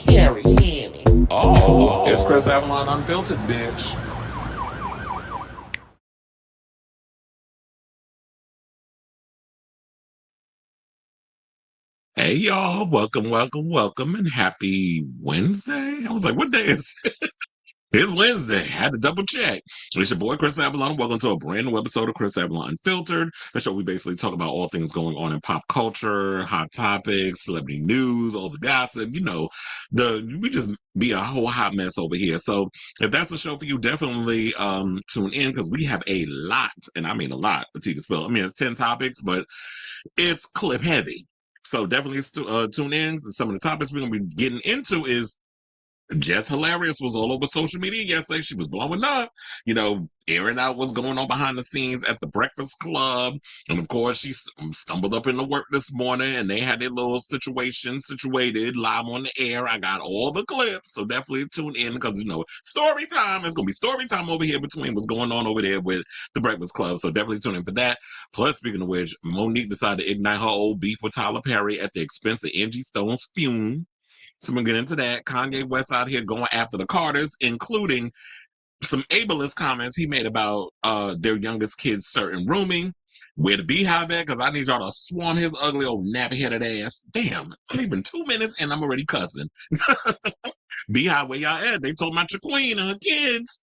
Carrie, Annie. Oh, it's Chris Avalon Unfiltered, bitch. Hey, y'all. Welcome, and happy Wednesday. I was like, what day is it? It's Wednesday. I had to double check. It's your boy, Chris Avalon. Welcome to a brand new episode of Chris Avalon Unfiltered, the show we basically talk about all things going on in pop culture, hot topics, celebrity news, all the gossip. We just be a whole hot mess over here. So if that's a show for you, definitely tune in because we have a lot, and I mean a lot, for T to spell. I mean, it's 10 topics, but it's clip heavy. So definitely tune in. Some of the topics we're going to be getting into is Jess Hilarious was all over social media yesterday. She was blowing up, airing out what's going on behind the scenes at the Breakfast Club. And of course, she stumbled up into work this morning and they had their little situation situated live on the air. I got all the clips, so definitely tune in because, story time is going to be story time over here between what's going on over there with the Breakfast Club. So definitely tune in for that. Plus, speaking of which, Monique decided to ignite her old beef with Tyler Perry at the expense of Angie Stone's fume. So we're going to get into that. Kanye West out here going after the Carters, including some ableist comments he made about their youngest kid's certain rooming. Where the Beehive at? Because I need y'all to swarm his ugly old nappy-headed ass. Damn, not even 2 minutes and I'm already cussing. Beehive, where y'all at? They told my queen and her kids.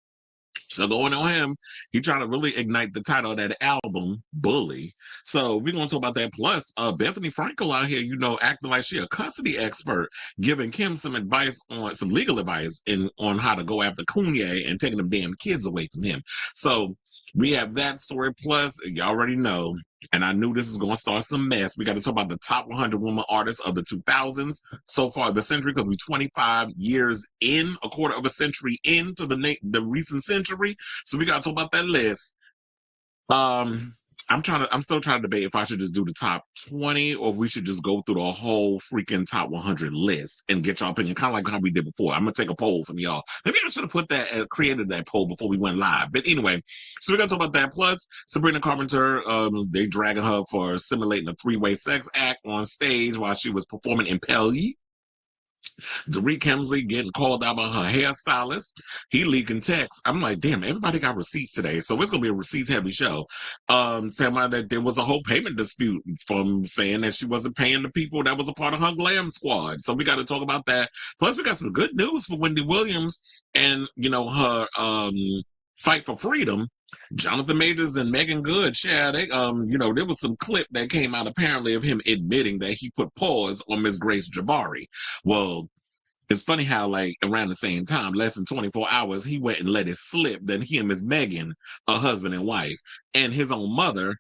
So going on him, he trying to really ignite the title of that album, Bully. So we're going to talk about that. Plus, Bethenny Frankel out here, acting like she a custody expert, giving Kim some legal advice on how to go after Koonye and taking them damn kids away from him. So we have that story. Plus, you already know, and I knew this is going to start some mess. We got to talk about the top 100 women artists of the 2000s so far the century, because we're 25 years in, a quarter of a century into the recent century. So we got to talk about that list. I'm still trying to debate if I should just do the top 20 or if we should just go through the whole freaking top 100 list and get y'all opinion, kind of like how we did before. I'm gonna take a poll from y'all. Maybe I should have created that poll before we went live. But anyway, so we're gonna talk about that. Plus, Sabrina Carpenter, they dragging her for simulating a three-way sex act on stage while she was performing in Pelly. Dorit Kemsley getting called out by her hairstylist. He leaking texts. I'm like, damn, everybody got receipts today. So it's going to be a receipts heavy show. Saying that there was a whole payment dispute from saying that she wasn't paying the people that was a part of her glam squad. So we got to talk about that. Plus, we got some good news for Wendy Williams and, her fight for freedom. Jonathan Majors and Meagan Good, there was some clip that came out apparently of him admitting that he put pause on Miss Grace Jabari. Well, it's funny how, like, around the same time, less than 24 hours, he went and let it slip that he and Miss Meagan are husband and wife, and his own mother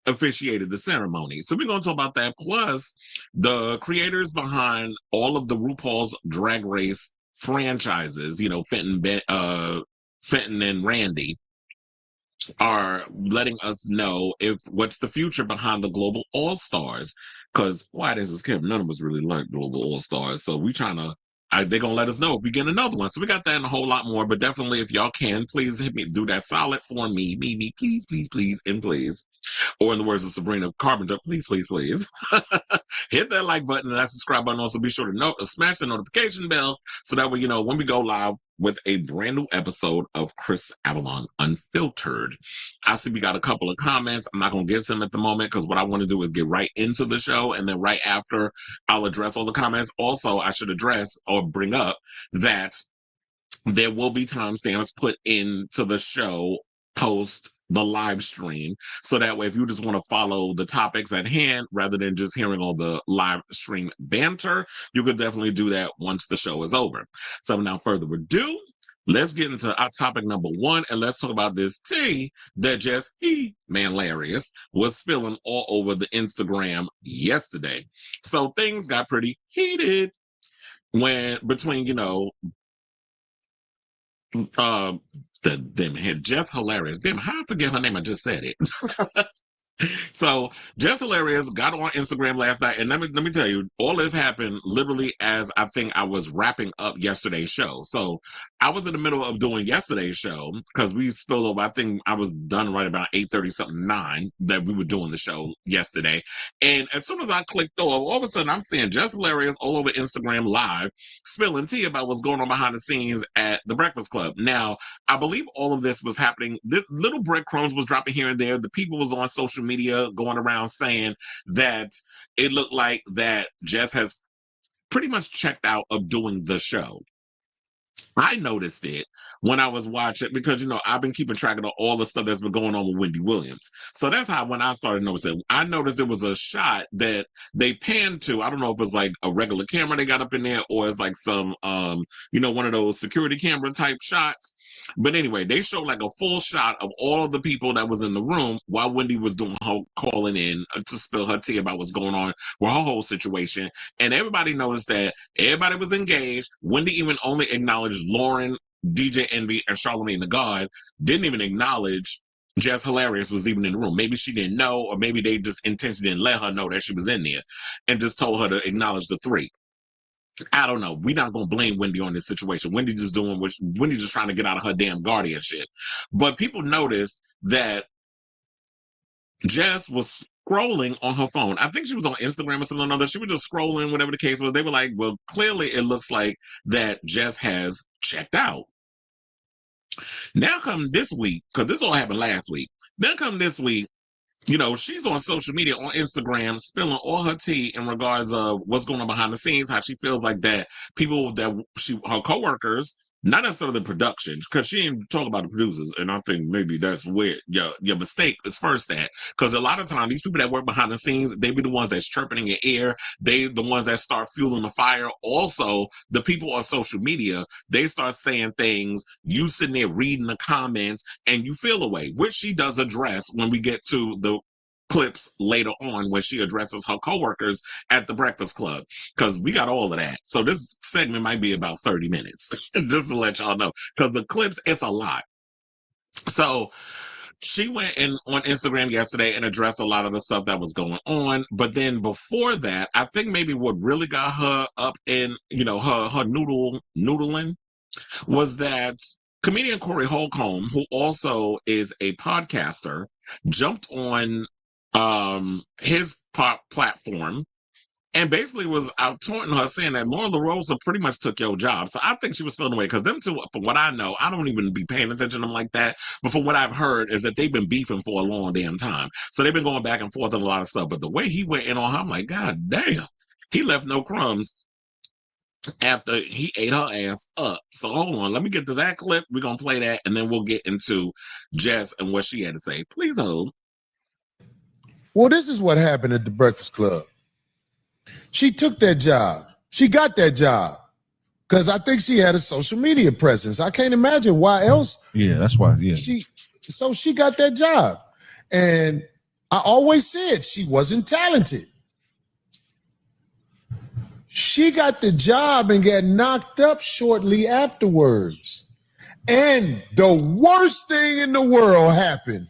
officiated the ceremony. So we're going to talk about that. Plus, the creators behind all of the RuPaul's Drag Race franchises, Fenton and Randy, are letting us know what's the future behind the Global All-Stars. Because quiet as is Kim, none of us really like Global All-Stars. So we trying to, they're going to let us know if we get another one. So we got that and a whole lot more. But definitely, if y'all can, please hit me, do that solid for me. Me, please, please, please, and please. Or in the words of Sabrina Carpenter, please, please, please. Hit that like button and that subscribe button. Also, be sure to smash the notification bell so that way, when we go live with a brand new episode of Chris Avalon Unfiltered. I see we got a couple of comments. I'm not going to get to them at the moment because what I want to do is get right into the show. And then right after, I'll address all the comments. Also, I should address or bring up that there will be timestamps put into the show post the live stream. So that way, if you just want to follow the topics at hand rather than just hearing all the live stream banter, you could definitely do that once the show is over. So without further ado, let's get into our topic number one, and let's talk about this tea that just hilarious was spilling all over the Instagram yesterday. So things got pretty heated between, them had Jess Hilarious. Damn, how I forget her name? I just said it. So Jess Hilarious got on Instagram last night, and let me tell you, all this happened literally as I think I was wrapping up yesterday's show. So I was in the middle of doing yesterday's show because we spilled over. I think I was done right about 8:30 something 9 that we were doing the show yesterday. And as soon as I clicked over, all of a sudden I'm seeing Jess Hilarious all over Instagram Live spilling tea about what's going on behind the scenes at the Breakfast Club. Now, I believe all of this was happening. Little breadcrumbs was dropping here and there. The people was on social media going around saying that it looked like that Jess has pretty much checked out of doing the show. I noticed it when I was watching because, I've been keeping track of all the stuff that's been going on with Wendy Williams. So that's how when I started noticing, I noticed there was a shot that they panned to. I don't know if it was like a regular camera they got up in there or it's like some, one of those security camera type shots. But anyway, they showed like a full shot of all of the people that was in the room while Wendy was doing her calling in to spill her tea about what's going on with her whole situation. And everybody noticed that everybody was engaged. Wendy even only acknowledged Loren, DJ Envy, and Charlamagne the God. Didn't even acknowledge Jess Hilarious was even in the room. Maybe she didn't know, or maybe they just intentionally didn't let her know that she was in there and just told her to acknowledge the three. I don't know. We're not going to blame Wendy on this situation. Wendy just trying to get out of her damn guardianship. But people noticed that Jess was scrolling on her phone. I think she was on Instagram or something or other. She was just scrolling, whatever the case was. They were like, well, clearly it looks like that Jess has checked out. Now come this week, because this all happened last week. Then come this week, she's on social media, on Instagram, spilling all her tea in regards of what's going on behind the scenes, how she feels like that people that her coworkers, not necessarily the production, because she didn't talk about the producers, and I think maybe that's where your mistake is first at. Because a lot of times, these people that work behind the scenes, they be the ones that's chirping in your ear. They the ones that start fueling the fire. Also, the people on social media, they start saying things, you sitting there reading the comments, and you feel away, which she does address when we get to the clips later on when she addresses her coworkers at the Breakfast Club, because we got all of that. So this segment might be about 30 minutes, just to let y'all know, because the clips, it's a lot. So she went in on Instagram yesterday and addressed a lot of the stuff that was going on. But then before that, I think maybe what really got her up in, her noodling was that comedian Corey Holcomb, who also is a podcaster, jumped on his platform and basically was out taunting her, saying that LoRosa pretty much took your job. So I think she was feeling away because them two, from what I know, I don't even be paying attention to them like that. But from what I've heard is that they've been beefing for a long damn time. So they've been going back and forth on a lot of stuff. But the way he went in on her, I'm like, God damn, he left no crumbs after he ate her ass up. So hold on, let me get to that clip. We're going to play that and then we'll get into Jess and what she had to say. Please hold. Well, this is what happened at the Breakfast Club. She took that job. She got that job because I think she had a social media presence. I can't imagine why else. Yeah, that's why. Yeah. So she got that job. And I always said she wasn't talented. She got the job and got knocked up shortly afterwards. And the worst thing in the world happened.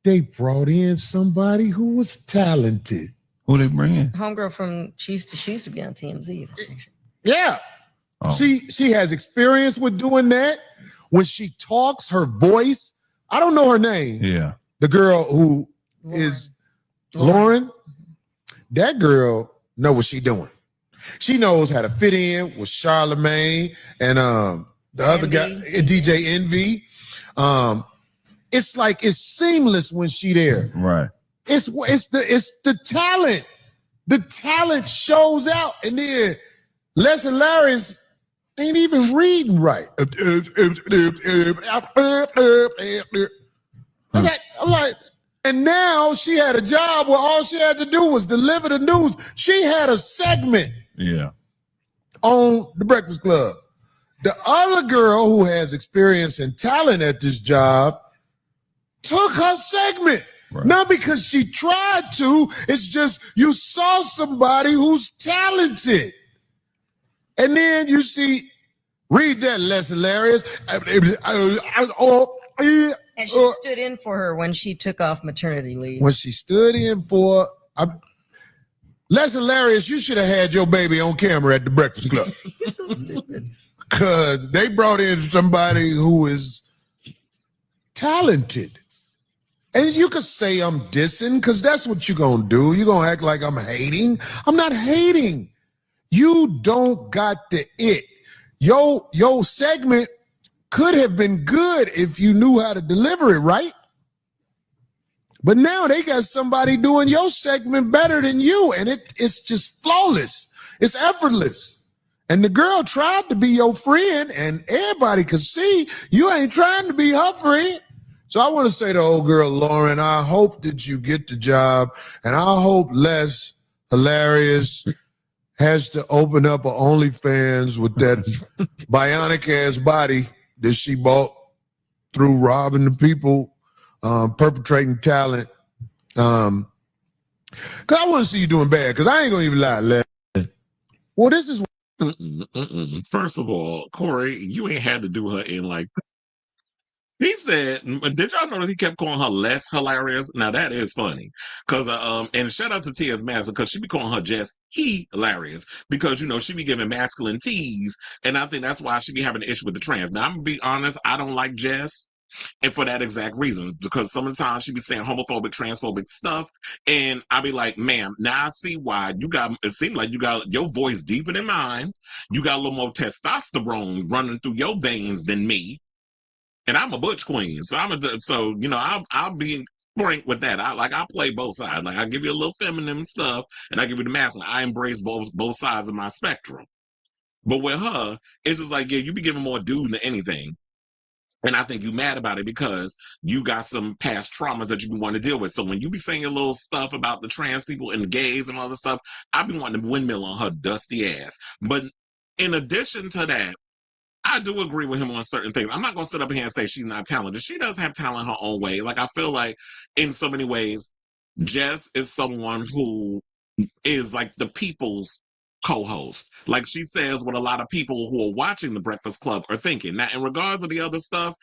They brought in somebody who was talented. Who they bring in? Homegirl from she used to be on TMZ. Yeah. Oh. She has experience with doing that. When she talks, her voice, I don't know her name. Yeah. The girl who is Loren. That girl know what she doing. She knows how to fit in with Charlamagne and the other guy, DJ Envy. It's like it's seamless when she there. Right. It's the talent. The talent shows out, and then Les Hilarious ain't even reading right. I'm like, and now she had a job where all she had to do was deliver the news. She had a segment. Yeah. On the Breakfast Club. The other girl who has experience and talent at this job took her segment. Right. Not because she tried to, it's just you saw somebody who's talented. And then you see, read that, Les Hilarious. And she stood in for her when she took off maternity leave. When she stood in for, less hilarious, you should have had your baby on camera at the Breakfast Club. He's so stupid. Because they brought in somebody who is talented. And you could say I'm dissing, because that's what you're going to do. You're going to act like I'm hating. I'm not hating. You don't got the it. Your segment could have been good if you knew how to deliver it, right? But now they got somebody doing your segment better than you, and it's just flawless. It's effortless. And the girl tried to be your friend, and everybody could see you ain't trying to be her friend. So I want to say to old girl Loren, I hope that you get the job, and I hope less hilarious has to open up an OnlyFans with that bionic ass body that she bought through robbing the people, perpetrating talent. Cause I want to see you doing bad. Cause I ain't gonna even lie. Well, this is. First of all, Corey, you ain't had to do her in like. He said, did y'all notice he kept calling her less hilarious? Now that is funny. Cause, and shout out to Tia's Master, cause she be calling her Jess hilarious because, you know, she be giving masculine tease. And I think that's why she be having an issue with the trans. Now I'm gonna be honest, I don't like Jess. And for that exact reason, because some of the time she be saying homophobic, transphobic stuff. And I be like, ma'am, now I see why it seemed like you got your voice deeper than mine. You got a little more testosterone running through your veins than me. And I'm a butch queen, so you know, I'll be frank with that. I play both sides. Like I give you a little feminine stuff, and I give you the masculine. I embrace both sides of my spectrum. But with her, it's just like, yeah, you be giving more dude than anything. And I think you mad about it because you got some past traumas that you be wanting to deal with. So when you be saying your little stuff about the trans people and the gays and all this stuff, I be wanting to windmill on her dusty ass. But in addition to that, I do agree with him on certain things. I'm not going to sit up here and say she's not talented. She does have talent her own way. Like, I feel like in so many ways, Jess is someone who is like the people's co-host. Like she says what a lot of people who are watching The Breakfast Club are thinking. Now, in regards to the other stuff,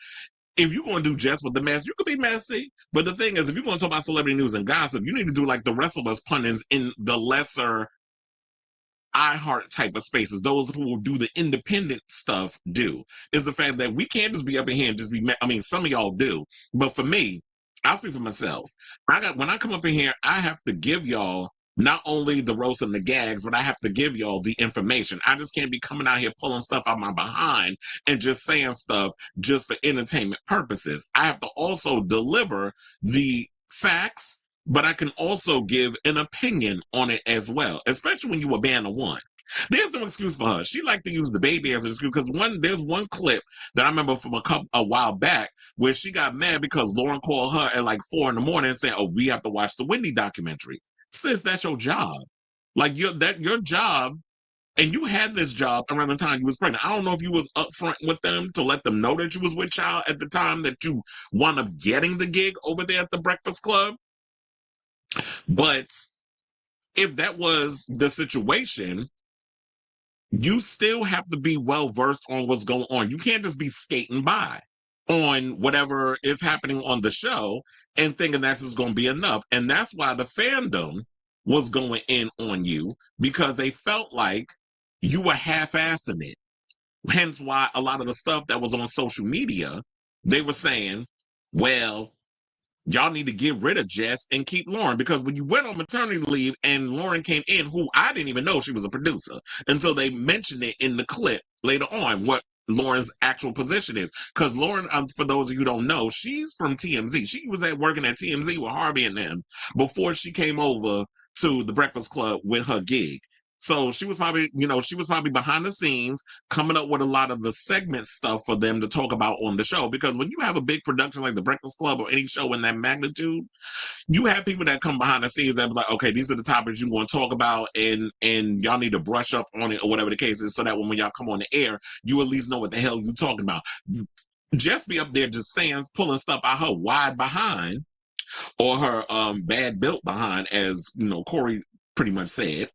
if you're going to do Jess with the mess, you could be messy. But the thing is, if you're going to talk about celebrity news and gossip, you need to do like the rest of us pundits in the lesser iHeart type of spaces. Those who will do the independent stuff is the fact that we can't just be up in here and just be, I mean, some of y'all do, but for me, I'll speak for myself. When I come up in here, I have to give y'all not only the roast and the gags, but I have to give y'all the information. I just can't be coming out here pulling stuff out my behind and just saying stuff just for entertainment purposes. I have to also deliver the facts, but I can also give an opinion on it as well, especially when you a band of one. There's no excuse for her. She liked to use the baby as an excuse because there's one clip that I remember from a while back where she got mad because Loren called her at like 4 a.m. and said, "Oh, we have to watch the Wendy documentary." Sis, that's your job. Like your job, and you had this job around the time you was pregnant. I don't know if you was upfront with them to let them know that you was with child at the time that you wound up getting the gig over there at the Breakfast Club. But if that was the situation, you still have to be well versed on what's going on. You can't just be skating by on whatever is happening on the show and thinking that's just going to be enough. And that's why the fandom was going in on you, because they felt like you were half-assing it. Hence why a lot of the stuff that was on social media, they were saying, well, y'all need to get rid of Jess and keep Loren, because when you went on maternity leave and Loren came in, who I didn't even know she was a producer until they mentioned it in the clip later on, what Loren's actual position is. Because Loren, for those of you who don't know, she's from TMZ. She was working at TMZ with Harvey and them before she came over to the Breakfast Club with her gig. So she was probably behind the scenes coming up with a lot of the segment stuff for them to talk about on the show. Because when you have a big production like the Breakfast Club or any show in that magnitude, you have people that come behind the scenes that be like, okay, these are the topics you want to talk about, and y'all need to brush up on it or whatever the case is, so that when y'all come on the air, you at least know what the hell you talking about. Just be up there just saying, pulling stuff out her wide behind or her bad built behind, as you know, Corey pretty much said,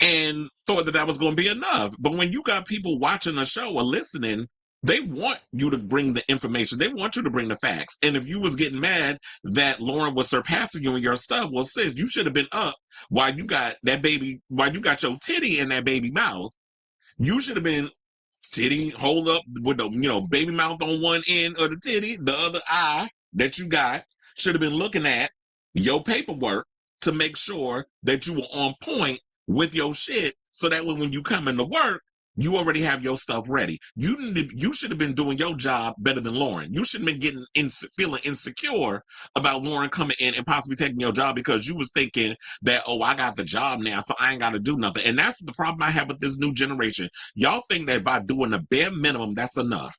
and thought that was going to be enough. But when you got people watching a show or listening They want you to bring the information. They want you to bring the facts. And if you was getting mad that Loren was surpassing you in your stuff, well, sis, you should have been up while you got that baby, while you got your titty in that baby mouth. You should have been titty hold up with the, baby mouth on one end of the titty. The other eye that you got should have been looking at your paperwork to make sure that you were on point with your shit, so that when you come into work, you already have your stuff ready. You should have been doing your job better than Loren. You shouldn't have been feeling insecure about Loren coming in and possibly taking your job because you was thinking that, oh, I got the job now, so I ain't got to do nothing. And that's the problem I have with this new generation. Y'all think that by doing the bare minimum, that's enough.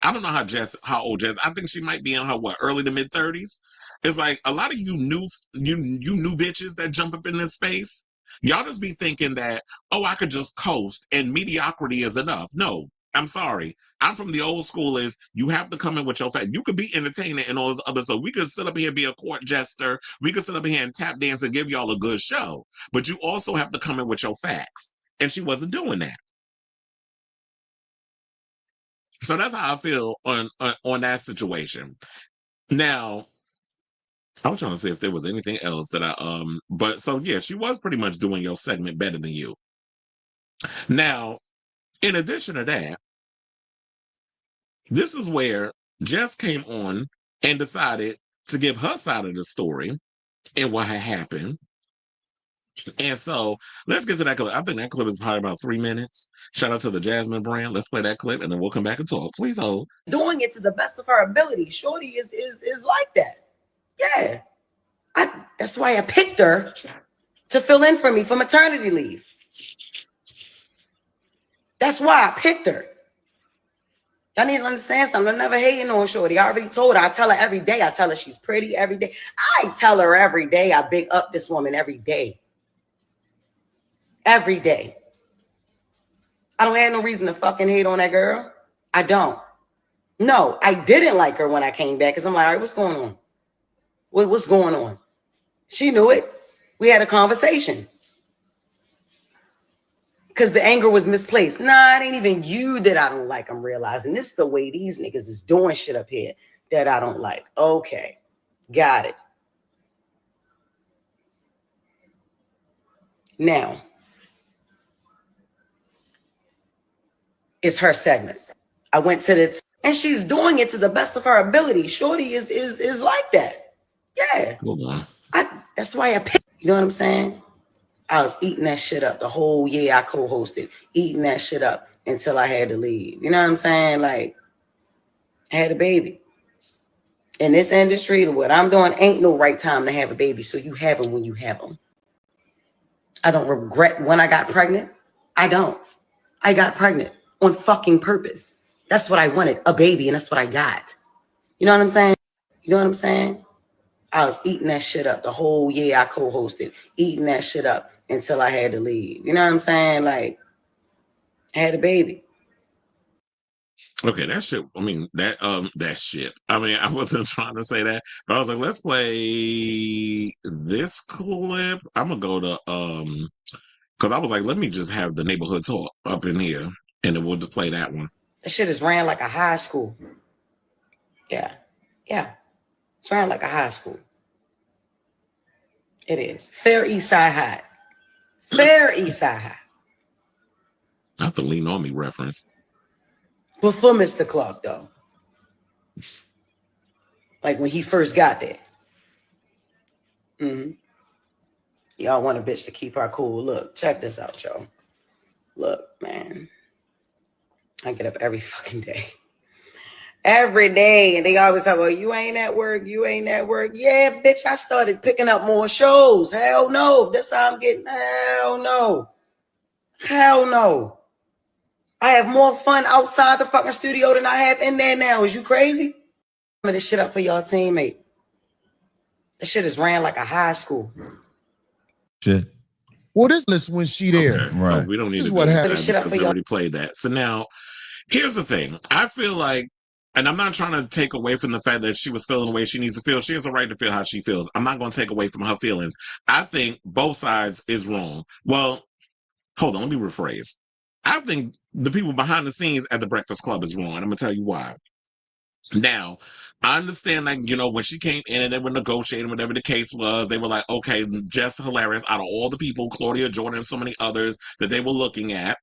I don't know how old Jess. I think she might be in her early to mid 30s. It's like a lot of you new bitches that jump up in this space. Y'all just be thinking that, oh, I could just coast and mediocrity is enough. No, I'm sorry. I'm from the old school is you have to come in with your fact. You could be entertaining and all this other stuff. We could sit up here and be a court jester. We could sit up here and tap dance and give y'all a good show. But you also have to come in with your facts. And she wasn't doing that. So that's how I feel on that situation. Now, I was trying to see if there was anything else that but so yeah, she was pretty much doing your segment better than you. Now, in addition to that, this is where Jess came on and decided to give her side of the story and what had happened. And so let's get to that clip. I think that clip is probably about 3 minutes. Shout out to the Jasmine brand. Let's play that clip and then we'll come back and talk. Please hold. Doing it to the best of her ability. Shorty is like that. Yeah. That's why I picked her to fill in for me for maternity leave. That's why I picked her. Y'all need to understand something. I'm never hating on Shorty. I already told her. I tell her every day. I tell her she's pretty every day. I tell her every day. I big up this woman every day. Every day. I don't have no reason to fucking hate on that girl. I don't. No, I didn't like her when I came back because I'm like, all right, what's going on? What's going on? She knew it. We had a conversation. Because the anger was misplaced. Nah, it ain't even you that I don't like. I'm realizing this is the way these niggas is doing shit up here that I don't like. Okay. Got it. Now, it's her segment. I went to this, and she's doing it to the best of her ability. Shorty is like that. Yeah. That's why I picked. You know what I'm saying? I was eating that shit up the whole year I co-hosted, eating that shit up until I had to leave. You know what I'm saying? Like, I had a baby. In this industry, what I'm doing ain't no right time to have a baby. So you have them when you have them. I don't regret when I got pregnant. I don't. I got pregnant on fucking purpose. That's what I wanted, a baby, and that's what I got. You know what I'm saying? You know what I'm saying? I was eating that shit up the whole year I co-hosted, eating that shit up until I had to leave. You know what I'm saying? Like, I had a baby. Okay, that shit. I mean, that shit. I mean, I wasn't trying to say that, but I was like, let's play this clip. I'm gonna go to because I was like, let me just have the neighborhood talk up in here, and then we'll just play that one. That shit is ran like a high school. Yeah. It's ran like a high school. It is. Fair East Side High. Fair East Side High. Not the Lean On Me reference. Before Mr. Clark, though. Like when he first got there. Y'all want a bitch to keep her cool. Look, check this out, y'all. Look, man. I get up every fucking day. Every day. And they always talk about, you ain't at work. You ain't at work. Yeah, bitch, I started picking up more shows. Hell no. That's how I'm getting. Hell no. Hell no. I have more fun outside the fucking studio than I have in there now. Is you crazy? I'm this shit up for y'all teammate. This shit is ran like a high school. Shit. Well, this is when she there. Okay, right. So we don't need to do what that happened. because we already played that. So now, here's the thing. I feel like, and I'm not trying to take away from the fact that she was feeling the way she needs to feel. She has a right to feel how she feels. I'm not going to take away from her feelings. I think both sides is wrong. Well, hold on. Let me rephrase. I think the people behind the scenes at the Breakfast Club is wrong. I'm gonna tell you why. Now, I understand, like, you know, when she came in and they were negotiating, whatever the case was, they were like, okay, Jess hilarious. Out of all the people, Claudia, Jordan, and so many others that they were looking at,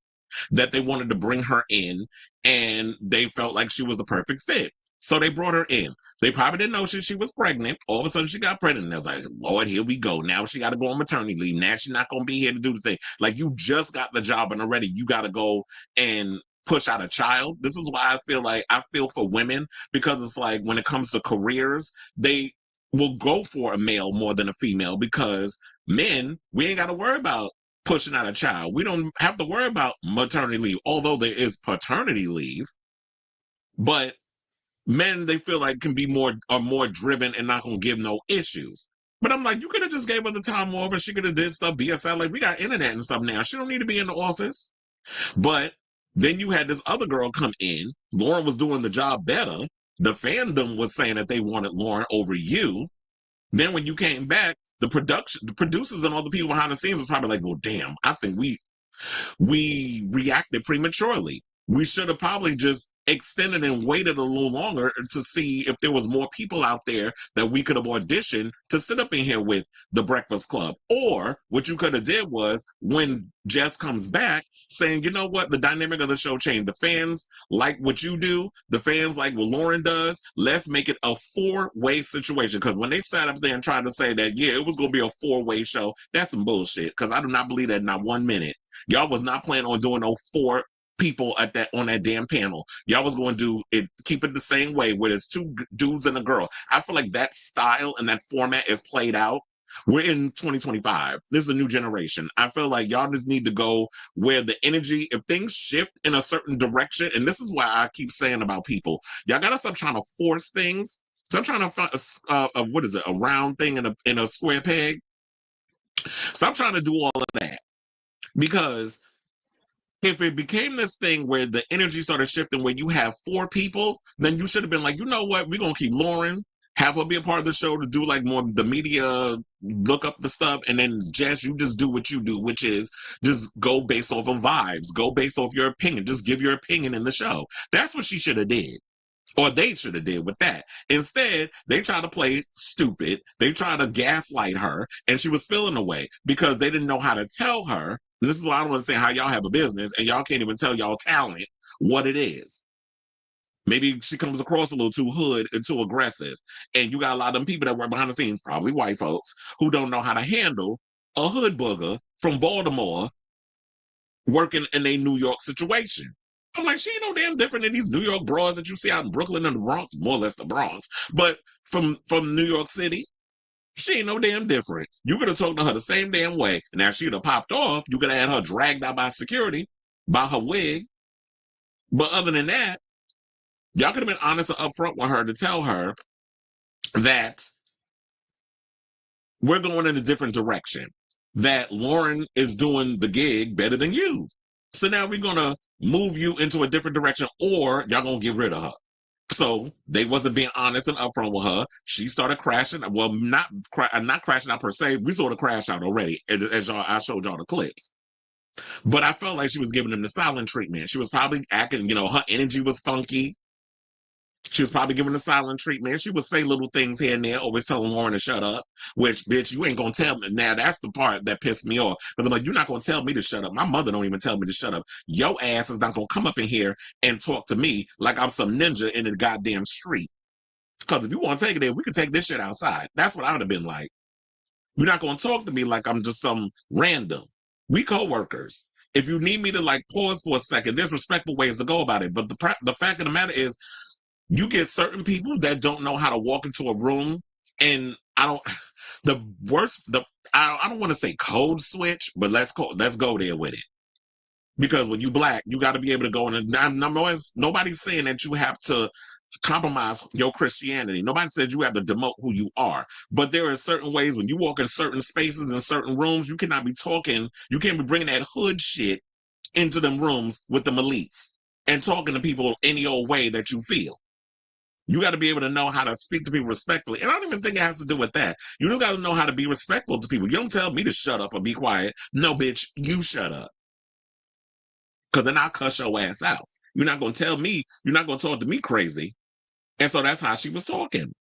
that they wanted to bring her in, and they felt like she was the perfect fit. So they brought her in. They probably didn't know she was pregnant. All of a sudden she got pregnant. And I was like, Lord, here we go. Now she got to go on maternity leave. Now she's not going to be here to do the thing. Like, you just got the job and already you got to go and push out a child. This is why I feel for women, because it's like when it comes to careers, they will go for a male more than a female, because men, we ain't got to worry about pushing out a child. We don't have to worry about maternity leave, although there is paternity leave. But men, they feel like can be more driven and not gonna give no issues. But I'm like, you could have just gave her the time off and she could have did stuff via satellite. Like, we got internet and stuff now. She don't need to be in the office. But then you had this other girl come in. Loren was doing the job better. The fandom was saying that they wanted Loren over you. Then when you came back, the producers and all the people behind the scenes was probably like, well, damn, I think we reacted prematurely. We should have probably just extended and waited a little longer to see if there was more people out there that we could have auditioned to sit up in here with the Breakfast Club. Or what you could have did was, when Jess comes back, saying, you know what, the dynamic of the show changed. The fans like what you do. The fans like what Loren does. Let's make it a 4-way situation. Because when they sat up there and tried to say that, yeah, it was going to be a 4-way show, that's some bullshit. Because I do not believe that not 1 minute. Y'all was not planning on doing no 4 people on that damn panel. Y'all was going to do it, keep it the same way, where there's 2 dudes and a girl. I feel like that style and that format is played out. We're in 2025. This is a new generation. I feel like y'all just need to go where the energy, if things shift in a certain direction, and this is why I keep saying about people, y'all gotta stop trying to force things. Stop trying to find a round thing in a square peg. Stop trying to do all of that. Because if it became this thing where the energy started shifting, where you have 4 people, then you should have been like, you know what, we're going to keep Loren, have her be a part of the show to do like more the media, look up the stuff, and then Jess, you just do what you do, which is just go based off of vibes, go based off your opinion, just give your opinion in the show. That's what she should have did. Or they should have did with that. Instead, they tried to play stupid. They tried to gaslight her, and she was feeling away because they didn't know how to tell her. And this is why I don't want to say how y'all have a business and y'all can't even tell y'all talent what it is. Maybe she comes across a little too hood and too aggressive. And you got a lot of them people that work behind the scenes, probably white folks, who don't know how to handle a hood booger from Baltimore working in a New York situation. I'm like, she ain't no damn different than these New York broads that you see out in Brooklyn and the Bronx, more or less the Bronx. But from New York City, she ain't no damn different. You could have talked to her the same damn way. And now she'd have popped off. You could have had her dragged out by security, by her wig. But other than that, y'all could have been honest and upfront with her to tell her that we're going in a different direction, that Loren is doing the gig better than you. So now we're going to move you into a different direction, or y'all going to get rid of her. So they wasn't being honest and upfront with her. She started crashing. Well, not crashing out per se. We saw the crash out already, as I showed y'all the clips. But I felt like she was giving them the silent treatment. She was probably acting, her energy was funky. She was probably giving the silent treatment. She would say little things here and there, always telling Loren to shut up, which, bitch, you ain't going to tell me. Now, that's the part that pissed me off. Because I'm like, you're not going to tell me to shut up. My mother don't even tell me to shut up. Your ass is not going to come up in here and talk to me like I'm some ninja in the goddamn street. Because if you want to take it there, we can take this shit outside. That's what I would have been like. You're not going to talk to me like I'm just some random. We co-workers. If you need me to, pause for a second, there's respectful ways to go about it. But the fact of the matter is, you get certain people that don't know how to walk into a room, and I don't want to say code switch, but let's go there with it. Because when you Black, you got to be able to go in, and nobody's saying that you have to compromise your Christianity. Nobody said you have to demote who you are. But there are certain ways when you walk in certain spaces and certain rooms, you cannot be talking, you can't be bringing that hood shit into them rooms with them elites and talking to people any old way that you feel. You got to be able to know how to speak to people respectfully. And I don't even think it has to do with that. You just got to know how to be respectful to people. You don't tell me to shut up or be quiet. No, bitch, you shut up. because then I'll cuss your ass out. You're not going to tell me, you're not going to talk to me crazy. And so that's how she was talking.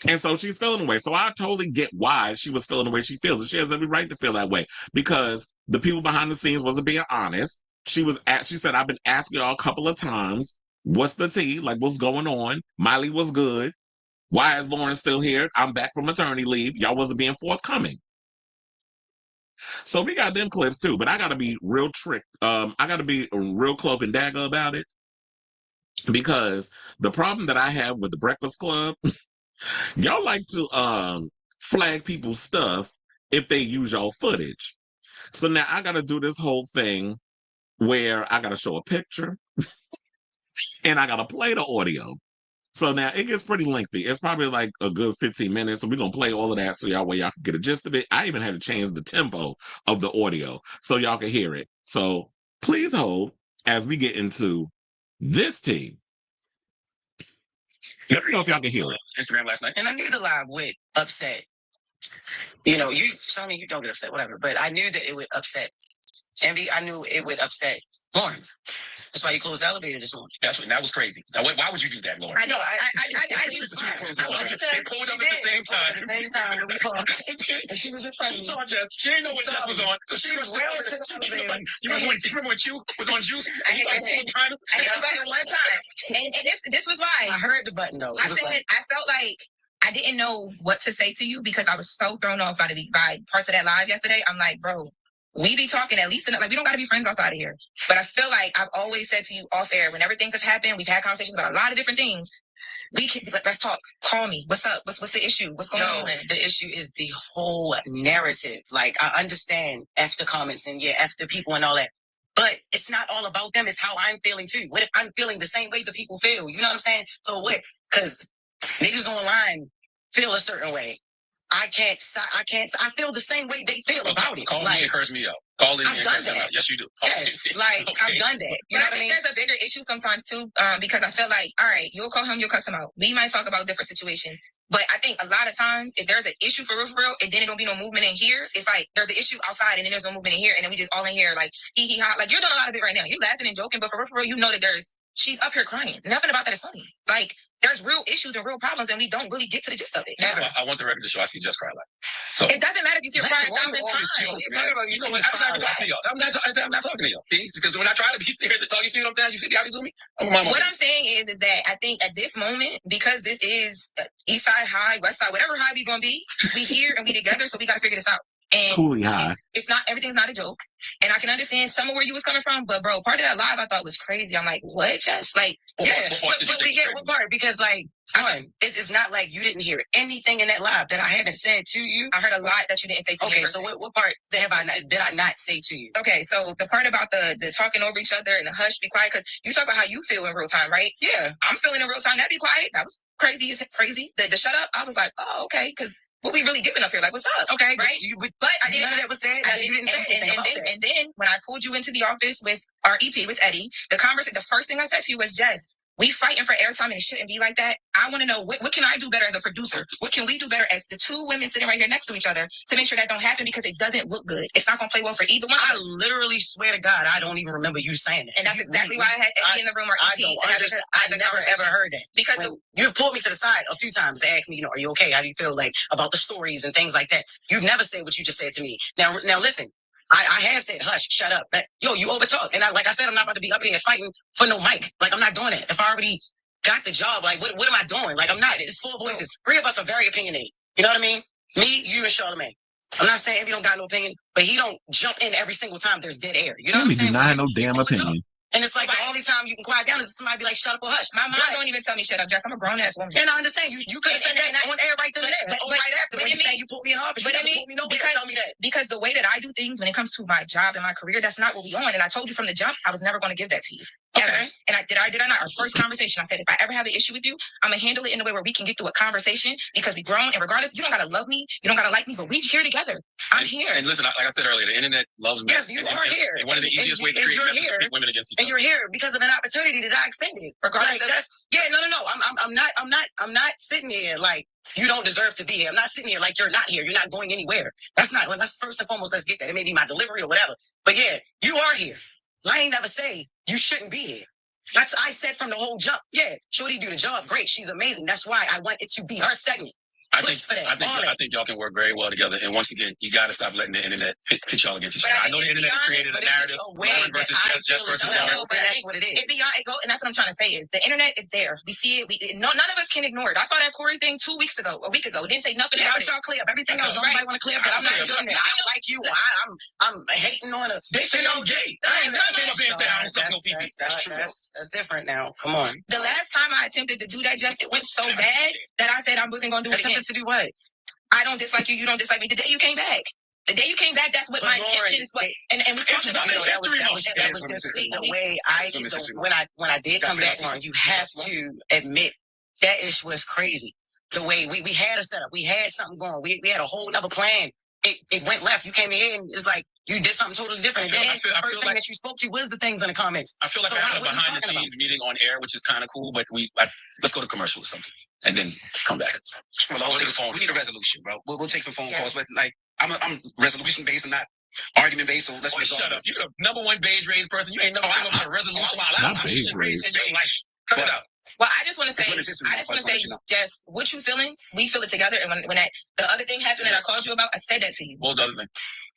And so she's feeling the way. So I totally get why she was feeling the way she feels. And she has every right to feel that way because the people behind the scenes wasn't being honest. She said, I've been asking y'all a couple of times, what's the tea? Like, what's going on? Miley was good. Why is Loren still here? I'm back from maternity leave. Y'all wasn't being forthcoming. So we got them clips too, but I got to be real I got to be real cloak and dagger about it because the problem that I have with the Breakfast Club, y'all like to flag people's stuff if they use y'all footage. So now I got to do this whole thing where I got to show a picture and I got to play the audio. So now it gets pretty lengthy. It's probably like a good 15 minutes. So we're going to play all of that so y'all can get a gist of it. I even had to change the tempo of the audio so y'all can hear it. So please hold as we get into this tea. Let me know if y'all can hear it. Instagram last night. And I knew the live would upset. You know, you don't get upset, whatever. But I knew that it would upset Envy. I knew it would upset Loren. That's why you closed the elevator this morning. That was crazy. Now, why would you do that, Loren? I know. I They pulled up at the same time. At the same time, we closed. And she was in front. She saw Jess. She didn't know what Jess was on. So she was well into the elevator. You remember when you was on Juice? I hit the button one time. And this was why. I heard the button, though. I felt like I didn't know what to say to you because I was so thrown off by parts of that live yesterday. I'm like, bro, we be talking at least enough. Like, we don't got to be friends outside of here. But I feel like I've always said to you off air, whenever things have happened, we've had conversations about a lot of different things. Let's talk. Call me. What's up? What's the issue? What's going on? The issue is the whole narrative. Like, I understand F the comments and F the people and all that. But it's not all about them. It's how I'm feeling too. What if I'm feeling the same way the people feel? You know what I'm saying? So what? Because niggas online feel a certain way. I feel the same way they feel about it. Call me and curse me out. Call in and curse me out. Yes, you do. Yes, like, okay. I've done that. You know what I mean? There's a bigger issue sometimes too, because I feel like, all right, you'll call him, you'll cuss him out. We might talk about different situations. But I think a lot of times, if there's an issue for real, and then it don't be no movement in here, it's like there's an issue outside and then there's no movement in here, and then we just all in here like hee ha. Like, you're doing a lot of it right now. You're laughing and joking, but for real, you know that she's up here crying. Nothing about that is funny. Like, there's real issues and real problems, and we don't really get to the gist of it. Yeah, I want the record to show I see Jess cry like. So, it doesn't matter if you see her cry 1,000 times. I'm not talking to you. Because when I try to be serious to talk, you see what I'm saying? You see how you do me? What I'm saying is that I think at this moment, because this is East Side High, West Side, whatever high we gonna be, we here and we together, so we gotta figure this out. And Coolly high. Everything's not a joke. And I can understand some of where you was coming from, but bro, part of that live I thought was crazy. I'm like, what, Jess? Like, what part? Because like, it's not like you didn't hear anything in that live that I haven't said to you. I heard a lot that you didn't say to me. Okay, so what part did I not say to you? Okay, so the part about the talking over each other and the hush, be quiet, because you talk about how you feel in real time, right? Yeah. I'm feeling in real time. That be quiet. That was crazy. The shut up, I was like, oh, okay, because what we really giving up here? Like, what's up? Okay, right? But I didn't know that was said. You didn't say anything about that. And then when I pulled you into the office with our EP with Eddie, the first thing I said to you was, Jess, we fighting for airtime and it shouldn't be like that. I want to know what can I do better as a producer? What can we do better as the two women sitting right here next to each other to make sure that don't happen, because it doesn't look good. It's not going to play well for either one. I literally swear to God, I don't even remember you saying that. And that's exactly why I had Eddie in the room. I never ever heard that. Because you've pulled me to the side a few times to ask me, are you okay? How do you feel like about the stories and things like that? You've never said what you just said to me. Now listen. I have said, hush, shut up. You overtalk. And like I said, I'm not about to be up here fighting for no mic. Like, I'm not doing that. If I already got the job, like, what am I doing? Like, I'm not. It's full voices. 3 of us are very opinionated. You know what I mean? Me, you, and Charlamagne. I'm not saying he don't got no opinion, but he don't jump in every single time there's dead air. You know what I'm saying? I no damn opinion. And it's like the only time you can quiet down is somebody be like, shut up or hush. My mom don't even tell me shut up, Jess. I'm a grown ass woman. And I understand. You could have said that on air right then and there. But right after, when you say you put me in office, you put me nowhere to tell me that. Because the way that I do things when it comes to my job and my career, that's not what we on. And I told you from the jump, I was never going to give that to you. Okay. And did I not? Our first conversation, I said, if I ever have an issue with you, I'm going to handle it in a way where we can get through a conversation, because we grown, and regardless, you don't got to love me. You don't got to like me, but we here together. I'm here. And listen, like I said earlier, the internet loves me. Yes, you are here. And one of the easiest ways to create women against each other. And you're here because of an opportunity that I extended. Regardless, I'm not sitting here like you don't deserve to be here. I'm not sitting here like you're not here. You're not going anywhere. That's first and foremost. Let's get that. It may be my delivery or whatever, but yeah, you are here. I ain't never say you shouldn't be here. I said from the whole jump, yeah, Shorty do the job, great, she's amazing. That's why I want it to be her segment. I think y'all can work very well together. And once again, you got to stop letting the internet pit y'all against each other. I know the internet created a narrative. Loren versus Jess versus Loren. But that's what it is. And that's what I'm trying to say is the internet is there. We see it. None of us can ignore it. I saw that Corey thing a week ago. Didn't say nothing about it. Y'all clear up everything else. Nobody want to clear up. I'm not doing it. I don't like you. I'm hating on a. They say I'm gay. That's different now. Come on. The last time I attempted to do that, Jess, it went so bad that I said I wasn't going to do it again. To do what? I don't dislike you. You don't dislike me. The day you came back. That's what my intention is. And we talked about that was the way when I did come back on. You have to admit that ish was crazy. The way we had a setup, we had something going. We had a whole other plan. It went left. You came in here and it's like you did something totally different. The first thing that you spoke to was the things in the comments. I feel like I had a behind the scenes meeting on air, which is kind of cool. But let's go to commercial or something, and then come back. Well, the whole thing is we need a resolution, bro. We'll take some phone calls, but like I'm resolution based and not argument based. So let's shut up. You're the number one beige raised person. You ain't never come up with a resolution. Not beige raised. Cut it out. Well, I just want to say, Jess, what you feeling? We feel it together. And when the other thing happened that I called you about, I said that to you. What was the other thing?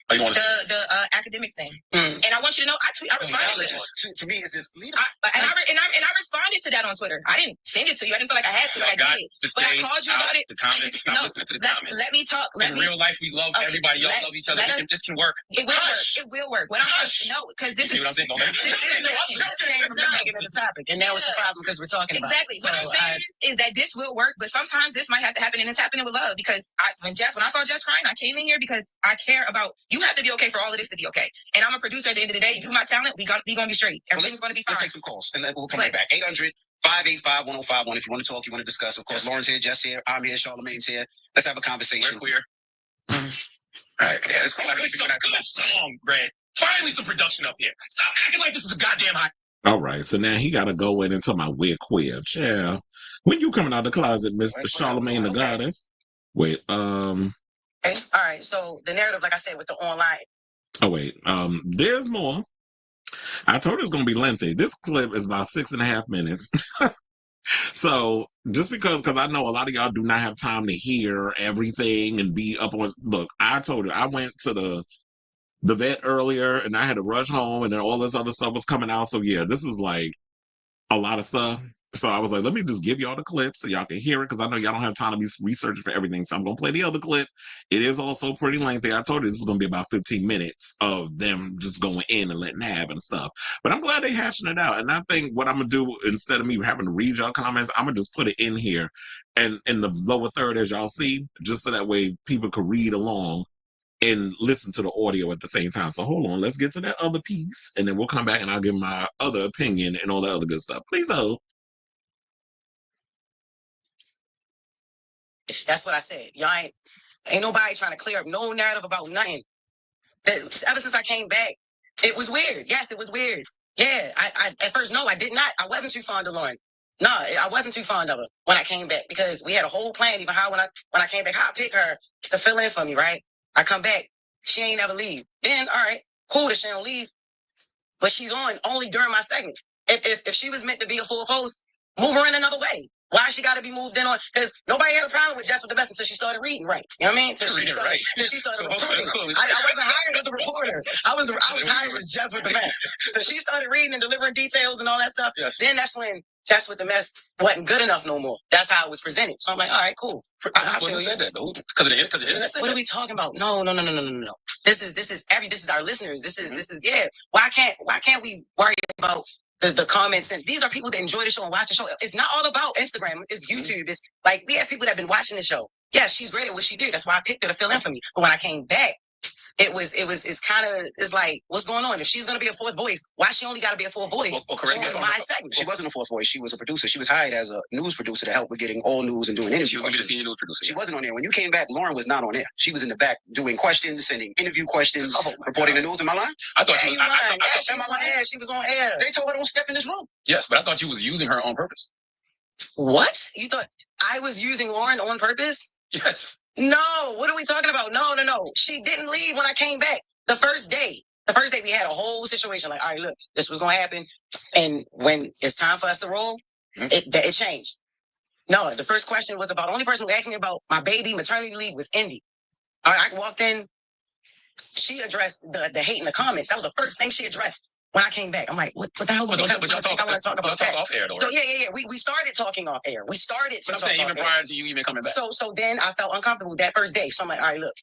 The academics thing. And I want you to know, I responded to me. It's just leave. And I responded to that on Twitter. I didn't send it to you. I didn't feel like I had to, but I did. But I called you about it. The comments. Stop listening to the comments. Let me talk. In real life, we love everybody. Y'all love each other. This can work. It will work. It will work. What I'm saying, no, because this is. You see what I'm saying? Don't make Get into the topic, and now it's a problem because we're talking about exactly. What I'm saying is that this will work, but sometimes this might have to happen, and it's happening with love. Because when I saw Jess crying, I came in here because I care about. You have to be okay for all of this to be okay. And I'm a producer at the end of the day. Do my talent. We gonna be straight. Everything's gonna be fine. Let's take some calls, and then we'll come right back. 800-585-1051. If you want to talk, you want to discuss. Of course, Loren's here, Jess here, I'm here, Charlamagne's here. Let's have a conversation. We're queer. All right. Yeah, it's cool. Some good song, Brad. Finally, some production up here. Stop acting like this is a goddamn hot. All right, so now he got to go in into my weird queer. Child. When you coming out the closet, Miss Charlamagne the Goddess? Wait, Okay. All right. So the narrative, like I said, with the online. Oh, wait. There's more. I told you it's going to be lengthy. This clip is about 6.5 minutes. So just because I know a lot of y'all do not have time to hear everything and be up on. Look, I told you, I went to the vet earlier and I had to rush home and then all this other stuff was coming out. So yeah, this is like a lot of stuff. So I was like, let me just give y'all the clip so y'all can hear it because I know y'all don't have time to be researching for everything. So I'm going to play the other clip. It is also pretty lengthy. I told you this is going to be about 15 minutes of them just going in and letting have and stuff. But I'm glad they hashing it out. And I think what I'm going to do, instead of me having to read y'all comments, I'm going to just put it in here and in the lower third, as y'all see, just so that way people could read along and listen to the audio at the same time. So hold on, let's get to that other piece and then we'll come back and I'll give my other opinion and all that other good stuff. Please hold. That's what I said. Y'all ain't nobody trying to clear up no narrative about nothing. Ever since I came back, it was weird. Yes, it was weird. Yeah, I at first, no, I did not. I wasn't too fond of Loren. No, I wasn't too fond of her when I came back because we had a whole plan, even how when I came back, how I pick her to fill in for me, right? I come back, she ain't ever leave. Then, all right, cool that she don't leave, but she's on only during my segment. If she was meant to be a full host, move her in another way. Why she got to be moved in on? Because nobody had a problem with Jess with the Best until she started reading right. You know what I mean? Until she started reporting. I wasn't hired as a reporter. I was hired as Jess with the Best. So she started reading and delivering details and all that stuff. Yes. Then that's when Jess with the Mess wasn't good enough no more. That's how it was presented. So I'm like, all right, cool. I feel said that though. Because of the internet. What are we talking about? No. This is our listeners. This is yeah. Why can't we worry about the comments? And these are people that enjoy the show and watch the show. It's not all about Instagram. It's YouTube. It's like we have people that have been watching the show. Yeah, she's great at what she did. That's why I picked her to fill in for me. But when I came back, it's like, what's going on? If she's going to be a fourth voice, why she only got to be a fourth voice? My segment. She wasn't a fourth voice. She was a producer. She was hired as a news producer to help with getting all news and doing interviews. She was going to be the senior news producer. She wasn't on there. When you came back, Loren was not on there. She was in the back doing questions, sending interview questions, reporting the news. Am I lying? I thought she was on air. She was on air. They told her don't step in this room. Yes, but I thought you was using her on purpose. What? You thought I was using Loren on purpose? Yes. No. What are we talking about? No. She didn't leave when I came back. The first day, The first day we had a whole situation like, all right, look, this was going to happen. And when it's time for us to roll, it changed. No, the first question was about, the only person who asked me about my baby maternity leave was Indy. All right, I walked in. She addressed the hate in the comments. That was the first thing she addressed when I came back. I'm like, what the hell? But y'all talk, I want to talk about that. Off air, though, right? So yeah. We started talking off air. We started. But I'm saying even prior to you even coming back. So then I felt uncomfortable that first day. So I'm like, all right, look.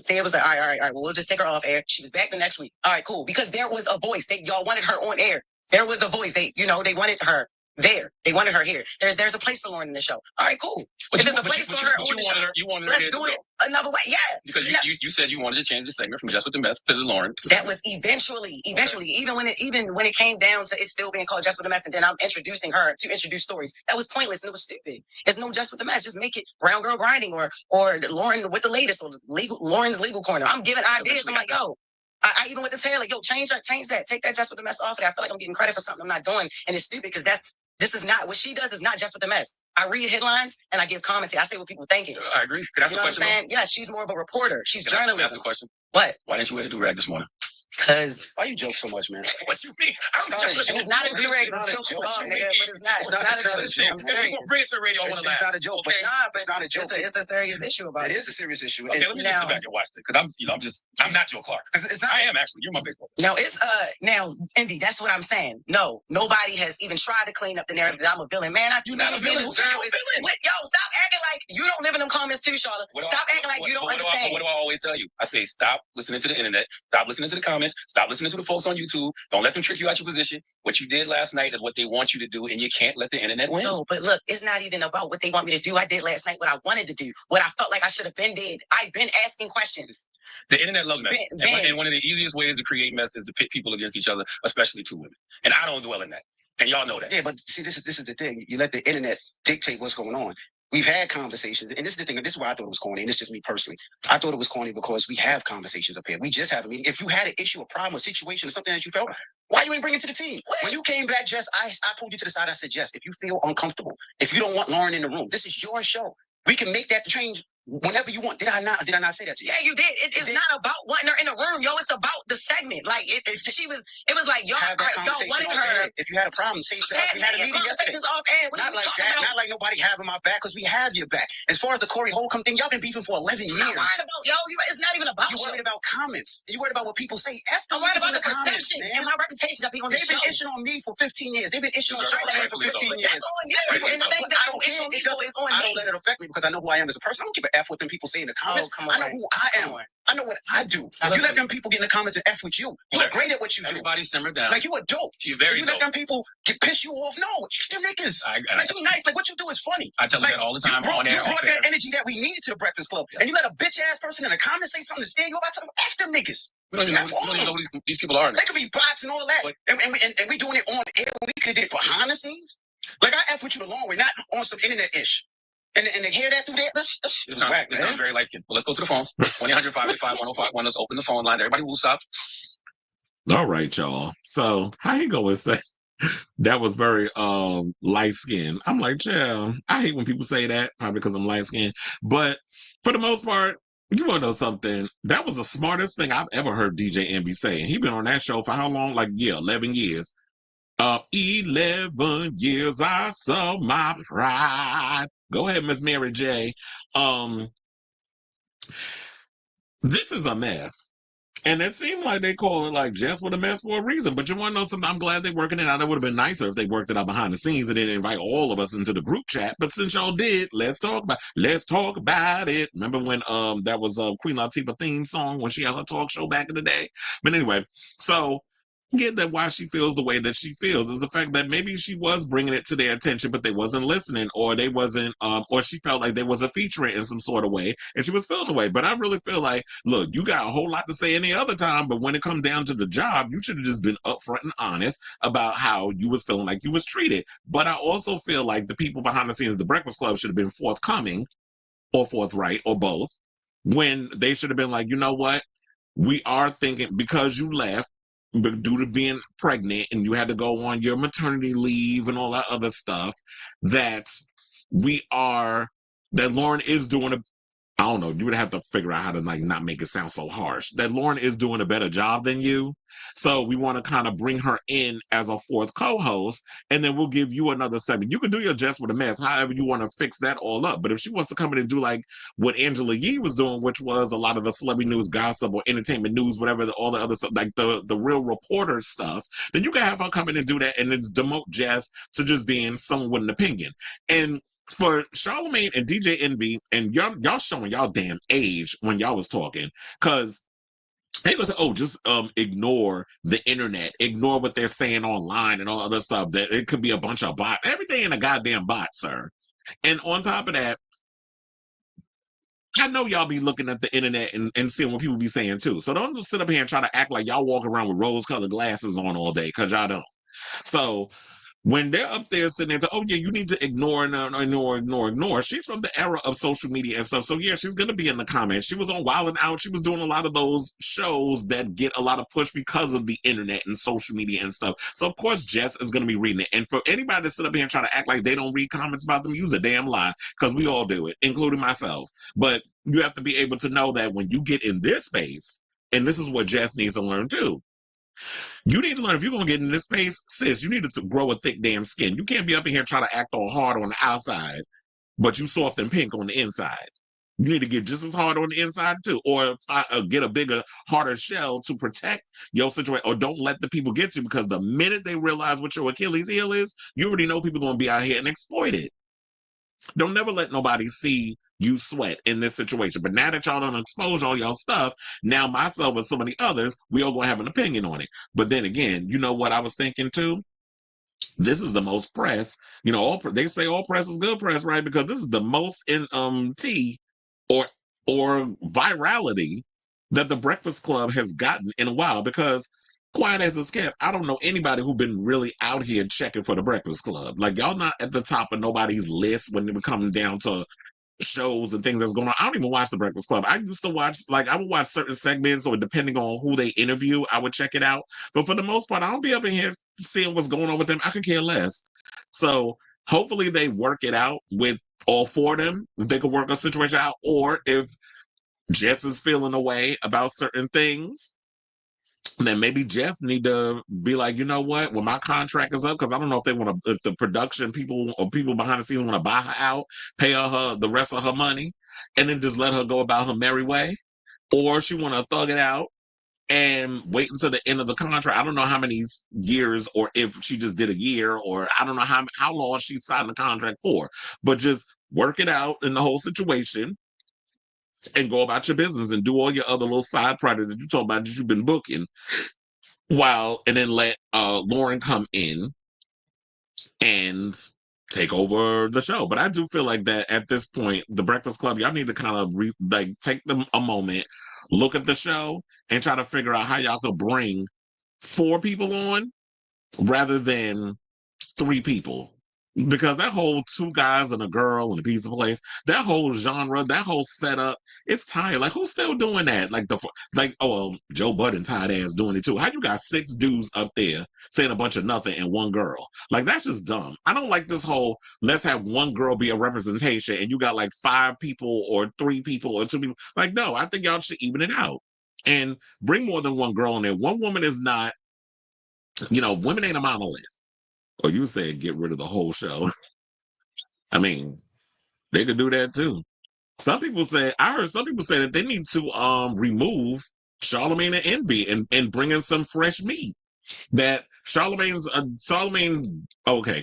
Thea was like, all right. Well, we'll just take her off air. She was back the next week. All right, cool. Because there was a voice. Y'all wanted her on air. There was a voice. They wanted her there. They wanted her here. There's a place for Loren in the show. All right, cool. But if there's a place for her on the show, you wanted her let's do it another way. Yeah. Because you said you wanted to change the segment from Just with the Mess to the Loren. That was eventually, even when it came down to it still being called Just with the Mess, and then I'm introducing her to introduce stories. That was pointless and it was stupid. There's no Just with the Mess. Just make it Brown Girl Grinding or Loren with the latest or Loren's Legal Corner. I'm giving ideas. I'm like, yo. I even went to Taylor, yo, change that. Take that Just with the Mess off of it. I feel like I'm getting credit for something I'm not doing, and it's stupid because this is not what she does. Is not Just with the Mess. I read headlines and I give commentary. I say what people thinking. I agree. Can I ask you know what I'm saying? Yeah, she's more of a reporter. She's journalism. Ask a question. What? Why didn't you wear the do-rag this morning? Because why you joke so much, man? What you mean? It's not a do-rag. It's a joke, nigga. But it's not. It's not a joke. I'm serious. Bring it to the radio. It's not a joke. It's not a joke. It's a serious issue about it. It is a serious issue. Okay, let me just sit back and watch it because I'm not Joe Clark. It's not. I am actually. You're my big brother. Now it's now Indy. That's what I'm saying. No, nobody has even tried to clean up the narrative that I'm a villain. Man, you're not a villain. Yo, stop acting like you don't live in them comments too, Charlotte. Stop acting like you don't understand. What do I always tell you? I say stop listening to the internet. Stop listening to the comments. Stop listening to the folks on YouTube. Don't let them trick you out your position. What you did last night is what they want you to do, and you can't let the internet win. No, but look, it's not even about what they want me to do. I did last night what I wanted to do, what I felt like I should have been did. I've been asking questions. The internet loves mess. And one of the easiest ways to create mess is to pit people against each other, especially two women. And I don't dwell in that. And y'all know that. Yeah, but see, this is the thing. You let the internet dictate what's going on. We've had conversations, and this is the thing, and this is why I thought it was corny, and it's just me personally. I thought it was corny because we have conversations up here. We just have a meeting. If you had an issue, a problem, a situation, or something that you felt, why you ain't bring it to the team? When you came back, Jess, I pulled you to the side. I said, Jess, if you feel uncomfortable, if you don't want Loren in the room, this is your show. We can make that change whenever you want. Did I not say that to you? Yeah, you did. It's not about wanting her in the room, yo. It's about the segment. Like it was like y'all wanting her. If you had a problem, say it to us. We had a meeting yesterday. Off air. What not like that. About? Not like nobody having my back because we have your back. As far as the Corey Holcomb thing, y'all been beefing for 11 years. It's not even about you. You're worried about comments. You worried about what people say. I'm worried about the perception and my reputation of being on the show. They've been issuing on me for 15 years. They've been issuing on Charlotte for 15 years. That's on you. And the things that I don't issue on people is on me. I don't let it affect me because I know who I am as a person. I don't give a F what them people say in the comments. I know who I am. I know what I do. You let them people get in the comments and F with you. You're great at what you do. Everybody simmer down. Like you a dope. You let them people piss you off. No, them niggas. Like you nice. Like what you do is funny. I tell you that all the time. You brought that energy that we needed to the Breakfast Club, and you let a bitch ass person in the comments say something to stand you about to F them niggas. We don't even know who these people are. They could be bots and all that. And we doing it on air. We could have did it behind the scennes. Like I F with you the long way, not on some internet ish. And they hear that through there. This sounds very light skinned. Well, let's go to the phones. 1-800-585-1051. Let's open the phone line. Everybody will stop. All right, y'all. So how you gonna say that was very light skinned? I'm like, yeah, I hate when people say that, probably because I'm light skinned. But for the most part, you wanna know something? That was the smartest thing I've ever heard DJ Envy say. And he's been on that show for how long? Like, 11 years. 11 years I saw my pride. Go ahead, Miss Mary J. This is a mess. And it seemed like they call it like Jess with a mess for a reason. But you want to know something? I'm glad they're working it out. It would have been nicer if they worked it out behind the scenes and didn't invite all of us into the group chat. But since y'all did, let's talk about it. Remember when that was Queen Latifah theme song when she had her talk show back in the day? But anyway, so get that why she feels the way that she feels is the fact that maybe she was bringing it to their attention, but they wasn't listening, or they wasn't, or she felt like they wasn't featuring in some sort of way, and she was feeling the way. But I really feel like, look, you got a whole lot to say any other time, but when it comes down to the job, you should have just been upfront and honest about how you was feeling like you was treated. But I also feel like the people behind the scenes of the Breakfast Club should have been forthcoming, or forthright, or both, when they should have been like, you know what, we are thinking because you left, but due to being pregnant and you had to go on your maternity leave and all that other stuff, that Loren is doing don't know. You would have to figure out how to like not make it sound so harsh. That Loren is doing a better job than you. So we want to kind of bring her in as a fourth co-host, and then we'll give you another segment. You can do your Jess with a Mess, however you want to fix that all up. But if she wants to come in and do like what Angela Yee was doing, which was a lot of the celebrity news, gossip, or entertainment news, whatever, all the other stuff, like the real reporter stuff, then you can have her come in and do that, and then demote Jess to just being someone with an opinion. And for Charlamagne and DJ Envy, and y'all showing y'all damn age when y'all was talking, because they was just ignore the internet, ignore what they're saying online and all other stuff. That it could be a bunch of bots. Everything in a goddamn bot, sir. And on top of that, I know y'all be looking at the internet and seeing what people be saying too. So don't just sit up here and try to act like y'all walk around with rose-colored glasses on all day, because y'all don't. So when they're up there sitting there, yeah, you need to ignore. She's from the era of social media and stuff. So yeah, she's going to be in the comments. She was on Wild 'N Out. She was doing a lot of those shows that get a lot of push because of the internet and social media and stuff. So of course, Jess is going to be reading it. And for anybody to sit up here and try to act like they don't read comments about them, use a damn lie, because we all do it, including myself. But you have to be able to know that when you get in this space, and this is what Jess needs to learn too. You need to learn, if you're going to get in this space, sis, you need to grow a thick damn skin. You can't be up in here trying to act all hard on the outside, but you soft and pink on the inside. You need to get just as hard on the inside too, or get a bigger, harder shell to protect your situation, or don't let the people get you, because the minute they realize what your Achilles heel is, you already know people are going to be out here and exploit it. Don't never let nobody see you sweat in this situation. But now that y'all don't expose all y'all stuff, now myself and so many others, we all gonna have an opinion on it. But then again, you know what I was thinking too? This is the most press. You know, they say all press is good press, right? Because this is the most in tea or virality that the Breakfast Club has gotten in a while. Because quiet as it's kept, I don't know anybody who's been really out here checking for the Breakfast Club. Like, y'all not at the top of nobody's list when it comes down to shows and things that's going on. I don't even watch the Breakfast Club. I used to watch, like, I would watch certain segments, or depending on who they interview, I would check it out. But for the most part, I don't be up in here seeing what's going on with them. I could care less. So hopefully they work it out with all four of them, if they could work a situation out, or if Jess is feeling a way about certain things, then maybe Jess need to be like, you know what, when my contract is up, because I don't know if they want to, if the production people or people behind the scenes want to buy her out, pay her the rest of her money, and then just let her go about her merry way, or she want to thug it out and wait until the end of the contract. I don't know how many years, or if she just did a year, or I don't know how long she signed the contract for, but just work it out in the whole situation and go about your business and do all your other little side projects that you talk about that you've been booking, and then let Loren come in and take over the show. But I do feel like that at this point, the Breakfast Club, y'all need to kind of take them a moment, look at the show, and try to figure out how y'all could bring 4 people on rather than 3 people. Because that whole 2 guys and a girl and a pizza place, that whole genre, that whole setup, it's tired. Like, who's still doing that? Joe Budden tired ass doing it too. How you got 6 dudes up there saying a bunch of nothing and 1 girl? Like, that's just dumb. I don't like this whole, let's have 1 girl be a representation and you got like 5 people or 3 people or 2 people. Like, no, I think y'all should even it out and bring more than 1 girl in there. One woman is not, women ain't a monolith. Or you said get rid of the whole show. I mean, they could do that too. I heard some people say that they need to remove Charlamagne and Envy and bring in some fresh meat. That Charlamagne,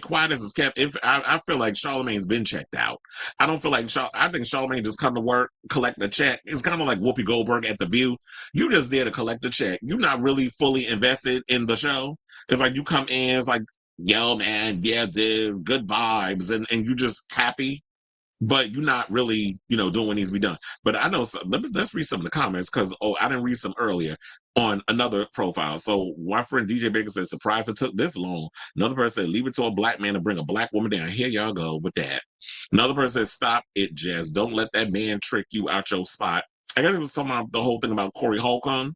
quiet as it's kept. I feel like Charlamagne's been checked out. I don't feel like I think Charlamagne just come to work, collect the check. It's kind of like Whoopi Goldberg at The View. You just there to collect the check. You're not really fully invested in the show. It's like you come in, it's like, yo, man, yeah, dude, good vibes, and you just happy, but you're not really, doing what needs to be done. But I know, let's read some of the comments, because, I didn't read some earlier on another profile. So my friend DJ Baker said, surprised it took this long. Another person said, leave it to a black man to bring a black woman down. Here y'all go with that. Another person said, stop it, Jess. Don't let that man trick you out your spot. I guess it was talking about the whole thing about Corey Holcomb.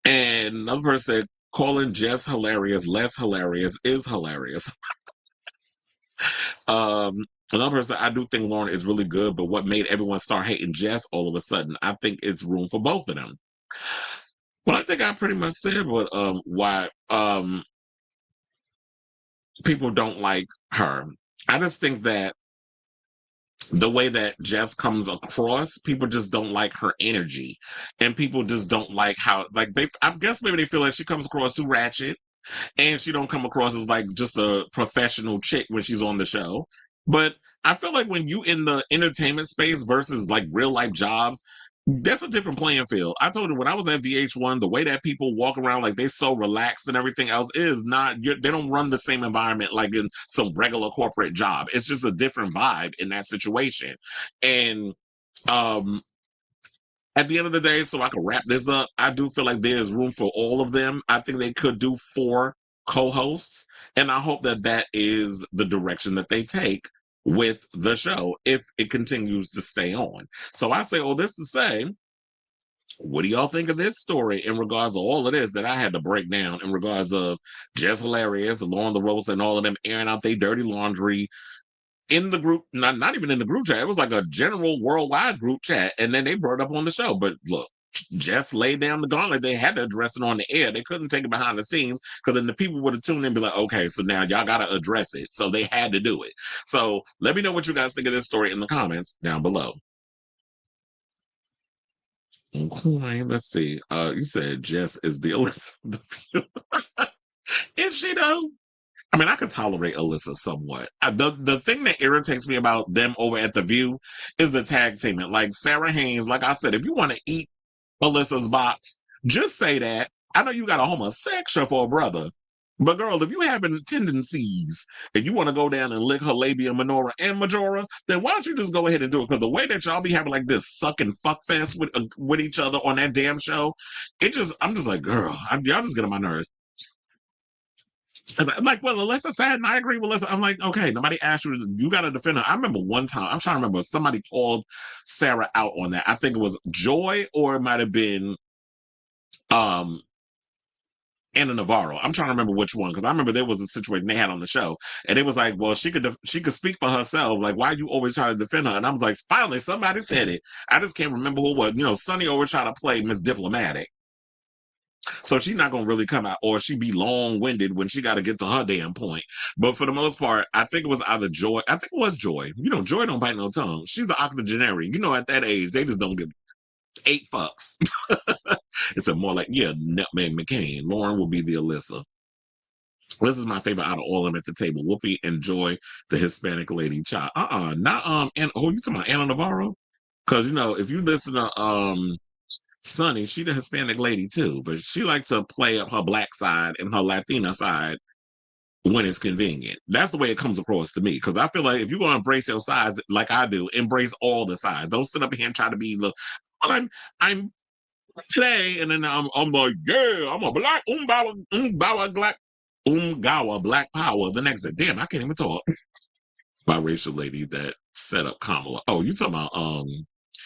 And another person said, calling Jess hilarious, less hilarious is hilarious. Another person, I do think Loren is really good, but what made everyone start hating Jess all of a sudden, I think it's room for both of them. Well, I think I pretty much said why people don't like her. I just think that the way that Jess comes across, people just don't like her energy, and people just don't like how, like, I guess maybe they feel like she comes across too ratchet, and she don't come across as like just a professional chick when she's on the show. But I feel like when you in the entertainment space versus like real life jobs, that's a different playing field. I told you when I was at VH1, the way that people walk around like they so relaxed and everything else is not, they don't run the same environment like in some regular corporate job. It's just a different vibe in that situation. And at the end of the day, so I can wrap this up, I do feel like there's room for all of them. I think they could do 4 co-hosts, and I hope that that is the direction that they take with the show if it continues to stay on. So I say all this to say, what do y'all think of this story in regards to all of this that I had to break down in regards of Jess Hilarious, Lauren LoRosa, and all of them airing out their dirty laundry in the group, not even in the group chat. It was like a general worldwide group chat, and then they brought it up on the show. But look, Jess laid down the gauntlet. They had to address it on the air. They couldn't take it behind the scenes because then the people would have tuned in and be like, okay, so now y'all got to address it. So they had to do it. So let me know what you guys think of this story in the comments down below. Okay, let's see. You said Jess is the Alyssa of the field. Is she though? I mean, I could tolerate Alyssa somewhat. The thing that irritates me about them over at The View is the tag teaming. Like Sarah Haynes, like I said, if you want to eat Alyssa's box, just say that. I know you got a homosexual for a brother, but girl, if you having tendencies and you want to go down and lick her labia minora and majora, then why don't you just go ahead and do it? Because the way that y'all be having like this sucking fuck fest with each other on that damn show, I'm just like, girl, y'all just get on my nerves. I'm like, well, Alyssa said, and I agree with Alyssa. I'm like, okay, nobody asked you. You got to defend her. I remember one time, I'm trying to remember, somebody called Sarah out on that. I think it was Joy, or it might have been Anna Navarro. I'm trying to remember which one, because I remember there was a situation they had on the show, and it was like, well, she could speak for herself. Like, why you always trying to defend her? And I was like, finally, somebody said it. I just can't remember who it was. You know, Sunny always try to play Miss Diplomatic. So she's not going to really come out, or she be long-winded when she got to get to her damn point. But for the most part, I think it was either Joy. I think it was Joy. You know, Joy don't bite no tongue. She's an octogenarian. You know, at that age, they just don't give 8 fucks. It's a more like, yeah, Nutmeg McCain. Loren will be the Alyssa. This is my favorite out of all of them at the table. Whoopi and Joy, the Hispanic lady. Child. Not, and you talking about Anna Navarro? Because, you know, if you listen to, Sunny, she the Hispanic lady too, but she likes to play up her black side and her Latina side when it's convenient. That's the way it comes across to me, because I feel like if you're going to embrace your sides like I do, embrace all the sides. Don't sit up here and try to be, look, I'm today, and then I'm like, yeah, I'm a black, black power. The next day, damn, I can't even talk. Biracial lady that set up Kamala. Oh, you talking about,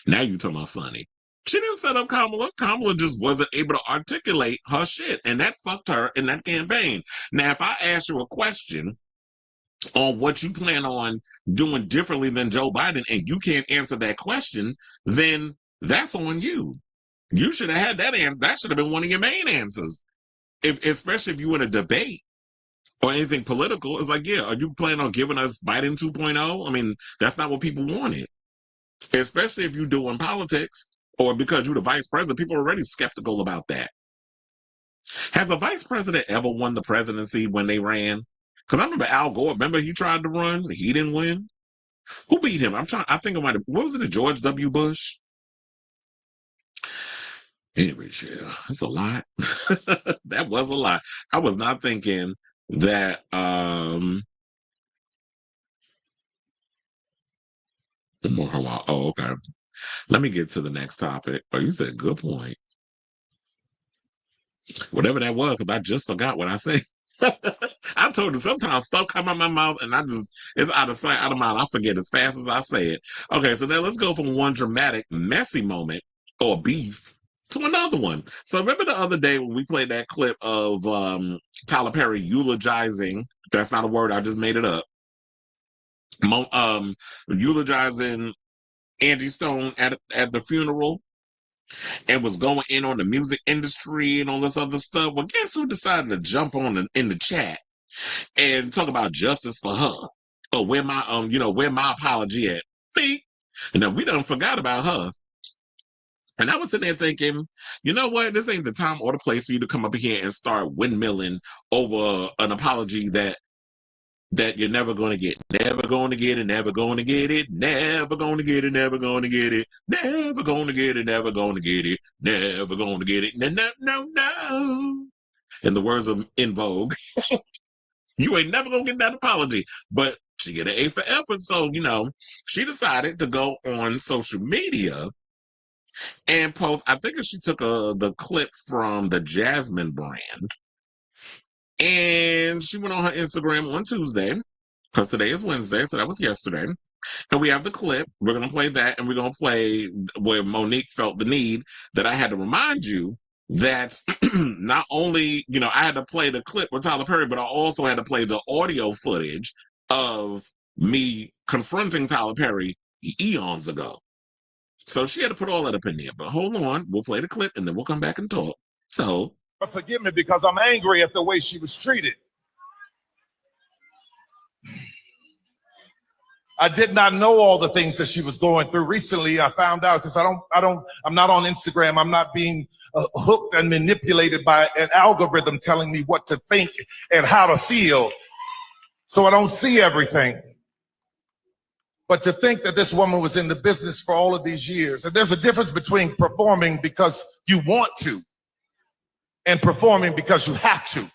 now you talking about Sunny. She didn't set up Kamala. Kamala just wasn't able to articulate her shit, and that fucked her in that campaign. Now, if I ask you a question on what you plan on doing differently than Joe Biden, and you can't answer that question, then that's on you. You should have had that answer. That should have been one of your main answers. Especially if you in a debate or anything political. It's like, yeah, are you planning on giving us Biden 2.0? I mean, that's not what people wanted. Especially if you're doing politics. Or because you're the vice president, people are already skeptical about that. Has a vice president ever won the presidency when they ran? Because I remember Al Gore. Remember he tried to run, he didn't win. Who beat him? I think it might have. What was it? George W. Bush. Anyway, yeah, that's a lot. That was a lot. I was not thinking that. Oh, okay. Let me get to the next topic. Oh, you said good point. Whatever that was, because I just forgot what I said. I told you sometimes stuff come out of my mouth and it's out of sight, out of mind. I forget as fast as I say it. Okay, so now let's go from one dramatic, messy moment or beef to another one. So remember the other day when we played that clip of Tyler Perry eulogizing, that's not a word, I just made it up, eulogizing Angie Stone at the funeral and was going in on the music industry and all this other stuff. Well, guess who decided to jump on in the chat and talk about justice for her? Or where my where my apology at? Me. And then we done forgot about her. And I was sitting there thinking, you know what? This ain't the time or the place for you to come up here and start windmilling over an apology that you're never going to get. Never going to get it, never going to get it, never going to get it, never going to get it, never going to get it, never going to get it, never going to get it, no, no, no, no. In the words of In Vogue, you ain't never going to get that apology. But she get an A for effort. So, she decided to go on social media and post, I think she took the clip from the Jasmine brand, and she went on her Instagram on Tuesday, because today is Wednesday, so that was yesterday, and we have the clip. We're going to play that, and we're going to play where Monique felt the need that I had to remind you that not only, I had to play the clip with Tyler Perry, but I also had to play the audio footage of me confronting Tyler Perry eons ago. So she had to put all that up in there. But hold on, we'll play the clip and then we'll come back and talk. So, forgive me because I'm angry at the way she was treated. I did not know all the things that she was going through. Recently, I found out because I'm not on Instagram. I'm not being hooked and manipulated by an algorithm telling me what to think and how to feel. So I don't see everything. But to think that this woman was in the business for all of these years, and there's a difference between performing because you want to and performing because you have to.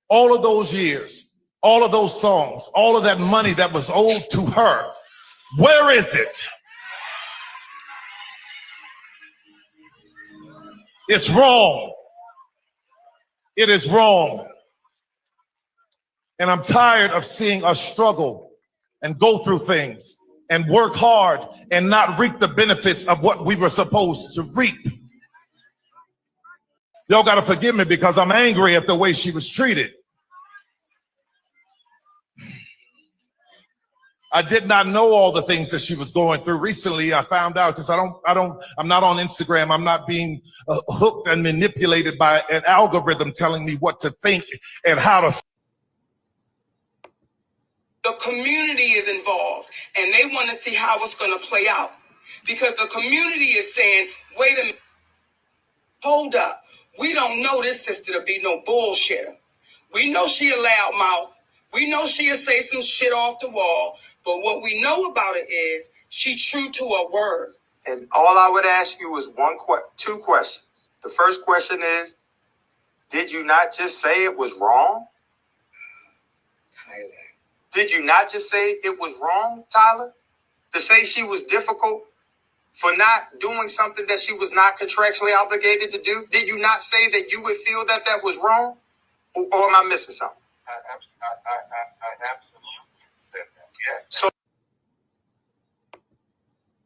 All of those years, all of those songs, all of that money that was owed to her, where is it? It's wrong. It is wrong. And I'm tired of seeing us struggle and go through things and work hard and not reap the benefits of what we were supposed to reap. Y'all gotta forgive me because I'm angry at the way she was treated. I did not know all the things that she was going through. Recently, I found out because I'm not on Instagram. I'm not being hooked and manipulated by an algorithm telling me what to think and how to. The community is involved and they want to see how it's going to play out because the community is saying, wait a minute, hold up. We don't know this sister to be no bullshitter. We know she a loud mouth. We know she'll say some shit off the wall. But what we know about it is she true to her word. And all I would ask you is two questions. The first question is, did you not just say it was wrong? Tyler. Did you not just say it was wrong, Tyler? To say she was difficult for not doing something that she was not contractually obligated to do? Did you not say that you would feel that that was wrong? Or am I missing something? I absolutely said that, yeah. So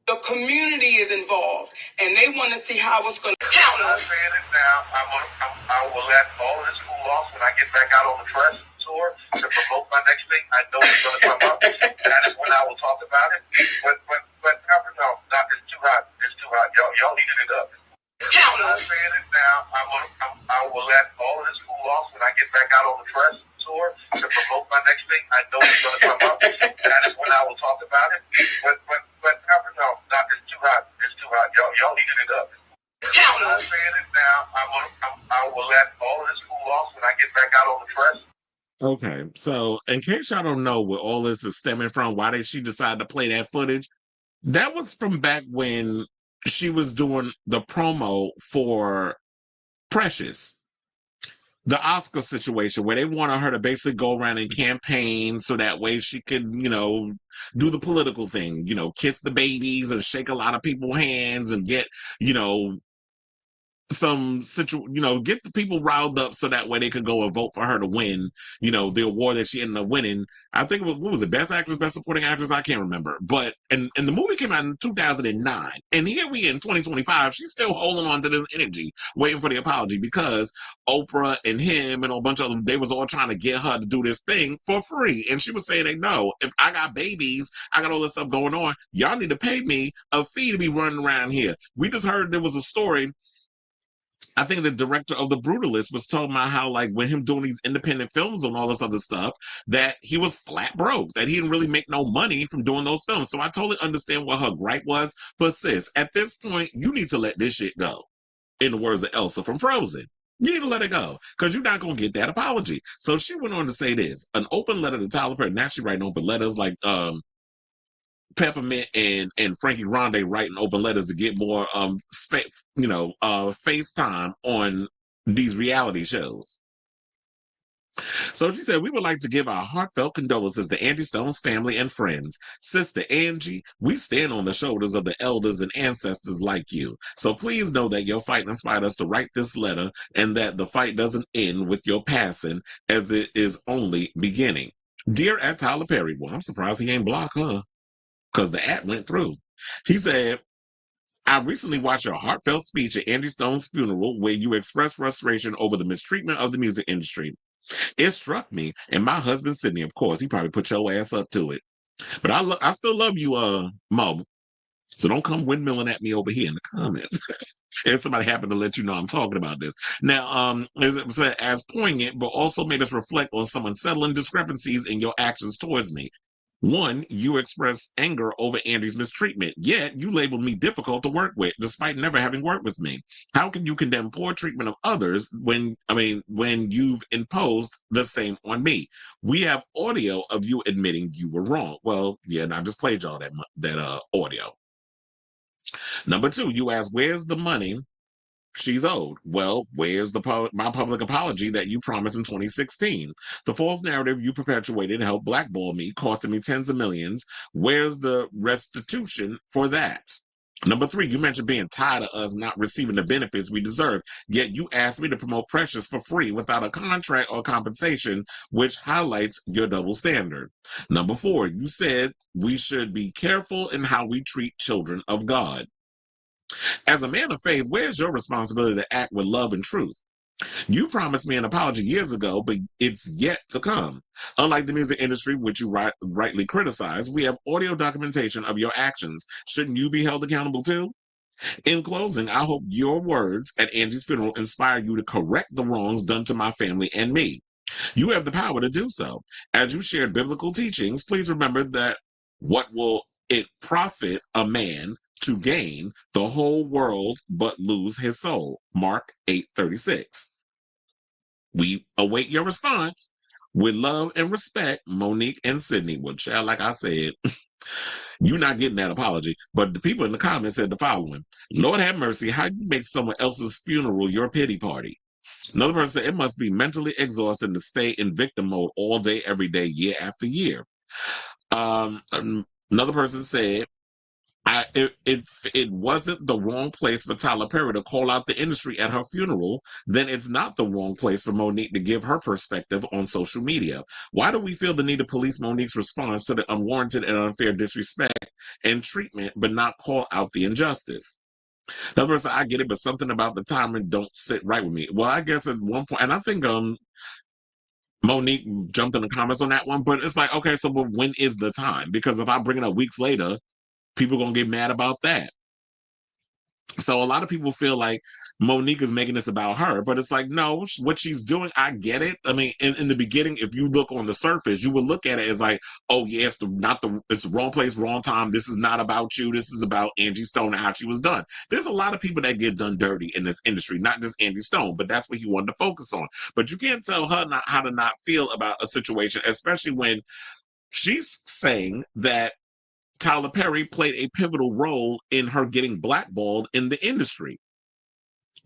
the community is involved and they want to see how it's going to counter. I'm saying it now. I will let all of this cool off when I get back out on the press tour to promote my next thing. I know it's going to come up. That is when I will talk about it. But no, it's too hot. It's too hot. Y'all heated it up. Counter. I'm saying it now. I will let all of this cool off when I get back out on the press tour to promote my next thing. I know it's going to come up. That is when I will talk about it. But no, it's too hot. It's too hot. Y'all heated it up. Counter. I'm saying it now. I will let all of this cool off when I get back out on the press. okay. So in case y'all don't know where all this is stemming from, why did she decide to play that footage? That was from back when she was doing the promo for Precious, the Oscar situation, where they wanted her to basically go around and campaign so that way she could, do the political thing, kiss the babies and shake a lot of people's hands and get, get the people riled up so that way they could go and vote for her to win, the award that she ended up winning. I think it was, what was it, Best Actress, Best Supporting Actress? I can't remember. But, and the movie came out in 2009. And here we in 2025, she's still holding on to this energy, waiting for the apology because Oprah and him and a bunch of them, they was all trying to get her to do this thing for free. And she was saying, no, if I got babies, I got all this stuff going on, y'all need to pay me a fee to be running around here. We just heard there was a story. I think the director of The Brutalist was talking about how, like, when him doing these independent films and all this other stuff, that he was flat broke, that he didn't really make no money from doing those films. So I totally understand what her gripe was. But sis, at this point, you need to let this shit go. In the words of Elsa from Frozen. You need to let it go because you're not going to get that apology. So she went on to say this, an open letter to Tyler Perry. Now she writing open letters like, Peppermint and Frankie Grande writing open letters to get more FaceTime on these reality shows. So she said, we would like to give our heartfelt condolences to Angie Stone's family and friends. Sister Angie, we stand on the shoulders of the elders and ancestors like you. So please know that your fight inspired us to write this letter and that the fight doesn't end with your passing as it is only beginning. Dear at Tyler Perry, well, I'm surprised he ain't blocked her. Because the ad went through. He said, I recently watched your heartfelt speech at Angie Stone's funeral where you expressed frustration over the mistreatment of the music industry. It struck me, and my husband, Sydney, of course, he probably put your ass up to it. But I still love you, Mo. So don't come windmilling at me over here in the comments. If somebody happened to let you know I'm talking about this. Now, as poignant, but also made us reflect on some unsettling discrepancies in your actions towards me. One, you expressed anger over Angie's mistreatment, yet you labeled me difficult to work with, despite never having worked with me. How can you condemn poor treatment of others when you've imposed the same on me? We have audio of you admitting you were wrong. Well, yeah, and I just played y'all that audio. Number two, you asked, where's the money she's owed? Well, where's my public apology that you promised in 2016? The false narrative you perpetuated helped blackball me, costing me tens of millions. Where's the restitution for that? Number three, you mentioned being tired of us not receiving the benefits we deserve, yet you asked me to promote Precious for free without a contract or compensation, which highlights your double standard. Number four, you said we should be careful in how we treat children of God. As a man of faith, where's your responsibility to act with love and truth? You promised me an apology years ago, but it's yet to come. Unlike the music industry, which you rightly criticize, we have audio documentation of your actions. Shouldn't you be held accountable too? In closing, I hope your words at Angie's funeral inspire you to correct the wrongs done to my family and me. You have the power to do so. As you shared biblical teachings, please remember that what will it profit a man to gain the whole world but lose his soul? Mark 8:36. We await your response. With love and respect, Monique and Sydney. Well, child, like I said, you're not getting that apology. But the people in the comments said the following: Lord have mercy, how you make someone else's funeral your pity party? Another person said, it must be mentally exhausting to stay in victim mode all day, every day, year after year. Another person said, it wasn't the wrong place for Tyler Perry to call out the industry at her funeral, then it's not the wrong place for Monique to give her perspective on social media. Why do we feel the need to police Monique's response to the unwarranted and unfair disrespect and treatment, but not call out the injustice? Another person, I get it, but something about the timing don't sit right with me. Well, I guess at one point, and I think Monique jumped in the comments on that one, but it's like, okay, so when is the time? Because if I bring it up weeks later, people gonna get mad about that. So a lot of people feel like Monique is making this about her, but it's like, no, what she's doing, I get it. I mean, in the beginning, if you look on the surface, you would look at it as like, oh yeah, it's the wrong place, wrong time. This is not about you. This is about Angie Stone and how she was done. There's a lot of people that get done dirty in this industry, not just Angie Stone, but that's what he wanted to focus on. But you can't tell her how to not feel about a situation, especially when she's saying that Tyler Perry played a pivotal role in her getting blackballed in the industry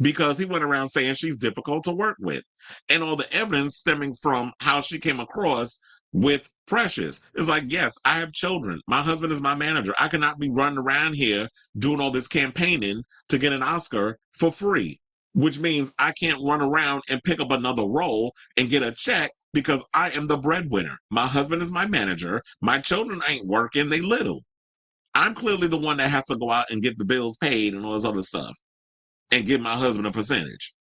because he went around saying she's difficult to work with, and all the evidence stemming from how she came across with Precious. It's like, yes, I have children. My husband is my manager. I cannot be running around here doing all this campaigning to get an Oscar for free. which means I can't run around and pick up another role and get a check because I am the breadwinner. My husband is my manager. My children ain't working. They little. I'm clearly the one that has to go out and get the bills paid and all this other stuff and give my husband a percentage.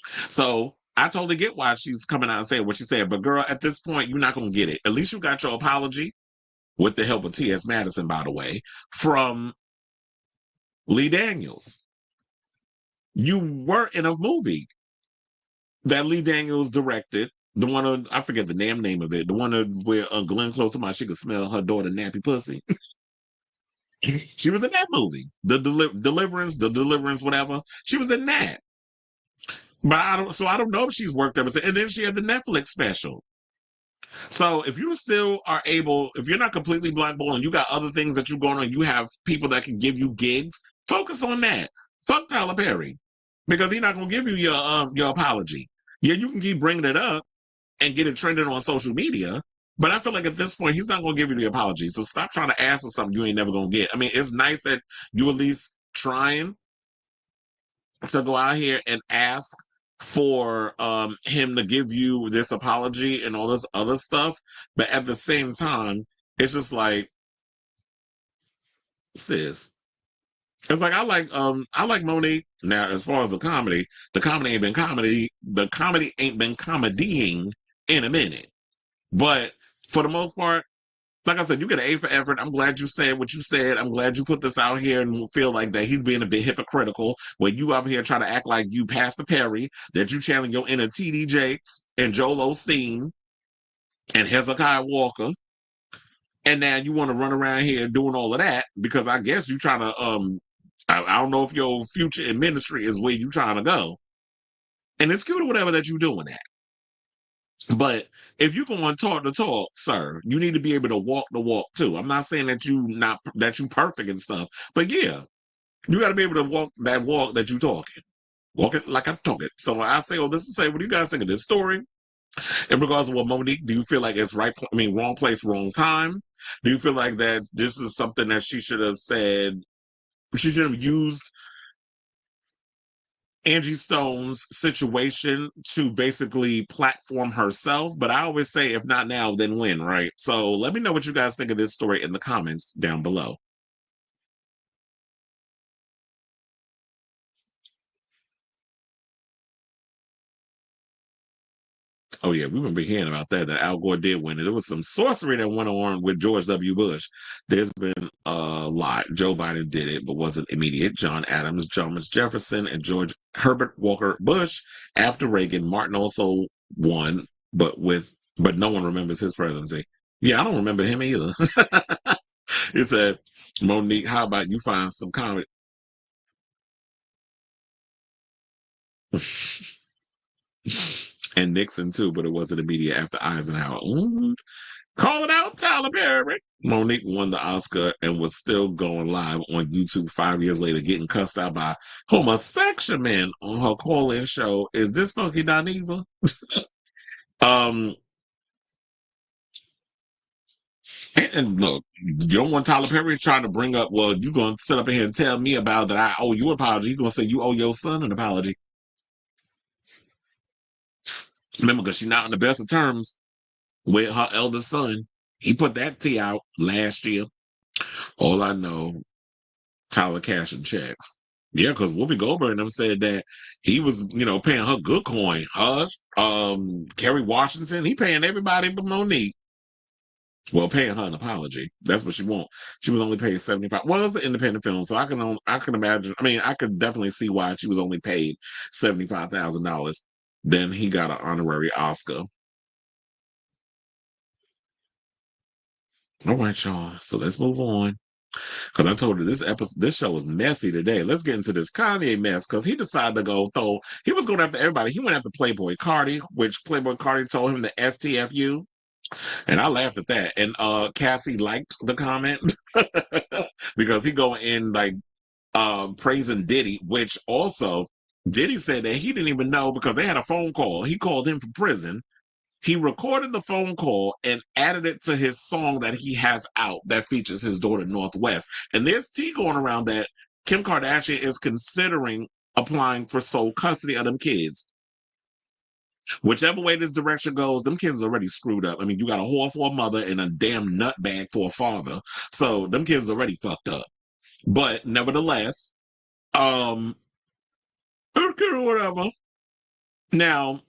So I totally get why she's coming out and saying what she said. But girl, at this point, you're not going to get it. At least you got your apology, with the help of T.S. Madison, by the way, from Lee Daniels. You were in a movie that Lee Daniels directed. The one, I forget the damn name of it. The one where Glenn Close told she could smell her daughter nappy pussy. She was in that movie. The Deliverance, whatever. She was in that. But I don't know if she's worked ever since. And then she had the Netflix special. So if you still are able, if you're not completely blackballed and you got other things that you're going on, you have people that can give you gigs, focus on that. Fuck Tyler Perry. Because he's not going to give you your apology. Yeah, you can keep bringing it up and get it trending on social media. But I feel like at this point, he's not going to give you the apology. So stop trying to ask for something you ain't never going to get. I mean, it's nice that you at least trying to go out here and ask for him to give you this apology and all this other stuff. But at the same time, it's just like, sis. It's like I like Monique. Now, as far as the comedy ain't been comedy. The comedy ain't been comedying in a minute. But for the most part, like I said, you get an A for effort. I'm glad you said what you said. I'm glad you put this out here and feel like that he's being a bit hypocritical when you out here trying to act like you Pastor Perry, that you channeling your inner T.D. Jakes and Joel Osteen and Hezekiah Walker. And now you want to run around here doing all of that because I guess you trying to, I don't know if your future in ministry is where you trying to go. And it's cute or whatever that you're doing that. But if you going talk the talk, sir, you need to be able to walk the walk too. I'm not saying that you perfect and stuff, but yeah, you got to be able to walk that you talking. Walk it like I'm talking. So I say all this to say, what do you guys think of this story? In regards to what Monique, do you feel like it's wrong place, wrong time? Do you feel like that this is something that she should have said? She should have used Angie Stone's situation to basically platform herself. But I always say, if not now, then when, right? So let me know what you guys think of this story in the comments down below. Oh yeah, we remember hearing about that Al Gore did win. There was some sorcery that went on with George W. Bush. There's been a lot. Joe Biden did it, but wasn't immediate. John Adams, Thomas Jefferson, and George Herbert Walker Bush. After Reagan, Martin also won, but no one remembers his presidency. Yeah, I don't remember him either. He said, Monique, how about you find some comedy? And Nixon too, but it wasn't immediate after Eisenhower. Call it out, Tyler Perry. Monique won the Oscar and was still going live on YouTube 5 years later, getting cussed out by homosexual men on her call-in show. Is this Funky Dineva? And look, you don't want Tyler Perry trying to bring up, well, you're going to sit up here and tell me about that I owe you an apology. You're going to say you owe your son an apology. Remember, because she's not in the best of terms with her eldest son. He put that tea out last year. All I know, Tyler cashing checks. Yeah, because Whoopi Goldberg and them said that he was, paying her good coin. Her, Kerry Washington, he paying everybody but Monique. Well, paying her an apology. That's what she want. She was only paid $75. Well, it's an independent film, so I can imagine. I mean, I could definitely see why she was only paid $75,000. Then he got an honorary Oscar. All right, y'all. So let's move on. Because I told you this show was messy today. Let's get into this Kanye mess because he decided to go throw. He was going after everybody. He went after Playboy Cardi, which Playboy Cardi told him the STFU. And I laughed at that. And Cassie liked the comment because he going in like praising Diddy, which also Diddy said that he didn't even know because they had a phone call. He called him from prison. He recorded the phone call and added it to his song that he has out that features his daughter Northwest. And there's tea going around that Kim Kardashian is considering applying for sole custody of them kids. Whichever way this direction goes, them kids is already screwed up. I mean, you got a whore for a mother and a damn nutbag for a father. So them kids is already fucked up. But nevertheless, okay, whatever. Now,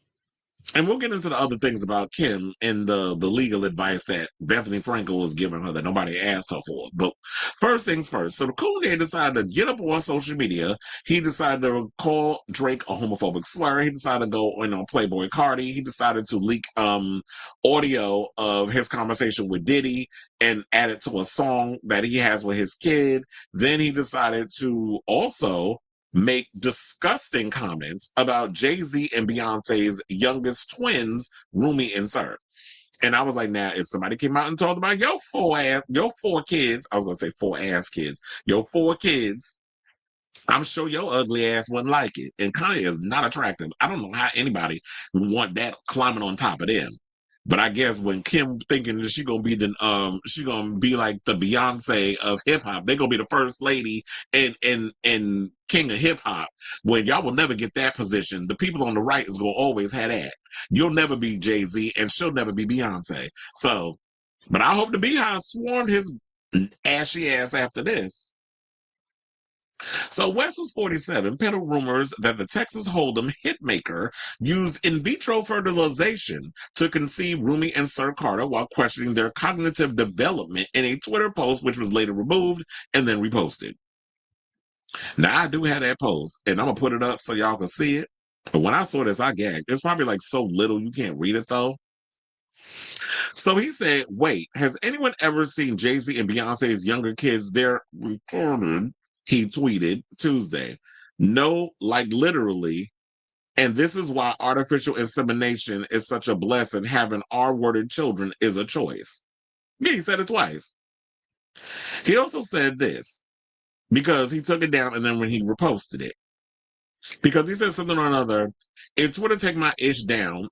and we'll get into the other things about Kim and the legal advice that Bethenny Frankel was giving her that nobody asked her for. But first things first. So the Koonye decided to get up on social media. He decided to call Drake a homophobic slur. He decided to go on Playboy Cardi. He decided to leak audio of his conversation with Diddy and add it to a song that he has with his kid. Then he decided to also make disgusting comments about Jay-Z and Beyonce's youngest twins, Rumi and Slur. And I was like, now, if somebody came out and told about your four kids, I was going to say 4 ass kids, your 4 kids, I'm sure your ugly ass wouldn't like it. And Kanye is not attractive. I don't know how anybody would want that climbing on top of them. But I guess when Kim thinking that she gonna be like the Beyonce of hip hop, they're gonna be the first lady and king of hip hop. When y'all will never get that position. The people on the right is gonna always have that. You'll never be Jay-Z and she'll never be Beyonce. So, but I hope the Beehive swarmed his ashy ass after this. So West was 47, peddled rumors that the Texas Hold'em hitmaker used in vitro fertilization to conceive Rumi and Sir Carter while questioning their cognitive development in a Twitter post, which was later removed and then reposted. Now, I do have that post, and I'm going to put it up so y'all can see it. But when I saw this, I gagged. It's probably like so little you can't read it, though. So he said, wait, has anyone ever seen Jay-Z and Beyonce's younger kids? They're retarded. He tweeted Tuesday. No, like literally. And this is why artificial insemination is such a blessing. Having R-worded children is a choice. Yeah, he said it twice. He also said this because he took it down and then when he reposted it. Because he said something or another. If Twitter take my ish down,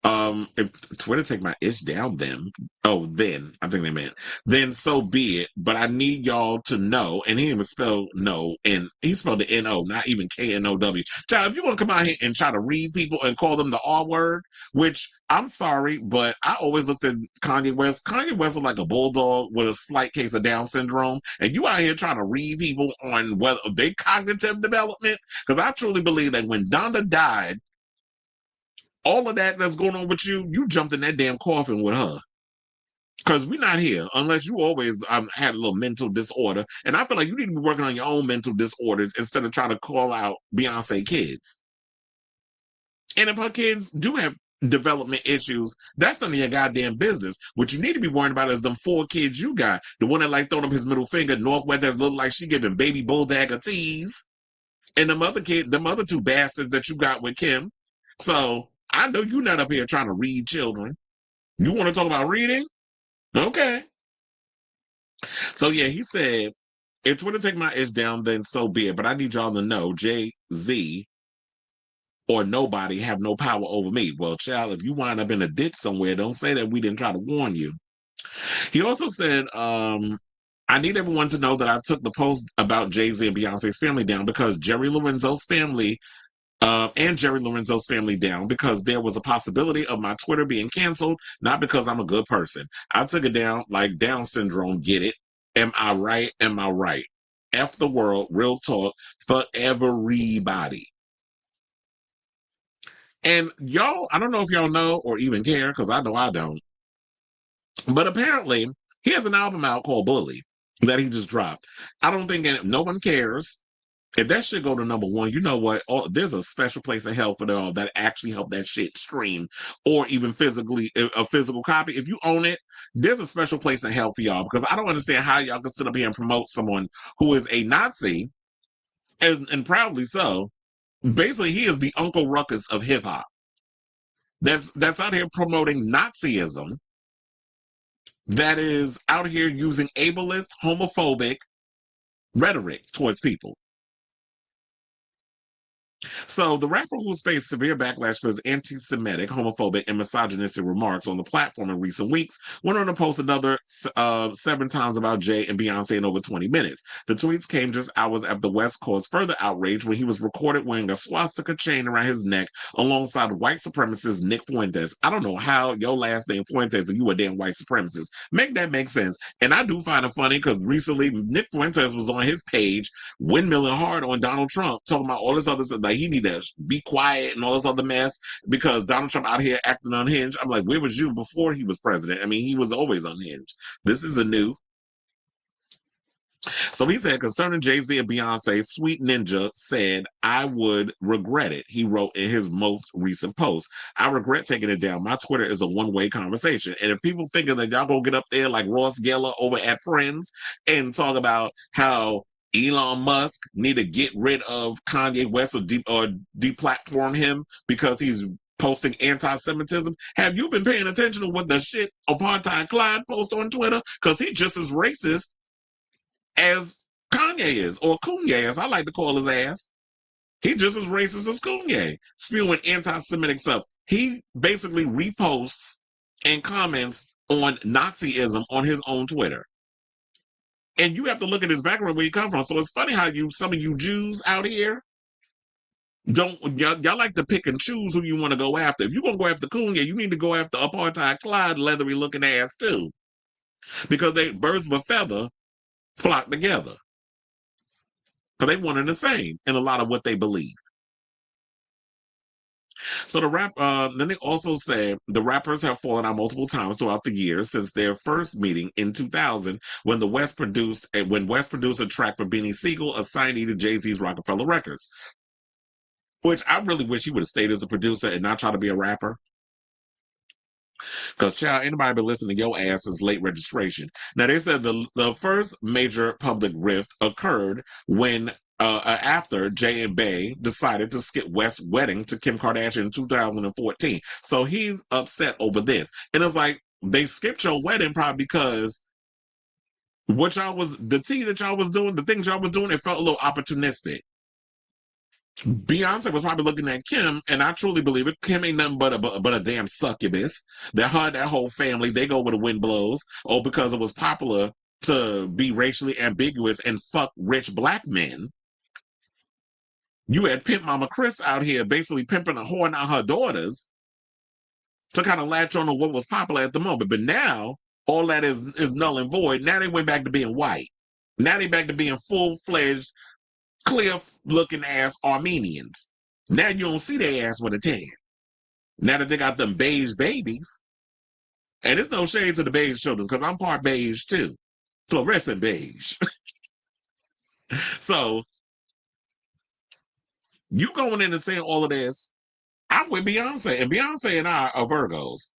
if Twitter take my ish down, then I think they meant, then so be it. But I need y'all to know, and he didn't even spell no, and he spelled the N-O, not even K-N-O-W. Child, if you want to come out here and try to read people and call them the R word, which I'm sorry, but I always looked at Kanye West. Kanye West was like a bulldog with a slight case of Down syndrome, and you out here trying to read people on whether they cognitive development, because I truly believe that when Donda died, all of that that's going on with you jumped in that damn coffin with her. Because we're not here unless you always had a little mental disorder. And I feel like you need to be working on your own mental disorders instead of trying to call out Beyonce kids. And if her kids do have development issues, that's none of your goddamn business. What you need to be worrying about is them 4 kids you got. The one that like throwing up his middle finger, Northwest, that look like she giving baby bulldog a tease. And them other 2 bastards that you got with Kim. So I know you're not up here trying to read children. You want to talk about reading? Okay. So yeah, he said, if Twitter take my ish down, then so be it. But I need y'all to know Jay-Z or nobody have no power over me. Well, child, if you wind up in a ditch somewhere, don't say that we didn't try to warn you. He also said, I need everyone to know that I took the post about Jay-Z and Beyonce's family down because Jerry Lorenzo's family down because there was a possibility of my Twitter being canceled, not because I'm a good person. I took it down like Down syndrome, get it? Am I right? Am I right? F the world, real talk, for everybody. And y'all, I don't know if y'all know or even care, because I know I don't. But apparently, he has an album out called Bully that he just dropped. I don't think no one cares. If that shit go to number 1, you know what? There's a special place in hell for them that actually help that shit stream, or even physically a physical copy. If you own it, there's a special place in hell for y'all, because I don't understand how y'all can sit up here and promote someone who is a Nazi, and proudly so. Basically, he is the Uncle Ruckus of hip hop. That's out here promoting Nazism. That is out here using ableist, homophobic rhetoric towards people. So the rapper who's faced severe backlash for his anti-Semitic, homophobic, and misogynistic remarks on the platform in recent weeks went on to post another 7 times about Jay and Beyonce in over 20 minutes. The tweets came just hours after West caused further outrage when he was recorded wearing a swastika chain around his neck alongside white supremacist Nick Fuentes. I don't know how your last name Fuentes and you a damn white supremacist. Make that make sense. And I do find it funny because recently Nick Fuentes was on his page windmilling hard on Donald Trump, talking about all this other stuff. Like he need to be quiet and all this other mess because Donald Trump out here acting unhinged. I'm like, where was you before he was president? I mean, he was always unhinged. This is a new. So he said, concerning Jay-Z and Beyonce, Sweet Ninja said, I would regret it. He wrote in his most recent post, I regret taking it down. My Twitter is a one-way conversation. And if people thinking that y'all gonna get up there like Ross Geller over at Friends and talk about how Elon Musk need to get rid of Kanye West or deplatform him because he's posting anti-Semitism. Have you been paying attention to what the shit Apartheid Clyde post on Twitter? Because he's just as racist as Kanye is, or Koonye, as I like to call his ass. He's just as racist as Koonye, spewing anti-Semitic stuff. He basically reposts and comments on Nazism on his own Twitter. And you have to look at his background where he come from. So it's funny how some of you Jews out here y'all like to pick and choose who you want to go after. If you're gonna go after Koonye, you need to go after Apartheid Clyde leathery looking ass too. Because they birds of a feather flock together. Because they one and the same in a lot of what they believe. So then they also said the rappers have fallen out multiple times throughout the years since their first meeting in 2000 when West produced a track for Beanie Siegel, a signee to Jay-Z's Rockefeller Records. Which I really wish he would have stayed as a producer and not try to be a rapper. Because, child, anybody been listening to your ass since late registration. Now, they said the first major public rift occurred when after Jay and Bey decided to skip West's wedding to Kim Kardashian in 2014. So he's upset over this. And it's like, they skipped your wedding probably because the tea that y'all was doing, the things y'all was doing, it felt a little opportunistic. Beyonce was probably looking at Kim, and I truly believe it. Kim ain't nothing but a damn succubus. That whole family, they go where the wind blows. Oh, because it was popular to be racially ambiguous and fuck rich black men. You had Pimp Mama Chris out here basically pimping and whoring out her daughters to kind of latch on to what was popular at the moment. But now, all that is null and void. Now they went back to being white. Now they back to being full-fledged, clear-looking ass Armenians. Now you don't see their ass with a tan. Now that they got them beige babies. And there's no shade to the beige children, because I'm part beige too. Fluorescent beige. So, you going in and saying all of this, I'm with Beyonce. And Beyonce and I are Virgos.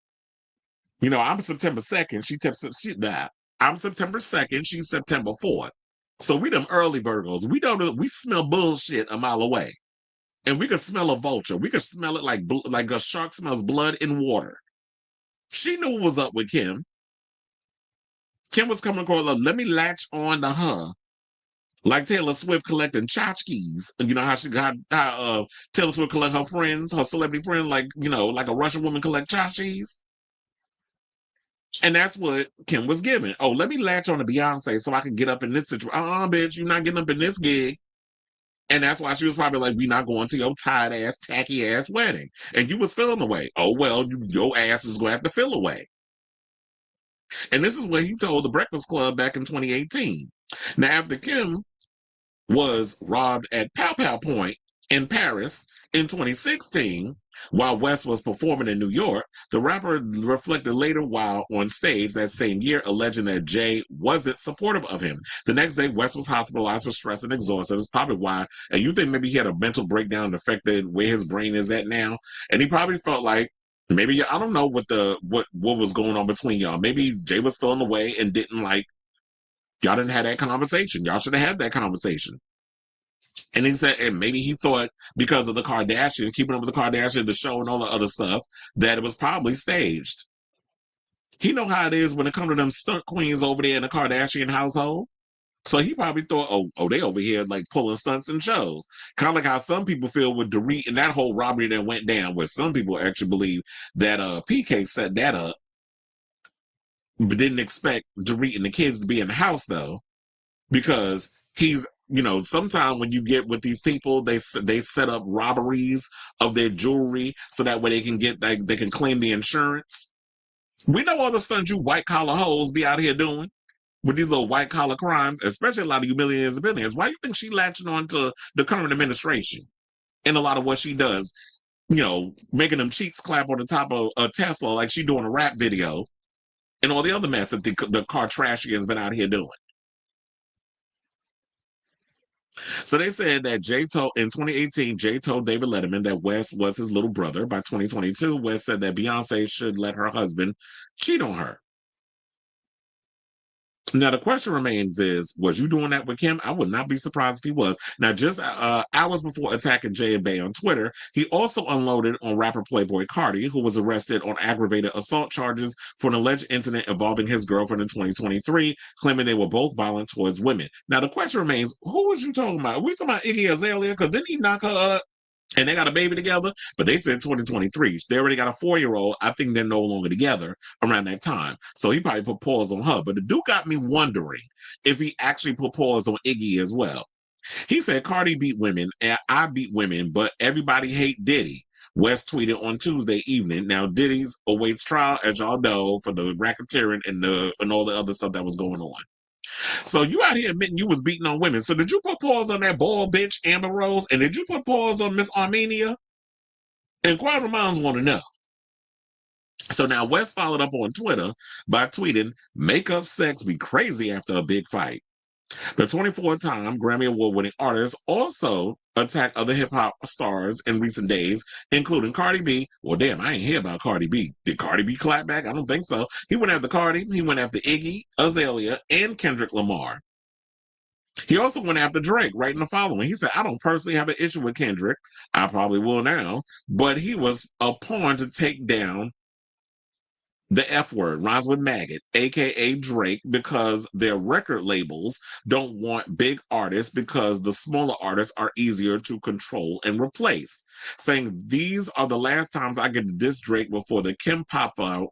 You know, I'm September 2nd. I'm September 2nd. She's September 4th. So we them early Virgos. We smell bullshit a mile away. And we could smell a vulture. We could smell it like a shark smells blood in water. She knew what was up with Kim. Kim was coming across, let me latch on to her. Like Taylor Swift collecting tchotchkes. You know how Taylor Swift collect her friends, her celebrity friends, like a Russian woman collect tchotchkes. And that's what Kim was giving. Oh, let me latch on to Beyonce so I can get up in this situation. Bitch, you're not getting up in this gig. And that's why she was probably like, we're not going to your tired ass, tacky ass wedding. And you was feeling away. Oh, well, your ass is going to have to feel away. And this is what he told the Breakfast Club back in 2018. Now, after Kim was robbed at Pow Pow Point in Paris in 2016, while West was performing in New York, the rapper reflected later while on stage that same year, alleging that Jay wasn't supportive of him. The next day, West was hospitalized for stress and exhaustion. That's probably why. And you think maybe he had a mental breakdown and affected where his brain is at now. And he probably felt like maybe, I don't know what was going on between y'all. Maybe Jay was feeling away and y'all didn't have that conversation. Y'all should have had that conversation. And he said, and maybe he thought because of the Kardashians, keeping up with the Kardashians, the show and all the other stuff, that it was probably staged. He know how it is when it comes to them stunt queens over there in the Kardashian household. So he probably thought, oh, they over here like pulling stunts and shows. Kind of like how some people feel with Dorit and that whole robbery that went down, where some people actually believe that PK set that up, but didn't expect Dorit and the kids to be in the house though, because he's, sometimes when you get with these people, they set up robberies of their jewelry so that way they can claim the insurance. We know all the stunts you white collar hoes be out here doing with these little white collar crimes, especially a lot of you millionaires and billionaires. Why do you think she latching on to the current administration and a lot of what she does? Making them cheeks clap on the top of a Tesla like she doing a rap video, and all the other mess that the Kardashian's been out here doing. So they said that in 2018, Jay told David Letterman that West was his little brother. By 2022, West said that Beyoncé should let her husband cheat on her. Now, the question remains is, was you doing that with Kim? I would not be surprised if he was. Now, just hours before attacking Jay and Bay on Twitter, he also unloaded on rapper Playboy Cardi, who was arrested on aggravated assault charges for an alleged incident involving his girlfriend in 2023, claiming they were both violent towards women. Now, the question remains, who was you talking about? Were we talking about Iggy Azalea? Because didn't he knock her up? And they got a baby together, but they said 2023. They already got a 4-year-old. I think they're no longer together around that time. So he probably put pause on her. But the dude got me wondering if he actually put pause on Iggy as well. He said, Cardi beat women, and I beat women, but everybody hate Diddy. West tweeted on Tuesday evening. Now, Diddy's awaits trial, as y'all know, for the racketeering and all the other stuff that was going on. So you out here admitting you was beating on women. So did you put pause on that bald bitch, Amber Rose? And did you put pause on Miss Armenia? Inquiring minds want to know. So now West followed up on Twitter by tweeting, "Makeup sex be crazy after a big fight." The 24-time Grammy Award-winning artist also attacked other hip-hop stars in recent days, including Cardi B. Well, damn, I ain't hear about Cardi B. Did Cardi B clap back? I don't think so. He went after Cardi. He went after Iggy, Azalea, and Kendrick Lamar. He also went after Drake, writing the following. He said, "I don't personally have an issue with Kendrick. I probably will now. But he was a pawn to take down the F word, rhymes with maggot, aka Drake, because their record labels don't want big artists because the smaller artists are easier to control and replace. Saying these are the last times I get to diss Drake before the Kim pop out,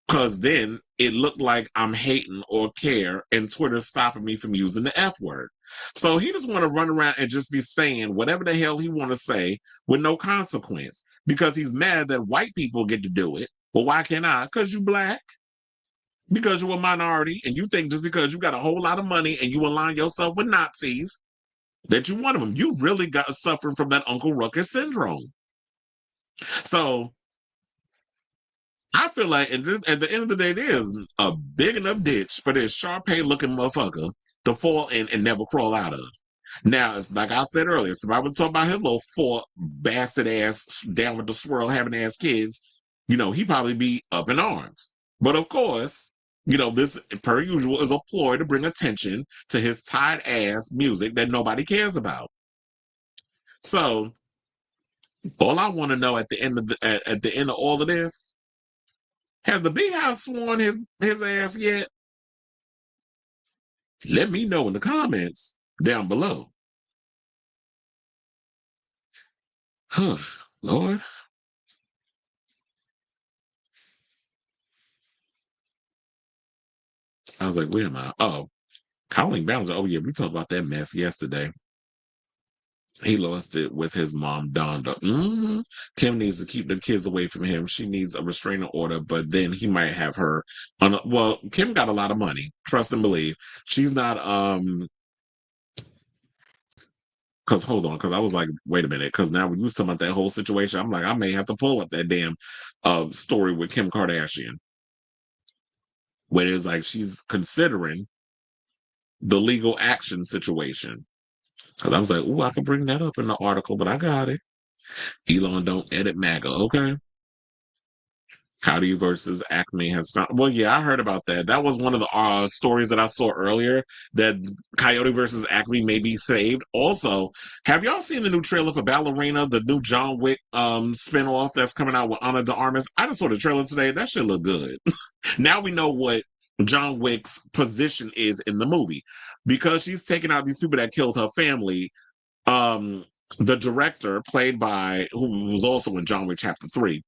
because then it looked like I'm hating or care, and Twitter's stopping me from using the F word." So he just want to run around and just be saying whatever the hell he want to say with no consequence, because he's mad that white people get to do it. Well, why can't I? Because you black. Because you're a minority, and you think just because you got a whole lot of money and you align yourself with Nazis that you one of them. You really got suffering from that Uncle Ruckus syndrome. So I feel like at the end of the day, there's a big enough ditch for this Sharpay looking motherfucker to fall in and never crawl out of. Now, it's like I said earlier, so if I would talk about his little 4 bastard ass down with the swirl having ass kids, he probably be up in arms. But of course, this, per usual, is a ploy to bring attention to his tied ass music that nobody cares about. So, all I want to know at the end of all of this, has the Big House sworn his ass yet? Let me know in the comments down below. Huh, Lord. I was like, where am I? Oh, Colleen Ballinger. Oh, yeah, we talked about that mess yesterday. He lost it with his mom, Donda. Kim needs to keep the kids away from him. She needs a restraining order, but then he might have her on well, Kim got a lot of money. Trust and believe. She's not, because hold on, because I was like, wait a minute, because now when you was talking about that whole situation, I'm like, I may have to pull up that damn story with Kim Kardashian, where it's like she's considering the legal action situation. Because I was like, ooh, I could bring that up in the article, but I got it. Elon don't edit MAGA, okay? Coyote versus Acme has found. Well, yeah, I heard about that. That was one of the stories that I saw earlier, that Coyote versus Acme may be saved. Also, have y'all seen the new trailer for Ballerina, the new John Wick spinoff that's coming out with Ana de Armas? I just saw the trailer today. That shit look good. Now we know what John Wick's position is in the movie, because she's taking out these people that killed her family. The director, played by, who was also in John Wick Chapter 3,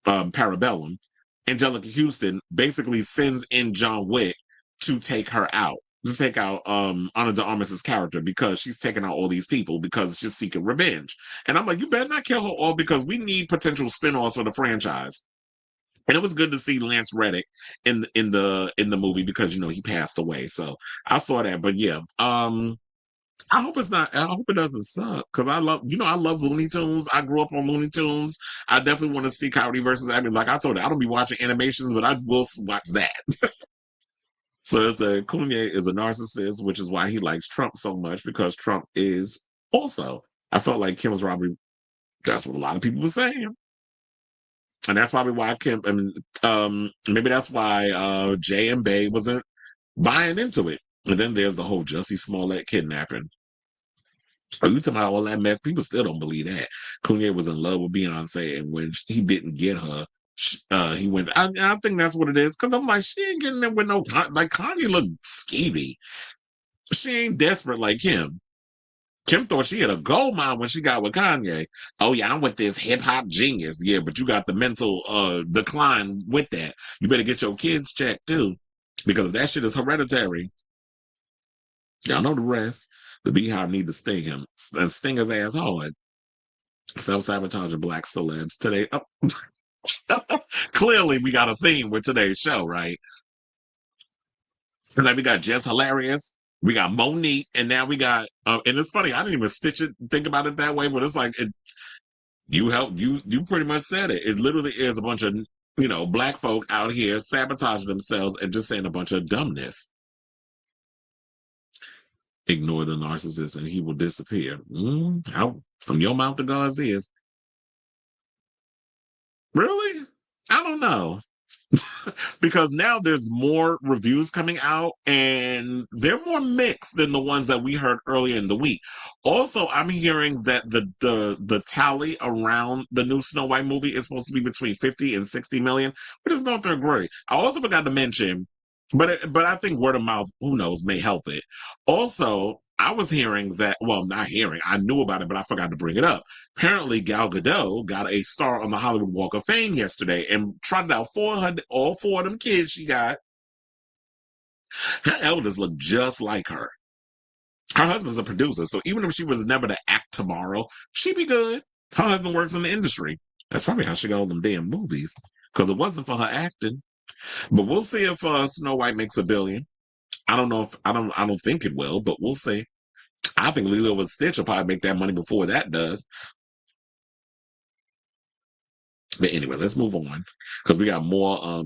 Parabellum, Angelica Houston, basically sends in John Wick to take her out, to take out Ana de Armas' character, because she's taking out all these people because she's seeking revenge. And I'm like, you better not kill her all, because we need potential spin-offs for the franchise. And it was good to see Lance Reddick in the movie, because, you know, he passed away. So I saw that. But yeah, I hope it's not. I hope it doesn't suck, because I love Looney Tunes. I grew up on Looney Tunes. I definitely want to see Coyote versus Abby. Like I told you, I don't be watching animations, but I will watch that. So it's Koonye is a narcissist, which is why he likes Trump so much, because Trump is also. I felt like Kim's robbery. That's what a lot of people were saying, and that's probably why Kim. I mean, maybe that's why Jay and Bay wasn't buying into it. And then there's the whole Jussie Smollett kidnapping. Are you talking about all that mess? People still don't believe that. Koonye was in love with Beyonce, and when he didn't get her, he went. I think that's what it is, because I'm like, she ain't getting there with no, like, Kanye looked skeevy. She ain't desperate like Kim. Kim thought she had a gold mine when she got with Kanye. Oh yeah, I'm with this hip hop genius. Yeah, but you got the mental decline with that. You better get your kids checked too, because if that shit is hereditary. Y'all know the rest. The Beehive need to sting him and sting his ass hard. Self-sabotaging black celebs today. Oh. Clearly, we got a theme with today's show, right? And then we got Jess Hilarious, we got Monique, and now we got. And it's funny, I didn't even think about it that way, but it's like you pretty much said it. It literally is a bunch of black folk out here sabotaging themselves and just saying a bunch of dumbness. Ignore the narcissist and he will disappear. How from your mouth to God's ears? Really? I don't know. Because now there's more reviews coming out, and they're more mixed than the ones that we heard earlier in the week. Also, I'm hearing that the tally around the new Snow White movie is supposed to be between 50 and 60 million, which is not that great. I also forgot to mention, but I think word of mouth, who knows, may help it. Also, I was hearing that, well, not hearing, I knew about it, but I forgot to bring it up. Apparently, Gal Gadot got a star on the Hollywood Walk of Fame yesterday and trotted out all four of them kids she got. Her elders look just like her. Her husband's a producer, so even if she was never to act tomorrow, she'd be good. Her husband works in the industry. That's probably how she got all them damn movies, because it wasn't for her acting. But we'll see if Snow White makes $1 billion. I don't know if I don't think it will, but we'll see. I think Lilo and Stitch will probably make that money before that does. But anyway, let's move on, because we got more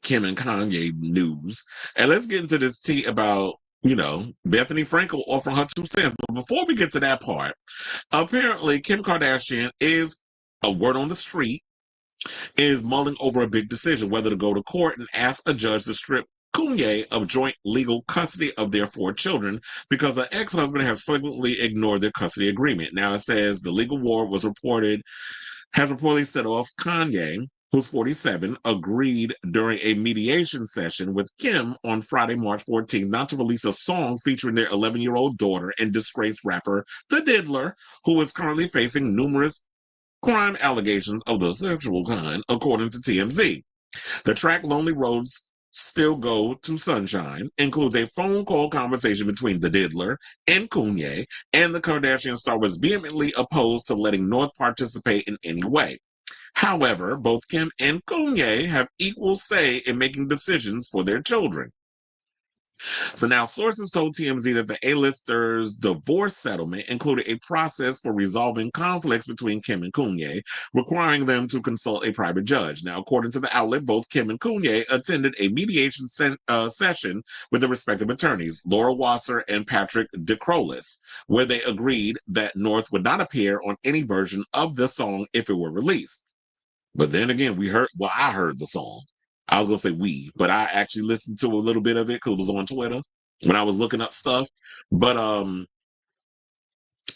Kim and Kanye news. And let's get into this tea about, Bethenny Frankel offering her 2 cents. But before we get to that part, apparently Kim Kardashian is, a word on the street, is mulling over a big decision, whether to go to court and ask a judge to strip Koonye of joint legal custody of their 4 children, because her ex-husband has frequently ignored their custody agreement. Now it says the legal war has reportedly set off. Kanye, who's 47, agreed during a mediation session with Kim on Friday, March 14th, not to release a song featuring their 11-year-old daughter and disgraced rapper The Diddler, who is currently facing numerous crime allegations of the sexual kind, according to TMZ. The track Lonely Roads Still Go to Sunshine includes a phone call conversation between The Diddler and Koonye, and the Kardashian star was vehemently opposed to letting North participate in any way. However, both Kim and Koonye have equal say in making decisions for their children. So now sources told TMZ that the A-listers' divorce settlement included a process for resolving conflicts between Kim and Koonye, requiring them to consult a private judge. Now, according to the outlet, both Kim and Koonye attended a mediation session with the respective attorneys, Laura Wasser and Patrick DeCrolis, where they agreed that North would not appear on any version of the song if it were released. But then again, I heard the song. I was going to say we, but I actually listened to a little bit of it because it was on Twitter when I was looking up stuff. But,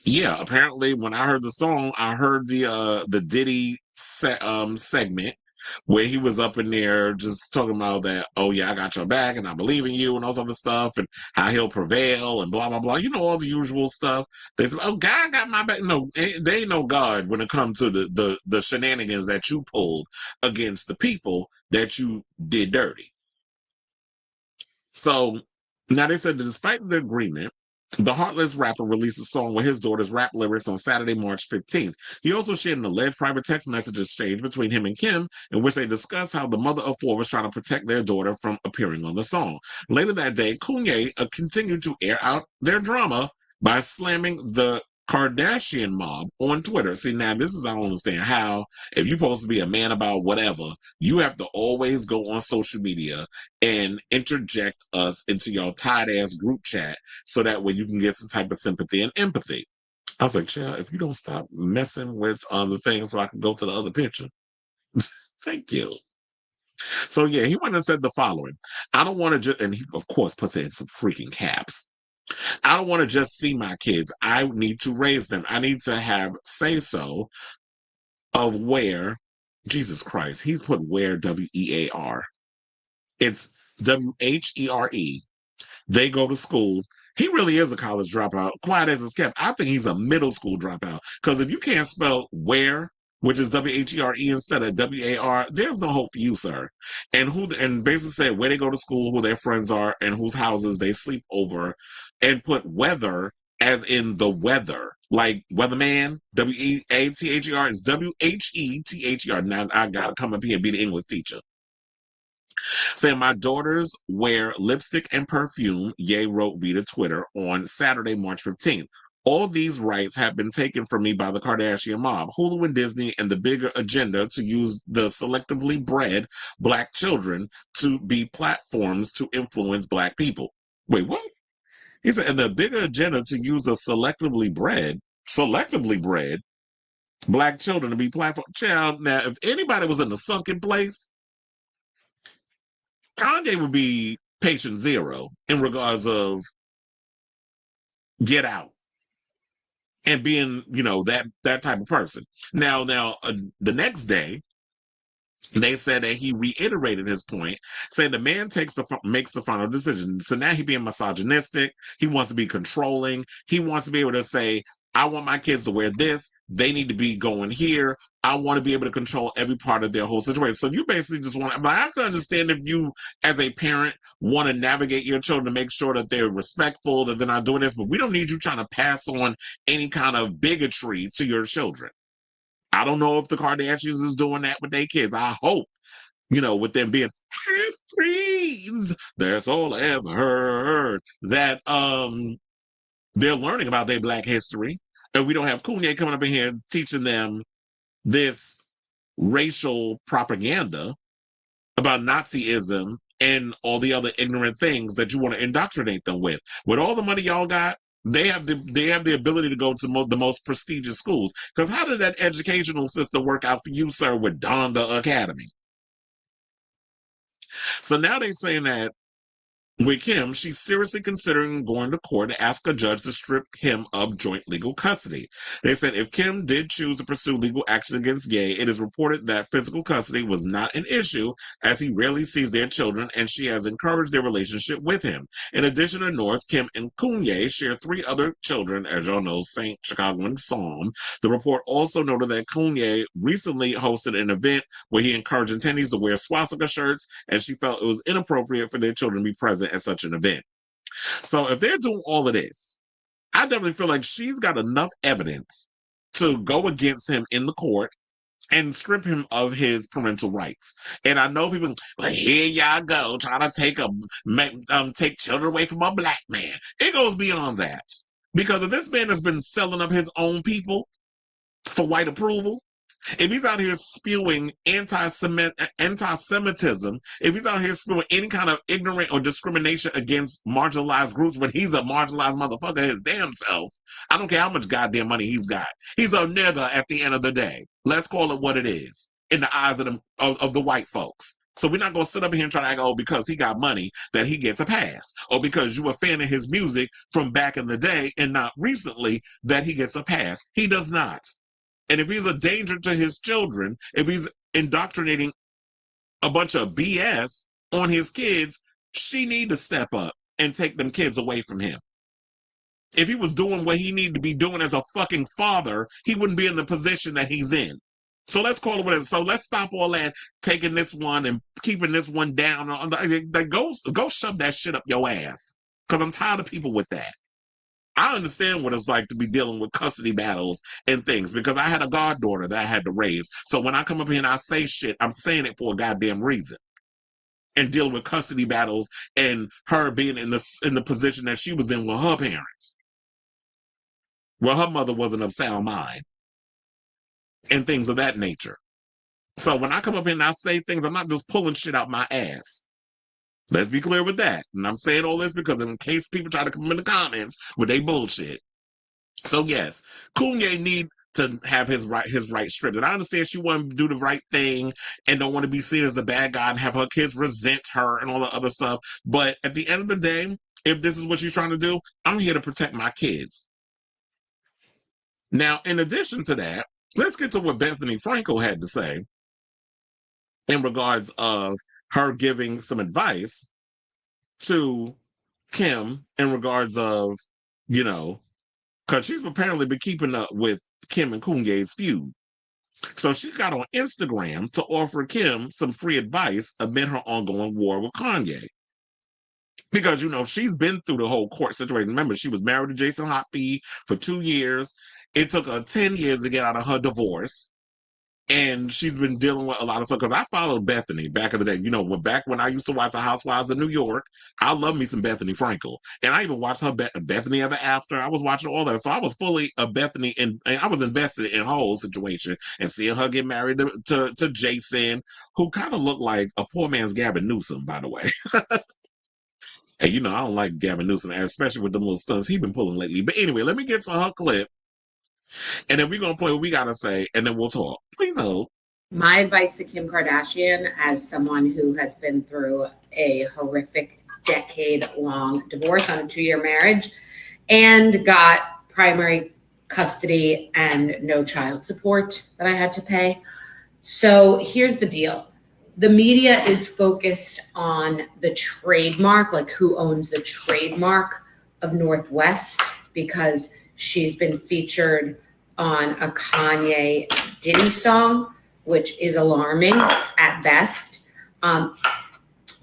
yeah, apparently when I heard the song, I heard the Diddy segment. where he was up in there just talking about that, oh yeah, I got your back and I believe in you and all this other stuff and how he'll prevail and blah, blah, blah. You know, all the usual stuff. They say, oh, God got my back. No, they ain't no God when it comes to the shenanigans that you pulled against the people that you did dirty. So now they said that despite the agreement, the Heartless rapper released a song with his daughter's rap lyrics on Saturday, March 15th. He also shared an alleged private text message exchange between him and Kim, in which they discussed how the mother of four was trying to protect their daughter from appearing on the song. Later that day, Koonye continued to air out their drama by slamming the Kardashian mob on Twitter. See, now this is, I don't understand how, if you're supposed to be a man about whatever, you have to always go on social media and interject us into your tight ass group chat so that way you can get some type of sympathy and empathy. I was like, child, if you don't stop messing with the things so I can go to the other picture. Thank you. So yeah, he went and said the following. I don't want to just, and he of course puts it in some freaking caps. I don't want to just see my kids. I need to raise them. I need to have say-so of where, Jesus Christ, he's put where, W-E-A-R. It's W-H-E-R-E. They go to school. He really is a college dropout. Quiet as it's kept. I think he's a middle school dropout. Because if you can't spell where, which is W-H-E-R-E instead of W-A-R, there's no hope for you, sir. And basically said where they go to school, who their friends are, and whose houses they sleep over, and put weather as in the weather. Like weatherman, W-E-A-T-H-E-R, it's W-H-E-T-H-E-R. Now I gotta come up here and be the English teacher. Saying my daughters wear lipstick and perfume, Ye wrote via Twitter on Saturday, March 15th. All these rights have been taken from me by the Kardashian mob, Hulu and Disney, and the bigger agenda to use the selectively bred Black children to be platforms to influence Black people. Wait, what? He said, and the bigger agenda to use the selectively bred Black children to be platform. Child, now, if anybody was in the sunken place, Kanye would be patient zero in regards of Get Out. And being, that type of person. Now, the next day, they said that he reiterated his point, saying the man makes the final decision. So now he's being misogynistic. He wants to be controlling. He wants to be able to say, I want my kids to wear this. They need to be going here. I want to be able to control every part of their whole situation. So you basically just want, but I can understand if you, as a parent, want to navigate your children to make sure that they're respectful, that they're not doing this, but we don't need you trying to pass on any kind of bigotry to your children. I don't know if the Kardashians is doing that with their kids. I hope, with them being half-breeds, that's all I ever heard, that they're learning about their Black history. And we don't have Koonye coming up in here teaching them this racial propaganda about Nazism and all the other ignorant things that you want to indoctrinate them with. With all the money y'all got, they have the ability to go to the most prestigious schools. Because how did that educational system work out for you, sir, with Donda Academy? So now they're saying that with Kim, she's seriously considering going to court to ask a judge to strip him of joint legal custody. They said if Kim did choose to pursue legal action against Ye, it is reported that physical custody was not an issue, as he rarely sees their children, and she has encouraged their relationship with him. In addition to North, Kim and Koonye share 3 other children, as y'all know, Saint, Chicago, and Psalm. The report also noted that Koonye recently hosted an event where he encouraged attendees to wear swastika shirts, and she felt it was inappropriate for their children to be present at such an event. So if they're doing all of this, I definitely feel like she's got enough evidence to go against him in the court and strip him of his parental rights. And I know people, well, here y'all go, trying to take children away from a Black man. It goes beyond that. Because if this man has been selling up his own people for white approval, if he's out here spewing anti-Semitism, if he's out here spewing any kind of ignorant or discrimination against marginalized groups when he's a marginalized motherfucker his damn self, I don't care how much goddamn money he's got. He's a nigger at the end of the day. Let's call it what it is in the eyes of the white folks. So we're not going to sit up here and try to act, because he got money that he gets a pass, or because you a fan of his music from back in the day and not recently that he gets a pass. He does not. And if he's a danger to his children, if he's indoctrinating a bunch of BS on his kids, she need to step up and take them kids away from him. If he was doing what he needed to be doing as a fucking father, he wouldn't be in the position that he's in. So let's call it what it is. So let's stop all that, taking this one and keeping this one down. Go shove that shit up your ass. Because I'm tired of people with that. I understand what it's like to be dealing with custody battles and things, because I had a goddaughter that I had to raise. So when I come up here and I say shit, I'm saying it for a goddamn reason. And dealing with custody battles and her being in the position that she was in with her parents. Well, her mother wasn't of sound mind. And things of that nature. So when I come up here and I say things, I'm not just pulling shit out my ass. Let's be clear with that. And I'm saying all this because in case people try to come in the comments with they bullshit. So yes, Koonye need to have his right stripped. And I understand she wanted to do the right thing and don't want to be seen as the bad guy and have her kids resent her and all the other stuff. But at the end of the day, if this is what she's trying to do, I'm here to protect my kids. Now, in addition to that, let's get to what Bethenny Frankel had to say in regards of her giving some advice to Kim in regards of, you know, because she's apparently been keeping up with Kim and Koonye's feud. So she got on Instagram to offer Kim some free advice amid her ongoing war with Kanye. Because, you know, she's been through the whole court situation. Remember, she was married to Jason Hoppy for 2 years. It took her 10 years to get out of her divorce. And she's been dealing with a lot of stuff. Because I followed Bethenny back in the day. You know, back when I used to watch The Housewives of New York, I love me some Bethenny Frankel. And I even watched her Bethenny Ever After. I was watching all that. So I was fully a Bethenny, and I was invested in her whole situation. And seeing her get married to Jason, who kind of looked like a poor man's Gavin Newsom, by the way. And you know, I don't like Gavin Newsom, especially with the little stunts he's been pulling lately. But anyway, let me get to her clip. And then we're going to play what we got to say, and then we'll talk. Please hold. My advice to Kim Kardashian, as someone who has been through a horrific decade-long divorce on a 2-year marriage and got primary custody and no child support that I had to pay. So here's the deal. The media is focused on the trademark, like who owns the trademark of Northwest, because she's been featured on a Kanye Diddy song, which is alarming at best.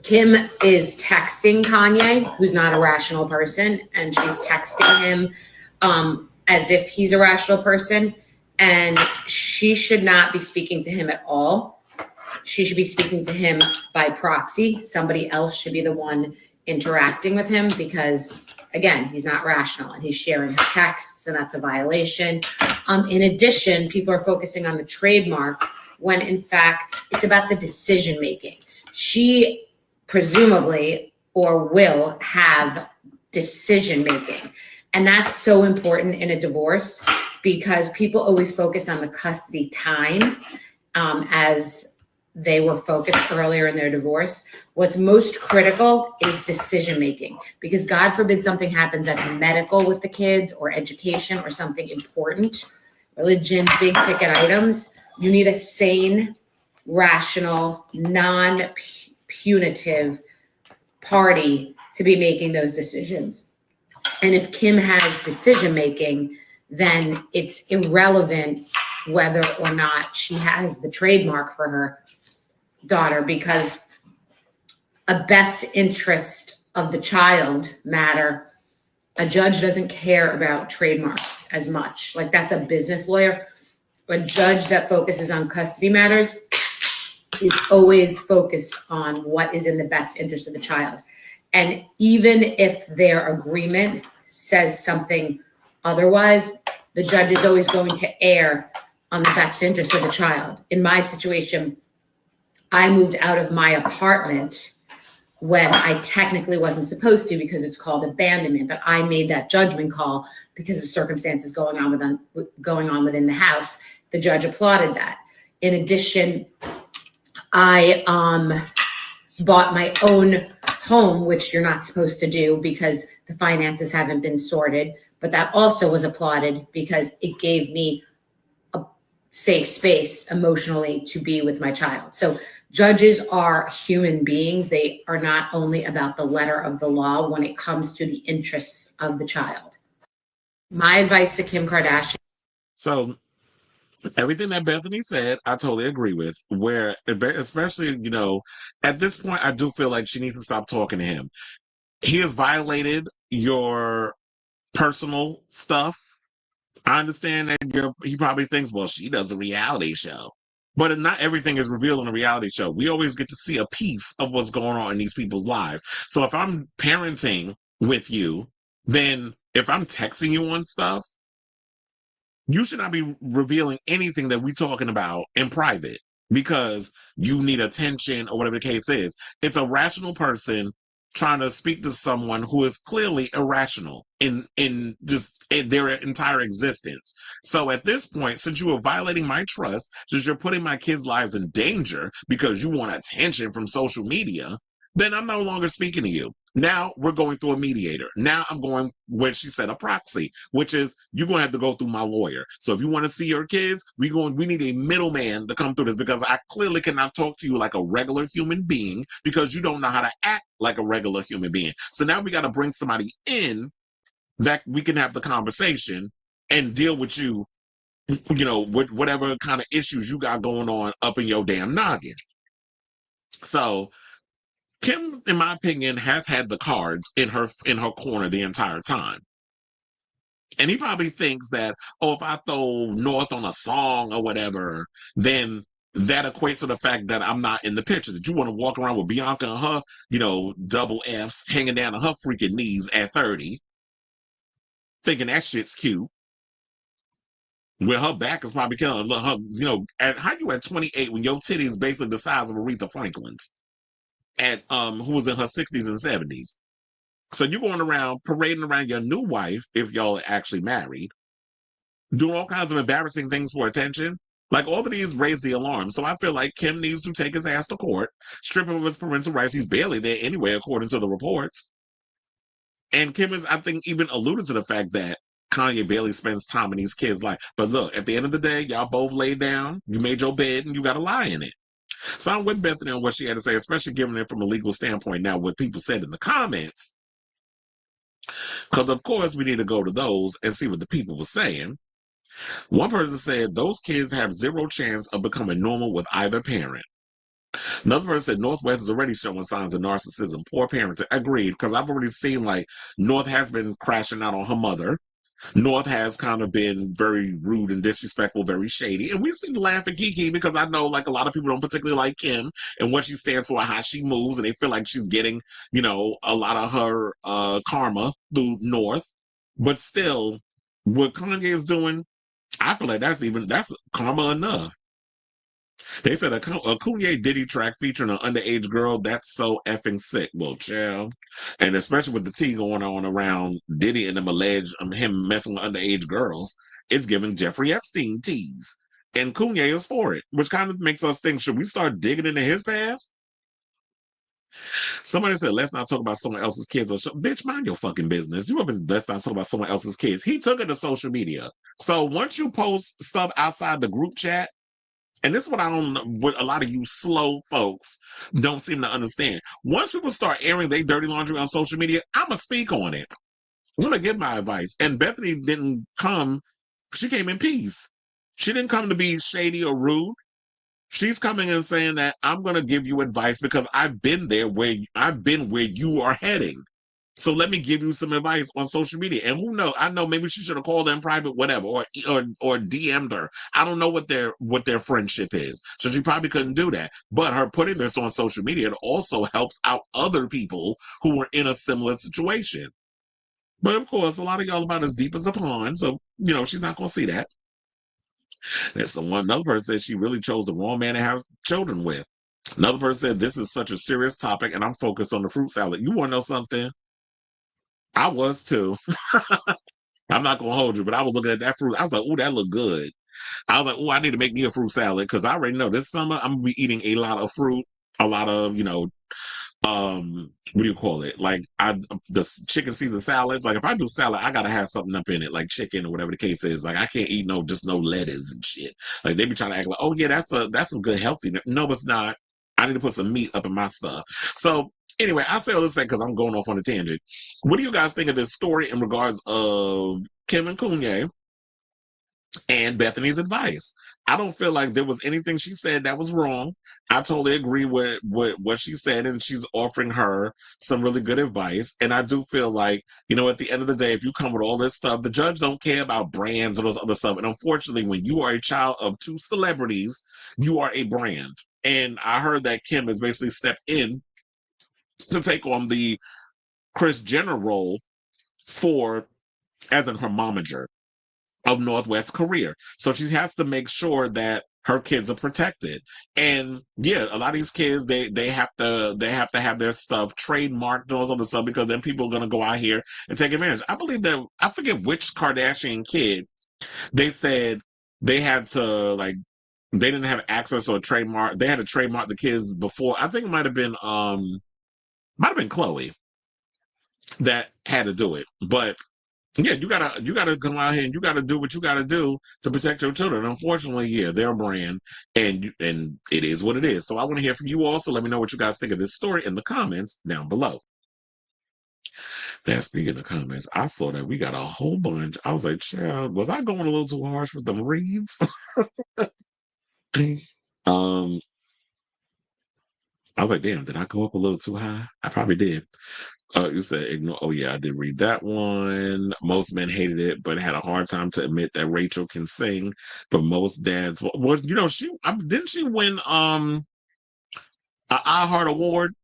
Kim is texting Kanye, who's not a rational person, and she's texting him as if he's a rational person, and she should not be speaking to him at all. She should be speaking to him by proxy. Somebody else should be the one interacting with him because, again, he's not rational and he's sharing her texts, and that's a violation. In addition, people are focusing on the trademark when, in fact, it's about the decision making. She presumably or will have decision making. And that's so important in a divorce because people always focus on the custody time as they were focused earlier in their divorce. What's most critical is decision making, because God forbid something happens that's medical with the kids or education or something important, religion, big ticket items. You need a sane, rational, non-punitive party to be making those decisions. And if Kim has decision making, then it's irrelevant whether or not she has the trademark for her daughter, because a best interest of the child matter. A judge doesn't care about trademarks as much. Like, that's a business lawyer. A judge that focuses on custody matters is always focused on what is in the best interest of the child. And even if their agreement says something otherwise, the judge is always going to err on the best interest of the child. In my situation, I moved out of my apartment when I technically wasn't supposed to because it's called abandonment, but I made that judgment call because of circumstances going on within the house. The judge applauded that. In addition, I bought my own home, which you're not supposed to do because the finances haven't been sorted, but that also was applauded because it gave me a safe space emotionally to be with my child. So Judges are human beings. They are not only about the letter of the law when it comes to the interests of the child. My advice to Kim Kardashian. So everything that Bethenny said, I totally agree with. Where, especially, you know, at this point, I do feel like she needs to stop talking to him. He has violated your personal stuff. I understand that he probably thinks, well, she does a reality show. But not everything is revealed on a reality show. We always get to see a piece of what's going on in these people's lives. So if I'm parenting with you, then if I'm texting you on stuff, you should not be revealing anything that we're talking about in private because you need attention or whatever the case is. It's a rational person trying to speak to someone who is clearly irrational in their entire existence. So at this point, since you are violating my trust, since you're putting my kids' lives in danger because you want attention from social media, then I'm no longer speaking to you. Now we're going through a mediator. Now I'm going where she said a proxy, which is you're going to have to go through my lawyer. So if you want to see your kids, we need a middleman to come through this because I clearly cannot talk to you like a regular human being because you don't know how to act like a regular human being. So now we got to bring somebody in that we can have the conversation and deal with you, you know, with whatever kind of issues you got going on up in your damn noggin. So Kim, in my opinion, has had the cards in her corner the entire time. And he probably thinks that, oh, if I throw North on a song or whatever, then that equates to the fact that I'm not in the picture. That you want to walk around with Bianca and her, you know, double Fs hanging down to her freaking knees at 30, thinking that shit's cute. Where her back is probably killing her, you know, how you at 28 when your titty is basically the size of Aretha Franklin's? At who was in her 60s and 70s. So you're going around parading around your new wife, if y'all are actually married, doing all kinds of embarrassing things for attention. Like all of these raise the alarm. So I feel like Kim needs to take his ass to court, strip him of his parental rights. He's barely there anyway, according to the reports. And Kim is, I think, even alluded to the fact that Kanye barely spends time in these kids' life. But look, at the end of the day, y'all both laid down, you made your bed, and you got to lie in it. So I'm with Bethenny on what she had to say, especially given it from a legal standpoint. Now, what people said in the comments, because of course we need to go to those and see what the people were saying. One person said those kids have zero chance of becoming normal with either parent. Another person said Northwest is already showing signs of narcissism, poor parenting. Agreed, because I've already seen like North has been crashing out on her mother. North has kind of been very rude and disrespectful, very shady. And we see laugh and kiki because I know like a lot of people don't particularly like Kim and what she stands for, how she moves, and they feel like she's getting, you know, a lot of her karma through North. But still, what Kanye is doing, I feel like that's karma enough. They said a Koonye Diddy track featuring an underage girl, that's so effing sick. Well, child. And especially with the tea going on around Diddy and them alleged him messing with underage girls, it's giving Jeffrey Epstein tease. And Koonye is for it, which kind of makes us think, should we start digging into his past? Somebody said, let's not talk about someone else's kids. Or bitch, mind your fucking business. You ever let's not talk about someone else's kids. He took it to social media. So once you post stuff outside the group chat, and this is what what a lot of you slow folks don't seem to understand. Once people start airing their dirty laundry on social media, I'm going to speak on it. I'm going to give my advice. And Bethenny didn't come, she came in peace. She didn't come to be shady or rude. She's coming and saying that I'm going to give you advice because I've been there where you are heading. So let me give you some advice on social media. And who knows? I know maybe she should have called her in private, whatever, or DM'd her. I don't know what their friendship is. So she probably couldn't do that. But her putting this on social media, it also helps out other people who are in a similar situation. But of course, a lot of y'all about as deep as a pond. So, you know, she's not going to see that. There's another person said she really chose the wrong man to have children with. Another person said this is such a serious topic and I'm focused on the fruit salad. You want to know something? I was too. I'm not going to hold you, but I was looking at that fruit. I was like, ooh, that look good. I was like, ooh, I need to make me a fruit salad because I already know this summer I'm going to be eating a lot of fruit, a lot of, you know, what do you call it? Like the chicken Caesar salads. Like if I do salad, I got to have something up in it, like chicken or whatever the case is. Like I can't eat no lettuce and shit. Like they be trying to act like, oh yeah, that's some good healthy. No, it's not. I need to put some meat up in my stuff. So anyway, I say all this because I'm going off on a tangent. What do you guys think of this story in regards of Kim and Koonye and Bethenny's advice? I don't feel like there was anything she said that was wrong. I totally agree with what she said, and she's offering her some really good advice. And I do feel like, you know, at the end of the day, if you come with all this stuff, the judge don't care about brands or those other stuff. And unfortunately, when you are a child of two celebrities, you are a brand. And I heard that Kim has basically stepped in to take on the Kris Jenner role as in her momager of Northwest career. So she has to make sure that her kids are protected. And yeah, a lot of these kids, they have to have their stuff trademarked and all this other stuff, because then people are gonna go out here and take advantage. I believe that, I forget which Kardashian kid, they said they had to, like, they didn't have access to a trademark. They had to trademark the kids before. I think it might have been Chloe that had to do it. But yeah, you gotta come out here and you gotta do what you gotta do to protect your children. Unfortunately, yeah, they're a brand, and it is what it is. So I want to hear from you also. Let me know what you guys think of this story in the comments down below. Now, speaking of comments, I saw that we got a whole bunch. I was like, child, was I going a little too harsh with them reads? I was like, damn, did I go up a little too high? I probably did. You said ignore. Oh yeah, I did read that one. Most men hated it, but had a hard time to admit that Rachel can sing. But most dads, well, you know, didn't she win an iHeart Award?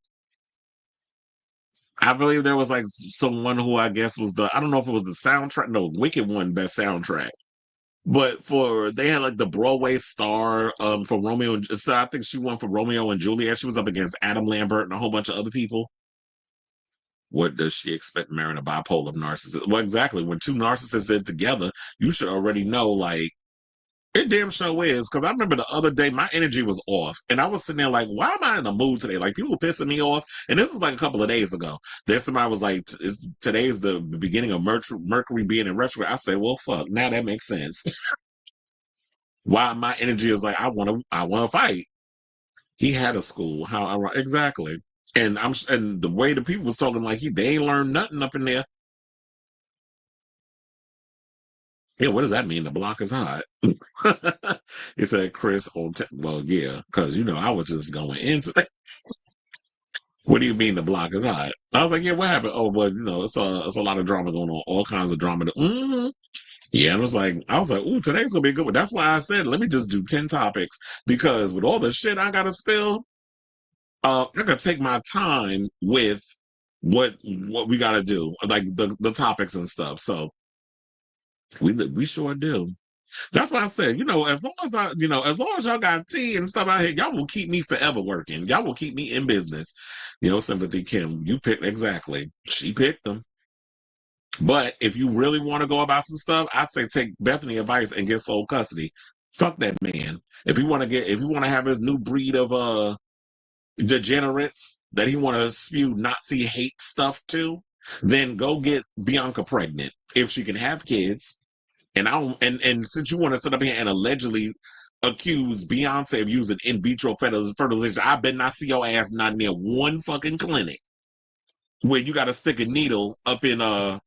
I believe there was like someone who I guess was I don't know if it was the soundtrack. No, Wicked won best soundtrack. But they had like the Broadway star for Romeo and so I think she won for Romeo and Juliet. She was up against Adam Lambert and a whole bunch of other people. What does she expect marrying a bipolar narcissist? Well, exactly. When two narcissists are together, you should already know, like, it damn sure is. Because I remember the other day, my energy was off. And I was sitting there like, why am I in a mood today? Like, people were pissing me off. And this was like a couple of days ago. Then somebody was like, today's the beginning of Mercury being in retrograde. I said, well, fuck. Now that makes sense. Why my energy is like, I want to fight. He had a school. Exactly. And the way the people was talking, like they ain't learned nothing up in there. Yeah, what does that mean? The block is hot. It said Chris on. Well, yeah, because you know I was just going into. What do you mean the block is hot? I was like, yeah, what happened? Oh, well, you know, it's a lot of drama going on, all kinds of drama. Yeah, I was like, ooh, today's gonna be a good one. That's why I said, let me just do 10 topics, because with all the shit I gotta spill, I gotta take my time with what we gotta do, like the topics and stuff. So we sure do. That's why I said, you know, as long as y'all got tea and stuff out here, y'all will keep me forever working. Y'all will keep me in business. You know, Sympathy Kim, you picked exactly. She picked them. But if you really want to go about some stuff, I say take Bethenny advice and get sole custody. Fuck that man. If you want to have his new breed of degenerates that he want to spew Nazi hate stuff to, then go get Bianca pregnant if she can have kids. And since you want to sit up here and allegedly accuse Beyonce of using in vitro fertilization, I bet not see your ass not near one fucking clinic where you got to stick a needle up in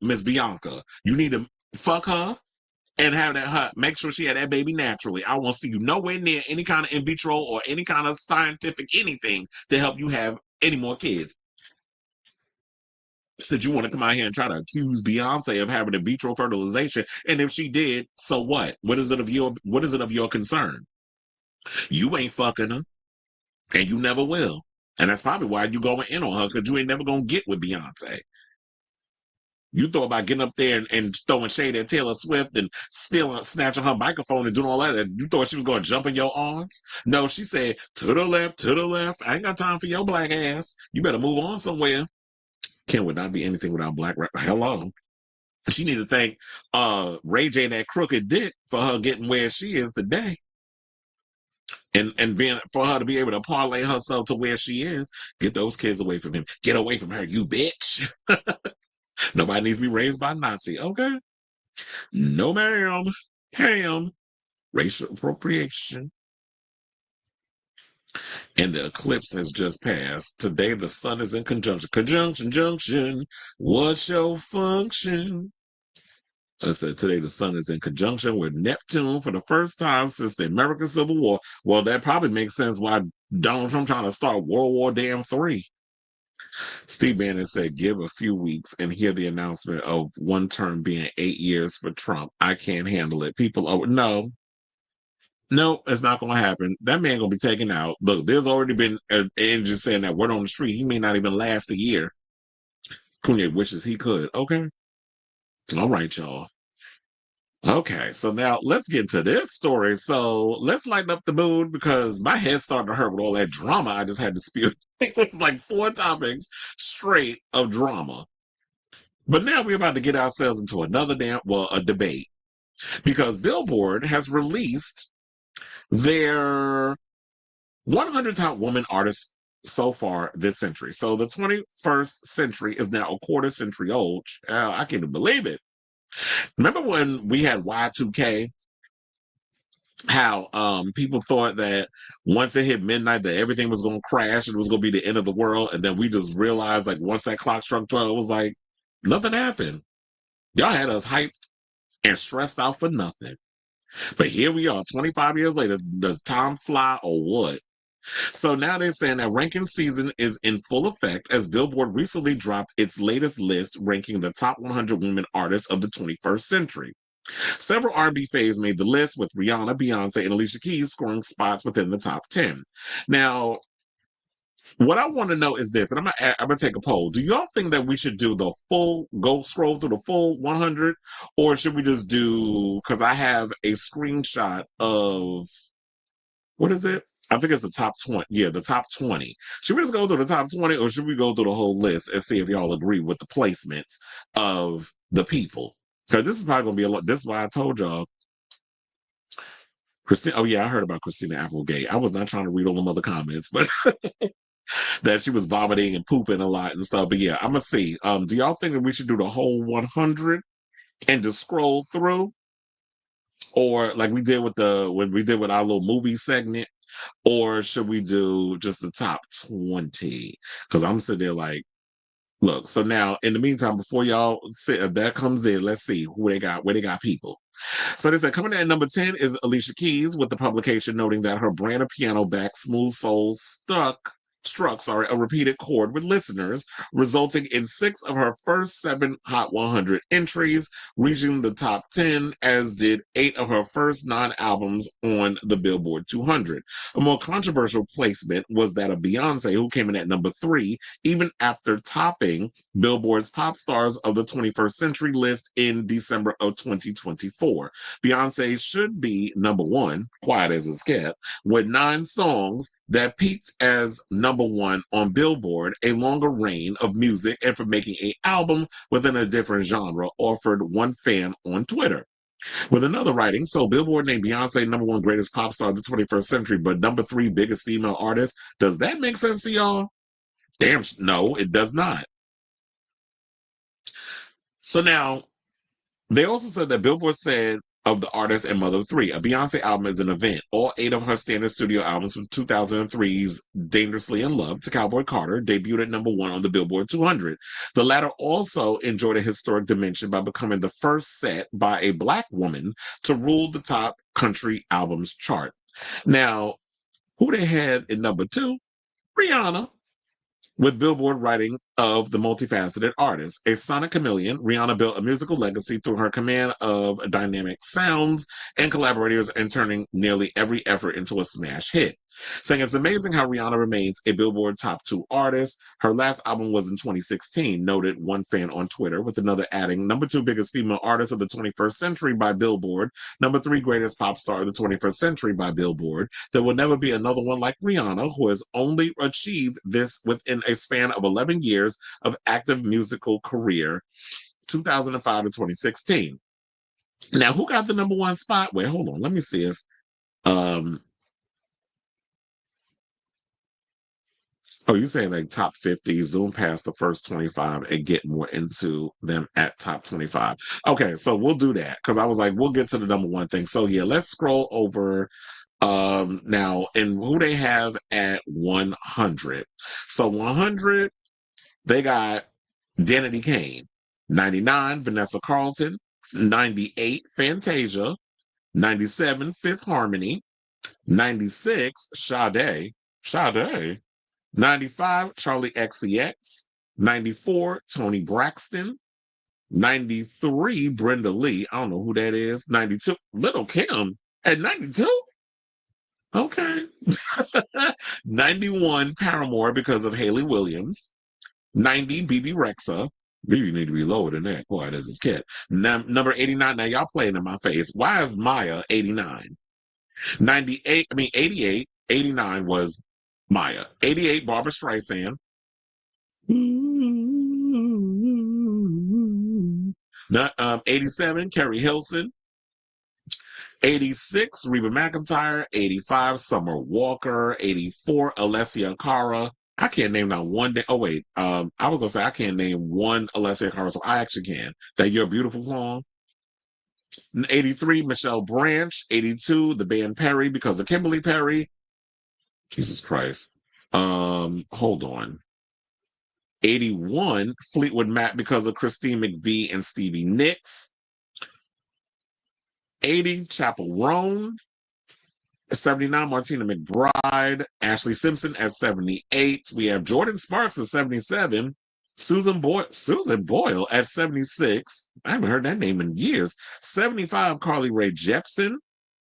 Miss Bianca. You need to fuck her and have make sure she had that baby naturally. I won't see you nowhere near any kind of in vitro or any kind of scientific anything to help you have any more kids. Since you want to come out here and try to accuse Beyonce of having in vitro fertilization, and if she did, so what? What is it of your concern? You ain't fucking her, and you never will. And that's probably why you going in on her, because you ain't never gonna get with Beyonce. You thought about getting up there and throwing shade at Taylor Swift and snatching her microphone and doing all that. You thought she was going to jump in your arms? No, she said, to the left. I ain't got time for your black ass. You better move on somewhere. Kim would not be anything without black rap. Hello. She need to thank Ray J, that crooked dick, for her getting where she is today. And being for her to be able to parlay herself to where she is. Get those kids away from him. Get away from her, you bitch. Nobody needs to be raised by a Nazi, okay? No, ma'am. Pam. Racial appropriation. And the eclipse has just passed. Today the sun is in conjunction. Conjunction, junction. What's your function? I said today the sun is in conjunction with Neptune for the first time since the American Civil War. Well, that probably makes sense why Donald Trump trying to start World War III. Steve Bannon said, give a few weeks and hear the announcement of one term being 8 years for Trump. I can't handle it. People, no, it's not going to happen. That man going to be taken out. Look, there's already been Angie saying that word on the street. He may not even last a year. Koonye wishes he could. Okay. All right, y'all. Okay, so now let's get to this story. So let's lighten up the mood because my head's starting to hurt with all that drama I just had to spew. It was like 4 topics straight of drama. But now we're about to get ourselves into another a debate. Because Billboard has released their 100 top women artists so far this century. So the 21st century is now a quarter century old. I can't even believe it. Remember when we had Y2K? How people thought that once it hit midnight that everything was going to crash and it was going to be the end of the world. And then we just realized like once that clock struck 12, it was like nothing happened. Y'all had us hyped and stressed out for nothing. But here we are 25 years later. Does time fly or what? So now they're saying that ranking season is in full effect as Billboard recently dropped its latest list ranking the top 100 women artists of the 21st century. Several R&B faves made the list with Rihanna, Beyoncé, and Alicia Keys scoring spots within the top 10. Now, what I want to know is this, and I'm gonna take a poll. Do y'all think that we should do the full, scroll through the full 100, or should we just do, because I have a screenshot of, what is it? I think it's the top 20. Yeah, the top 20. Should we just go through the top 20, or should we go through the whole list and see if y'all agree with the placements of the people? Because this is probably going to be a lot. This is why I told y'all. Christina, oh yeah, I heard about Christina Applegate. I was not trying to read all them other comments, but that she was vomiting and pooping a lot and stuff. But yeah, I'm going to see. Do y'all think that we should do the whole 100 and just scroll through? Or like we did with our little movie segment? Or should we do just the top 20? Because I'm sitting there like, look, so now in the meantime, before y'all that comes in, let's see where they got people. So they said coming in at number 10 is Alicia Keys, with the publication noting that her brand of piano back Smooth Soul struck a repeated chord with listeners, resulting in 6 of her first 7 Hot 100 entries, reaching the top 10, as did 8 of her first 9 albums on the Billboard 200. A more controversial placement was that of Beyoncé, who came in at number 3, even after topping Billboard's Pop Stars of the 21st Century list in December of 2024. Beyoncé should be number 1, quiet as it's kept, with 9 songs that peaked as number 1 on Billboard, a longer reign of music, and for making an album within a different genre, offered one fan on Twitter. With another writing, so Billboard named Beyoncé number 1 greatest pop star of the 21st century, but number 3 biggest female artist. Does that make sense to y'all? Damn, no, it does not. So now, they also said that Billboard said of the artist and mother of 3, a Beyoncé album is an event. All 8 of her standard studio albums from 2003's Dangerously in Love to Cowboy Carter debuted at number 1 on the Billboard 200. The latter also enjoyed a historic dimension by becoming the first set by a Black woman to rule the top country albums chart. Now, who they had in number 2? Rihanna. With Billboard writing of the multifaceted artist. A sonic chameleon, Rihanna built a musical legacy through her command of dynamic sounds and collaborators, and turning nearly every effort into a smash hit. Saying it's amazing how Rihanna remains a Billboard top 2 artist. Her last album was in 2016, noted one fan on Twitter, with another adding, number 2 biggest female artist of the 21st century by Billboard, number 3 greatest pop star of the 21st century by Billboard. There will never be another one like Rihanna, who has only achieved this within a span of 11 years of active musical career, 2005 to 2016. Now, who got the number 1 spot? Wait, hold on. Let me see if oh, you saying like top 50, zoom past the first 25 and get more into them at top 25. Okay, so we'll do that because I was like, we'll get to the number 1 thing. So yeah, let's scroll over Now, and who they have at 100. So 100, they got Danity Kane. 99, Vanessa Carlton. 98, Fantasia. 97, Fifth Harmony. 96, Sade. 95, Charlie XCX. 94, Tony Braxton. 93, Brenda Lee. I don't know who that is. 92, Little Kim at 92. Okay. 91, Paramore because of Haley Williams. 90, BB Rexa. You need to be lower than that. Boy, this is kid. Number 89. Now y'all playing in my face. Why is Maya 89? 88. 89 was Maya. 88, Barbara Streisand. 87, Kerry Hilson. 86, Reba McEntire. 85, Summer Walker. 84, Alessia Cara. I can't name not one day. Oh, wait. I was going to say I can't name one Alessia Cara, so I actually can. That You're Beautiful song. 83, Michelle Branch. 82, the band Perry because of Kimberly Perry. Jesus Christ. Hold on. 81, Fleetwood Mac because of Christine McVie and Stevie Nicks. 80, Chapel Roan. 79, Martina McBride. Ashley Simpson at 78. We have Jordan Sparks at 77. Susan Boyle at 76. I haven't heard that name in years. 75, Carly Rae Jepsen.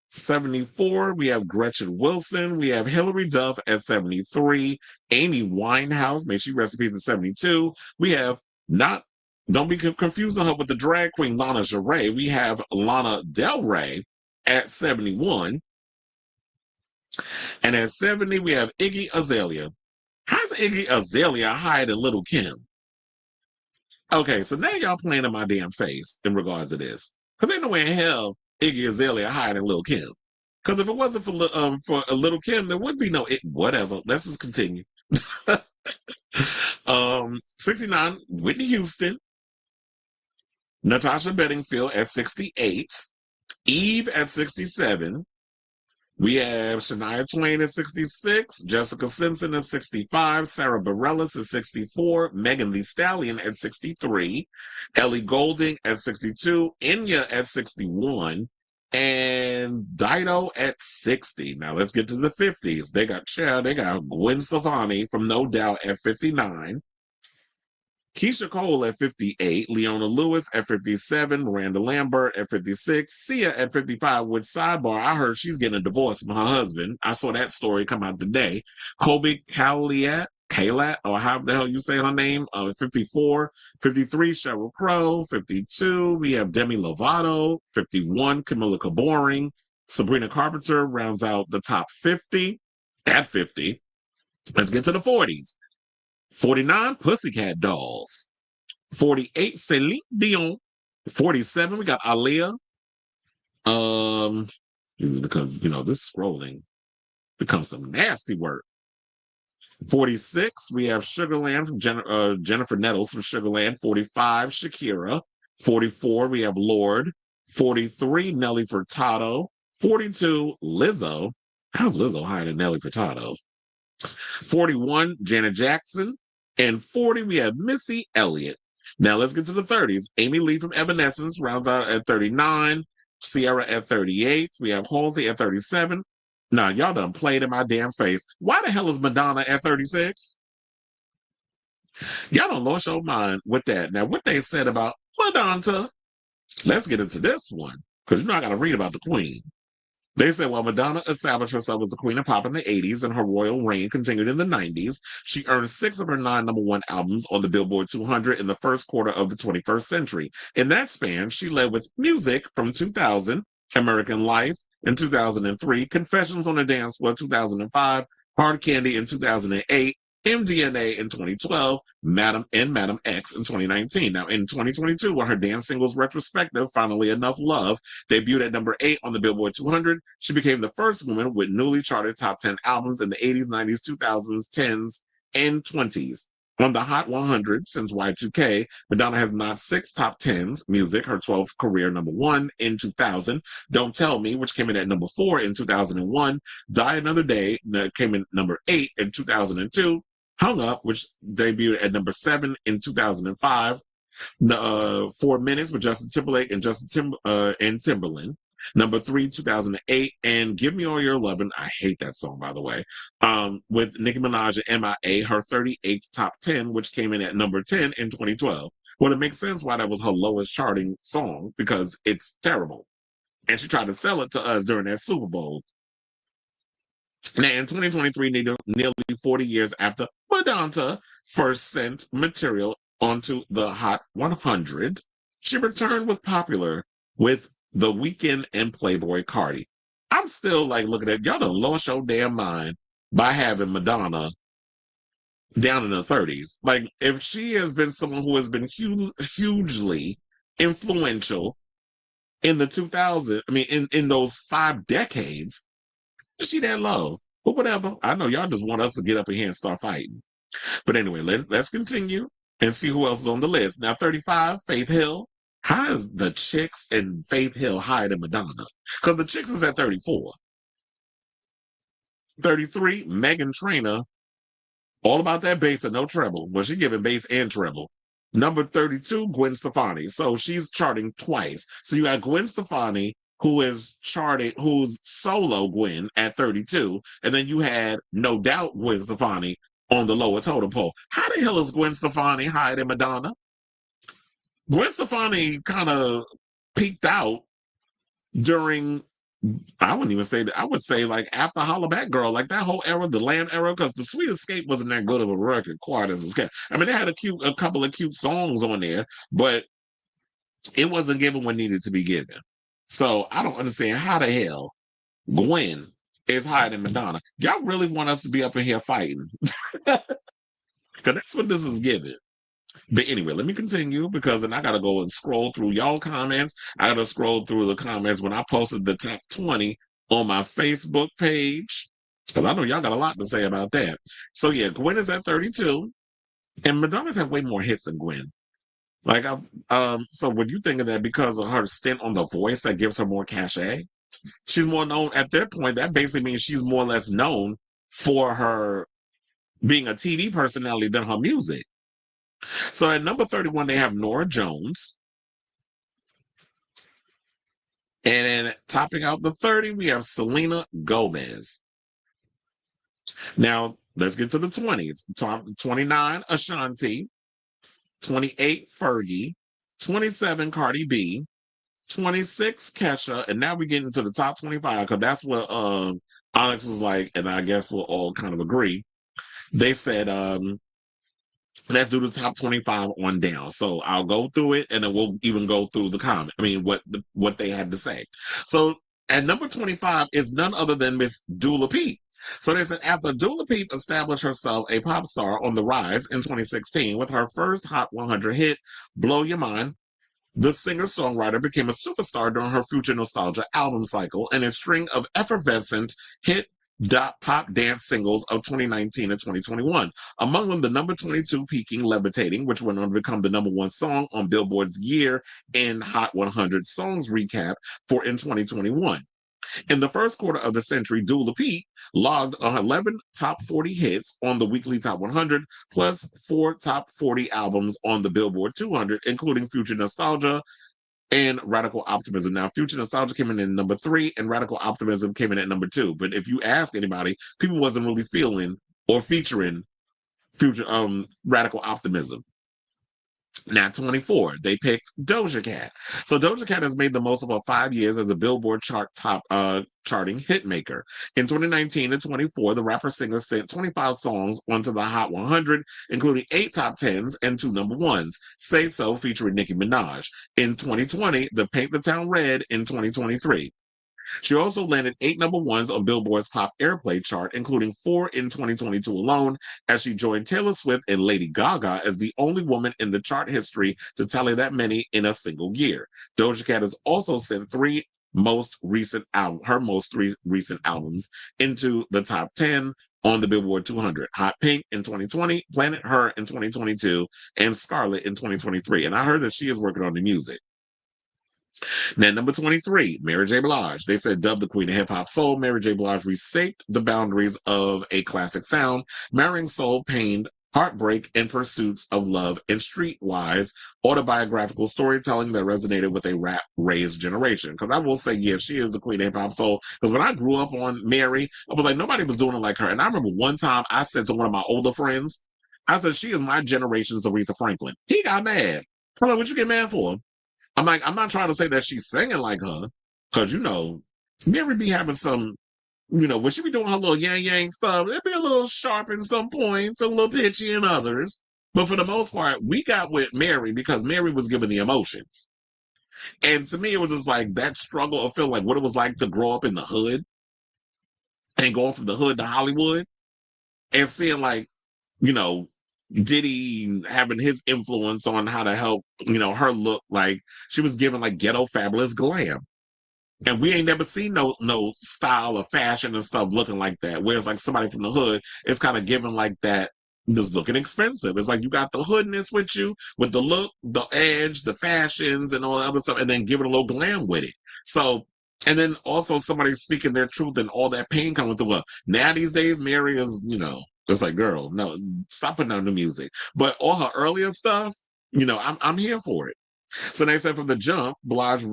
74, we have Gretchen Wilson. We have Hilary Duff at 73. Amy Winehouse, may she rest in peace, at 72. We have don't be confused on her with the drag queen Lana Jarre. We have Lana Del Rey at 71. And at 70, we have Iggy Azalea. How's Iggy Azalea higher than Little Kim? Okay, so now y'all playing in my damn face in regards to this. Because ain't no way in hell Iggy Azalea higher than Lil Kim. Because if it wasn't for a Little Kim, there would be no whatever. Let's just continue. 69, Whitney Houston. Natasha Bedingfield at 68. Eve at 67. We have Shania Twain at 66, Jessica Simpson at 65, Sarah Bareilles at 64, Megan Thee Stallion at 63, Ellie Goulding at 62, Enya at 61, and Dido at 60. Now let's get to the 50s. They got Gwen Stefani from No Doubt at 59. Keisha Cole at 58, Leona Lewis at 57, Miranda Lambert at 56, Sia at 55, which sidebar, I heard she's getting a divorce from her husband. I saw that story come out today. Colby Kalat, or however the hell you say her name, 54, 53, Sheryl Crow, 52, we have Demi Lovato, 51, Camila Cabring, Sabrina Carpenter rounds out the top 50 at 50. Let's get to the 40s. 49, Pussycat Dolls. 48, Celine Dion. 47, we got Aaliyah. Because, this scrolling becomes some nasty work. 46, we have Sugarland from Jennifer Nettles from Sugarland. 45, Shakira. 44, we have Lorde. 43, Nelly Furtado. 42, Lizzo. How's Lizzo higher than Nelly Furtado? 41, Janet Jackson. And 40, we have Missy Elliott. Now let's get to the 30s. Amy Lee from Evanescence rounds out at 39. Sierra at 38. We have Halsey at 37. Now, y'all done played in my damn face. Why the hell is Madonna at 36? Y'all done lost your mind with that. Now, what they said about Madonna, let's get into this one. Because I got to read about the queen. They said, while Madonna established herself as the queen of pop in the 80s and her royal reign continued in the 90s, she earned 6 of her 9 #1 albums on the Billboard 200 in the first quarter of the 21st century. In that span, she led with Music from 2000, American Life in 2003, Confessions on a Dance Floor 2005, Hard Candy in 2008, MDNA in 2012, Madam X in 2019. Now, in 2022, when her dance singles retrospective, Finally Enough Love, debuted at number 8 on the Billboard 200, she became the first woman with newly charted top 10 albums in the 80s, 90s, 2000s, 10s, and 20s. On the Hot 100 since Y2K, Madonna has knocked 6 top 10s music, her 12th career #1 in 2000. Don't Tell Me, which came in at #4 in 2001. Die Another Day came in #8 in 2002. Hung Up, which debuted at #7 in 2005. 4 Minutes with Justin Timberlake and Timberland. #3, 2008, and Give Me All Your Lovin'. I hate that song, by the way. With Nicki Minaj and MIA, her 38th top 10, which came in at #10 in 2012. Well, it makes sense why that was her lowest charting song, because it's terrible. And she tried to sell it to us during that Super Bowl. Now, in 2023, nearly 40 years after Madonna first sent material onto the Hot 100, she returned with Popular with The Weeknd and Playboy Cardi. I'm still like looking at y'all done lost your damn mind by having Madonna down in the 30s. Like, if she has been someone who has been hugely influential in the 2000s, I mean, in those 5 decades, is she that low? But whatever. I know y'all just want us to get up in here and start fighting. But anyway, let's continue and see who else is on the list. Now, 35, Faith Hill. How is the Chicks and Faith Hill higher than Madonna? Because the Chicks is at 34. 33, Megan Trainor. All about that bass and no treble. Well, she's giving bass and treble. Number 32, Gwen Stefani. So she's charting twice. So you got Gwen Stefani, who's solo Gwen at 32. And then you had, no doubt, Gwen Stefani on the lower totem pole. How the hell is Gwen Stefani higher than Madonna? Gwen Stefani kind of peaked out during, I wouldn't even say that, I would say like after Holla Back Girl, like that whole era, the Lamb era, because The Sweet Escape wasn't that good of a record, quite as it's kept. I mean, they had a couple of cute songs on there, but it wasn't given what needed to be given. So I don't understand how the hell Gwen is higher than Madonna. Y'all really want us to be up in here fighting? Because that's what this is giving. But anyway, let me continue, because then I got to go and scroll through y'all comments. I got to scroll through the comments when I posted the top 20 on my Facebook page, because I know y'all got a lot to say about that. So yeah, Gwen is at 32, and Madonna's had way more hits than Gwen. Like, so when you think of that, because of her stint on The Voice, that gives her more cachet. She's more known at that point. That basically means she's more or less known for her being a TV personality than her music. So at number 31, they have Norah Jones. And then topping out the 30, we have Selena Gomez. Now, let's get to the 20s. Top 29, Ashanti. 28, Fergie. 27, Cardi B. 26, Kesha. And now we get into the top 25, because that's what Onyx was like, and I guess we'll all kind of agree. They said, let's do the top 25 on down. So I'll go through it, and then we'll even go through the comment. I mean, what they had to say. So at number 25 is none other than Miss Dula Peep. So they said, after Dula Peep established herself a pop star on the rise in 2016 with her first Hot 100 hit, Blow Your Mind, the singer-songwriter became a superstar during her Future Nostalgia album cycle and a string of effervescent hit pop dance singles of 2019 and 2021. Among them, the number 22 peaking Levitating, which went on to become the #1 song on Billboard's Year in Hot 100 Songs recap in 2021. In the first quarter of the century, Dula Peep logged 11 top 40 hits on the weekly Top 100, plus 4 top 40 albums on the Billboard 200, including Future Nostalgia and Radical Optimism. Now, Future Nostalgia came in at number 3, and Radical Optimism came in at number 2. But if you ask anybody, people wasn't really feeling or featuring Future Radical Optimism. Now, 24, they picked Doja Cat. So Doja Cat has made the most of her 5 years as a Billboard charting hitmaker. In 2019 and 24, the rapper-singer sent 25 songs onto the Hot 100, including 8 top 10s and 2 #1s. Say So featuring Nicki Minaj. In 2020, the Paint the Town Red in 2023. She also landed 8 #1s on Billboard's Pop Airplay chart, including 4 in 2022 alone, as she joined Taylor Swift and Lady Gaga as the only woman in the chart history to tally that many in a single year. Doja Cat has also sent 3 most recent album, her most recent albums into the top 10 on the Billboard 200. Hot Pink in 2020, Planet Her in 2022, and Scarlet in 2023. And I heard that she is working on the music. Now, number 23, Mary J. Blige. They said, dubbed the queen of hip-hop soul, Mary J. Blige reshaped the boundaries of a classic sound, marrying soul, pain, heartbreak, and pursuits of love and streetwise autobiographical storytelling that resonated with a rap-raised generation. Because I will say, yeah, she is the queen of hip-hop soul. Because when I grew up on Mary, I was like, nobody was doing it like her. And I remember one time I said to one of my older friends, I said, she is my generation's Aretha Franklin. He got mad. I'm like, what you get mad for? I'm like, I'm not trying to say that she's singing like her, because, you know, Mary be having some, you know, when she be doing her little yang stuff, it'd be a little sharp in some points, a little pitchy in others. But for the most part, we got with Mary because Mary was giving the emotions. And to me, it was just like that struggle of feeling like what it was like to grow up in the hood and going from the hood to Hollywood and seeing like, you know, Diddy having his influence on how to help, you know, her look like she was giving like ghetto fabulous glam. And we ain't never seen no style of fashion and stuff looking like that. Whereas like somebody from the hood is kind of giving like that, just looking expensive. It's like you got the hoodness with you, with the look, the edge, the fashions and all the other stuff, and then giving a little glam with it. So, and then also somebody speaking their truth and all that pain coming through. Now these days, Mary is, you know, it's like, girl, no, stop putting on the music. But all her earlier stuff, you know, I'm here for it. So they said from the jump, Blige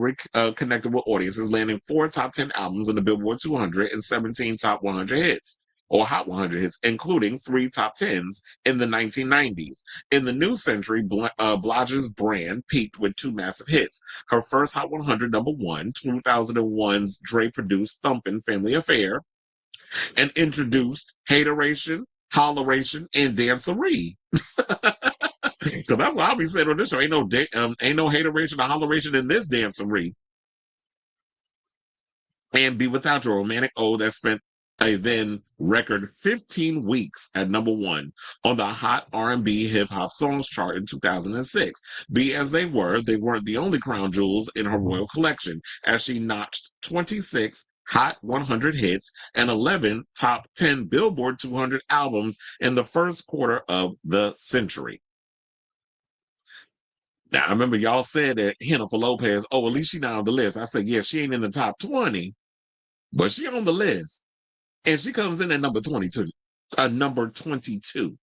connected with audiences, landing 4 top 10 albums on the Billboard 200 and 17 top 100 hits, or Hot 100 hits, including 3 top 10s in the 1990s. In the new century, Blige's brand peaked with 2 massive hits. Her first Hot 100 number 1, 2001's Dre-produced Thumpin' Family Affair, and introduced Hateration, Holleration, and Dancery. Because that's what I'll be saying on this show. Ain't no hateration or holleration in this dancery. And Be Without Your Romantic Ode that spent a then record 15 weeks at number 1 on the Hot R&B Hip Hop Songs chart in 2006. Be As They weren't the only crown jewels in her royal collection, as she notched 26 Hot 100 hits and 11 top 10 Billboard 200 albums in the first quarter of the century. Now, I remember y'all said that Jennifer Lopez, at least she's not on the list. I said, yeah, she ain't in the top 20, but she on the list. And she comes in at number 22. Number 22.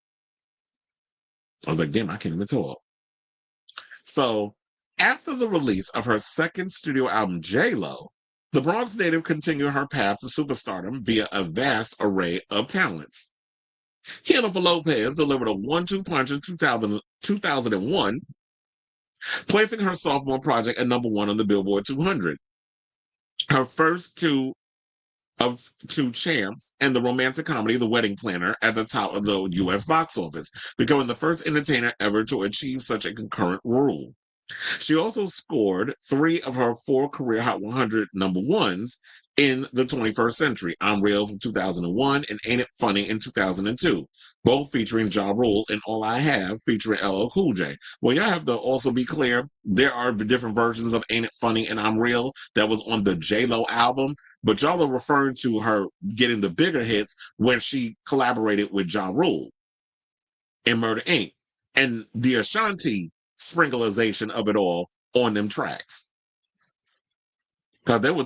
I was like, damn, I can't even talk. So, after the release of her second studio album, J-Lo, the Bronx native continued her path to superstardom via a vast array of talents. Jennifer Lopez delivered a 1-2 punch in 2001, placing her sophomore project at number 1 on the Billboard 200. Her first two champs and the romantic comedy The Wedding Planner at the top of the U.S. box office, becoming the first entertainer ever to achieve such a concurrent rule. She also scored 3 of her 4 career Hot 100 number 1s in the 21st century, I'm Real from 2001 and Ain't It Funny in 2002, both featuring Ja Rule and All I Have featuring LL Cool J. Well, y'all have to also be clear, there are different versions of Ain't It Funny and I'm Real that was on the J-Lo album, but y'all are referring to her getting the bigger hits when she collaborated with Ja Rule in Murder, Inc. and the Ashanti sprinkleization of it all on them tracks. Because those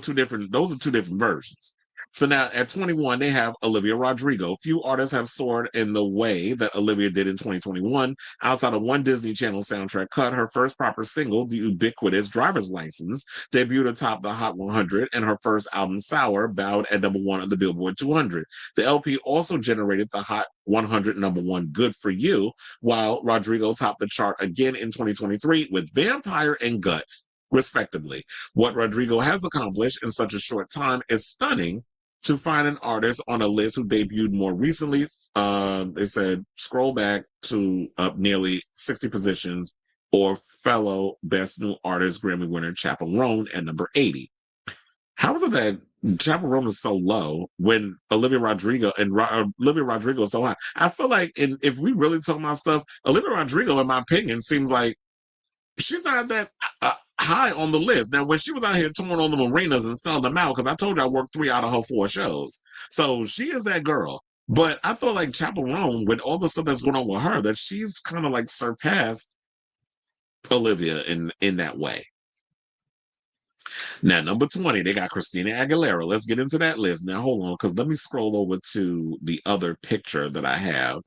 are 2 different versions. So now at 21, they have Olivia Rodrigo. Few artists have soared in the way that Olivia did in 2021. Outside of one Disney Channel soundtrack cut, her first proper single, the ubiquitous Driver's License, debuted atop the Hot 100, and her first album, Sour, bowed at number 1 on the Billboard 200. The LP also generated the Hot 100 number 1, Good For You, while Rodrigo topped the chart again in 2023 with Vampire and Guts, respectively. What Rodrigo has accomplished in such a short time is stunning. To find an artist on a list who debuted more recently, they said scroll back to up nearly 60 positions, or fellow Best New Artist Grammy winner Chappell Roan at number 80. How is it that Chappell Roan is so low when Olivia Rodrigo is so high? I feel like if we really talk about stuff, Olivia Rodrigo, in my opinion, seems like she's not that high on the list. Now, when she was out here touring on the marinas and selling them out, because I told you I worked 3 out of her 4 shows. So she is that girl. But I thought like Chaperone, with all the stuff that's going on with her, that she's kind of like surpassed Olivia in that way. Now, number 20, they got Christina Aguilera. Let's get into that list. Now, hold on, because let me scroll over to the other picture that I have.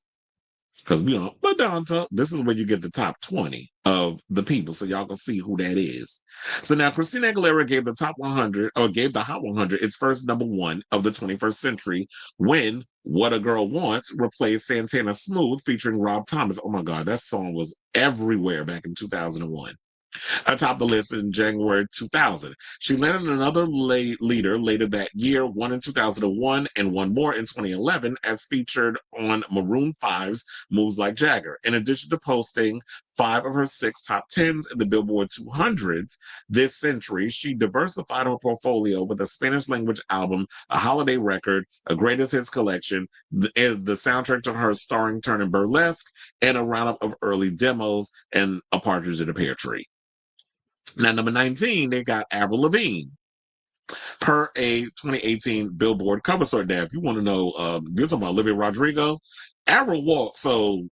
Because we don't, Madonna, this is where you get the top 20 of the people, so y'all can see who that is. So now Christina Aguilera gave the top 100, or gave the Hot 100 its first number 1 of the 21st century when What a Girl Wants replaced Santana Smooth featuring Rob Thomas. Oh my God, that song was everywhere back in 2001. Atop the list in January 2000. She landed another leader later that year, one in 2001 and one more in 2011, as featured on Maroon 5's Moves Like Jagger. In addition to posting 5 of her 6 top 10s in the Billboard 200s this century, she diversified her portfolio with a Spanish language album, a holiday record, a greatest hits collection, the soundtrack to her starring turn in burlesque, and a roundup of early demos and A Partridge in a Pear Tree. Now, number 19, they got Avril Lavigne. Per a 2018 Billboard cover story. Now, if you want to know, you're talking about Olivia Rodrigo. Avril walked so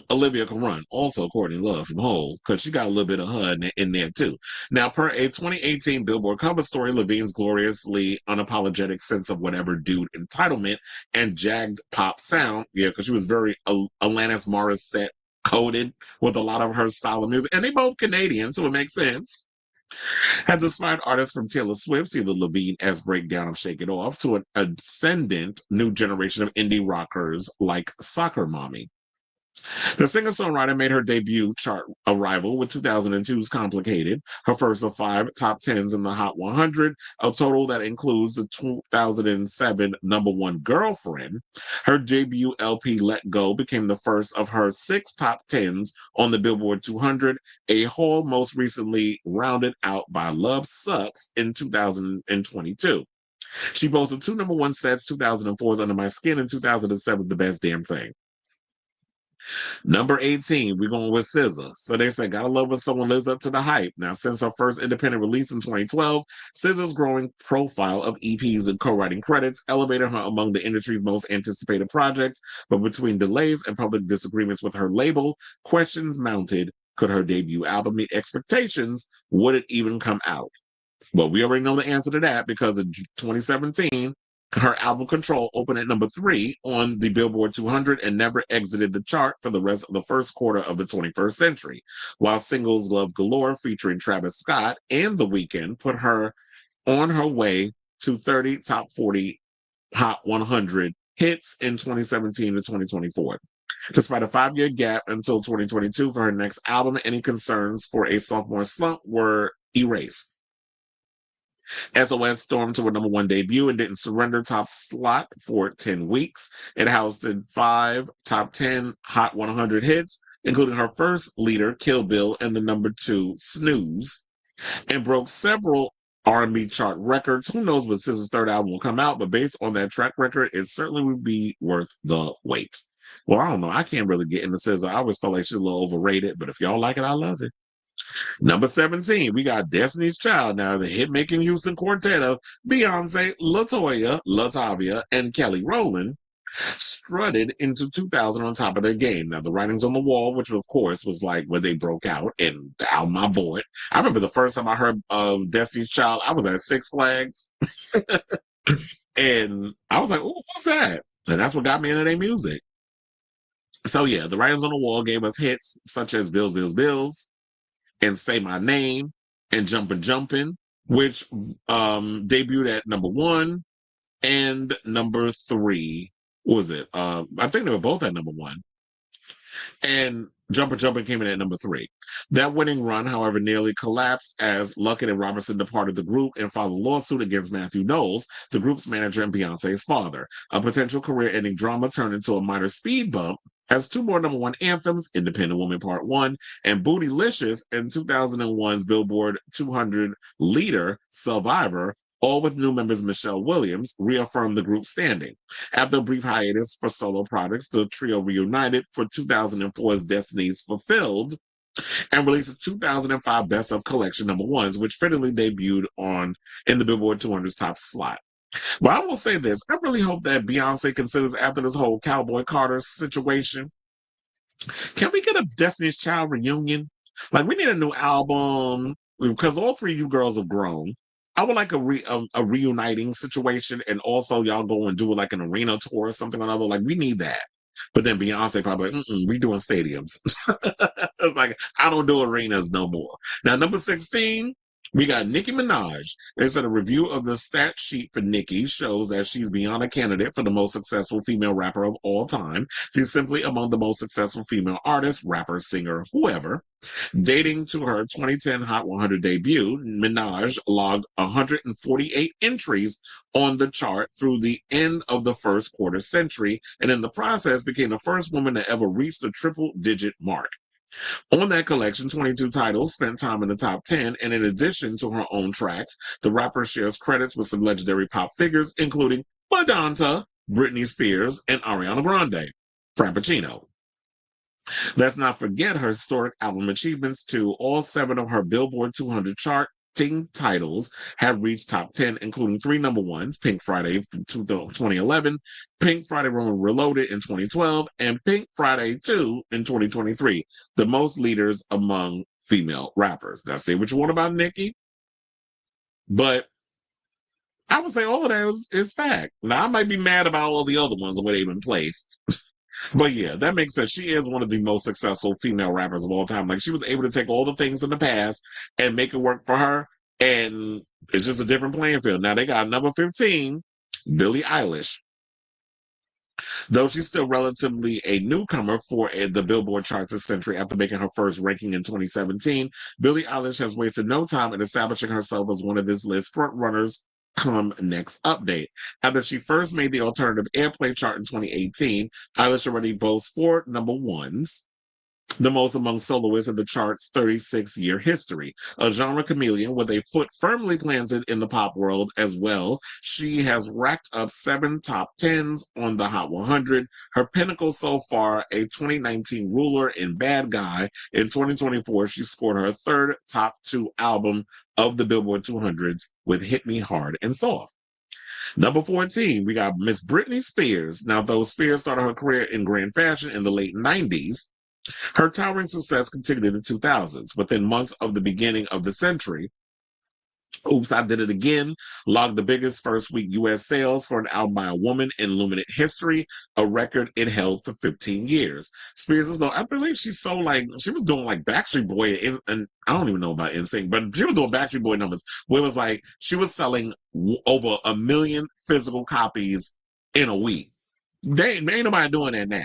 Olivia can run. Also, Courtney Love from Hole, because she got a little bit of her in there too. Now, per a 2018 Billboard cover story, Lavigne's gloriously unapologetic sense of whatever dude entitlement and jagged pop sound, yeah, because she was very Alanis Morissette coded with a lot of her style of music, and they both Canadian, so it makes sense. Has inspired artists from Taylor Swift, see the Lavigne-esque breakdown of Shake It Off, to an ascendant new generation of indie rockers like Soccer Mommy. The singer-songwriter made her debut chart arrival with 2002's Complicated, her first of 5 top 10s in the Hot 100, a total that includes the 2007 number 1 Girlfriend. Her debut LP Let Go became the first of her 6 top 10s on the Billboard 200, a haul most recently rounded out by Love Sucks in 2022. She posted 2 number 1 sets, 2004's Under My Skin and 2007's The Best Damn Thing. Number 18, we're going with SZA. So they say, gotta love when someone lives up to the hype. Now, since her first independent release in 2012, SZA's growing profile of EPs and co-writing credits elevated her among the industry's most anticipated projects. But between delays and public disagreements with her label, questions mounted. Could her debut album meet expectations? Would it even come out? Well, we already know the answer to that because in 2017, her album Control opened at number 3 on the Billboard 200 and never exited the chart for the rest of the first quarter of the 21st century, while singles Love Galore featuring Travis Scott and The Weeknd put her on her way to 30 top 40 Hot 100 hits in 2017 to 2024. Despite a 5-year gap until 2022 for her next album, any concerns for a sophomore slump were erased. SOS stormed to a number 1 debut and didn't surrender top slot for 10 weeks. It housed 5 top 10 Hot 100 hits, including her first leader, Kill Bill, and the number 2, Snooze, and broke several R&B chart records. Who knows when SZA's third album will come out, but based on that track record, it certainly would be worth the wait. Well, I don't know. I can't really get into SZA. I always felt like she's a little overrated, but if y'all like it, I love it. Number 17, we got Destiny's Child. Now, the hit-making Houston quartet of Beyoncé, LaToya, Latavia, and Kelly Rowland strutted into 2000 on top of their game. Now, the writing's on the wall, which of course was like where they broke out, and the album I bought. I remember the first time I heard Destiny's Child, I was at Six Flags, and I was like, "Oh, what's that?" And that's what got me into their music. So yeah, the writings on the wall gave us hits such as Bills, Bills, Bills, and Say My Name, and Jumpin' Jumpin', which debuted at number 1 and number 3. What was it? I think they were both at number 1. And Jumpin' Jumpin' came in at number 3. That winning run, however, nearly collapsed as Luckett and Robertson departed the group and filed a lawsuit against Matthew Knowles, the group's manager and Beyonce's father. A potential career-ending drama turned into a minor speed bump has 2 more number 1 anthems, Independent Woman Part 1 and Bootylicious, and 2001's Billboard 200 leader, Survivor, all with new members Michelle Williams, reaffirmed the group's standing. After a brief hiatus for solo projects, the trio reunited for 2004's Destiny's Fulfilled, and released a 2005 Best of Collection #1s, which fittingly debuted in the Billboard 200's top slot. But I will say this, I really hope that Beyonce considers, after this whole Cowboy Carter situation, can we get a Destiny's Child reunion? Like, we need a new album, because all three of you girls have grown. I would like a reuniting situation, and also y'all go and do like an arena tour or something or another. Like, we need that. But then Beyonce probably, we doing stadiums. It's like, I don't do arenas no more. Now, number 16, we got Nicki Minaj. They said a review of the stat sheet for Nicki shows that she's beyond a candidate for the most successful female rapper of all time. She's simply among the most successful female artists, rapper, singer, whoever. Dating to her 2010 Hot 100 debut, Minaj logged 148 entries on the chart through the end of the first quarter century, and in the process became the first woman to ever reach the triple-digit mark. On that collection, 22 titles spent time in the top 10, and in addition to her own tracks, the rapper shares credits with some legendary pop figures, including Madonna, Britney Spears, and Ariana Grande. Frappuccino. Let's not forget her historic album achievements too. All 7 of her Billboard 200 charting titles have reached top 10, including 3 #1s, Pink Friday 2011, Pink Friday Reloaded in 2012, and Pink Friday 2 in 2023, the most leaders among female rappers. Now, say what you want about Nicki, but I would say all of that is fact. Now, I might be mad about all the other ones where they've been placed. But yeah, that makes sense. She is one of the most successful female rappers of all time. Like, she was able to take all the things in the past and make it work for her. And it's just a different playing field. Now they got number 15, Billie Eilish. Though she's still relatively a newcomer for the Billboard charts this century after making her first ranking in 2017, Billie Eilish has wasted no time in establishing herself as one of this list's frontrunners come next update. After she first made the alternative airplay chart in 2018, Eilish already boasts 4 #1s, the most among soloists in the chart's 36-year history. A genre chameleon with a foot firmly planted in the pop world as well, she has racked up 7 top 10s on the Hot 100. Her pinnacle so far, a 2019 ruler in Bad Guy. In 2024, she scored her 3rd top 2 album of the Billboard 200s with Hit Me Hard and Soft. Number 14, we got Miss Britney Spears. Now, though Spears started her career in grand fashion in the late 90s, her towering success continued in the 2000s. Within months of the beginning of the century, Oops, I Did It Again logged the biggest first-week U.S. sales for an album by a woman in Luminate history, a record it held for 15 years. Spears is known, I believe she was doing like Backstreet Boy, and I don't even know about NSYNC, but she was doing Backstreet Boy numbers, where it was like she was selling over 1 million physical copies in a week. Ain't nobody doing that now.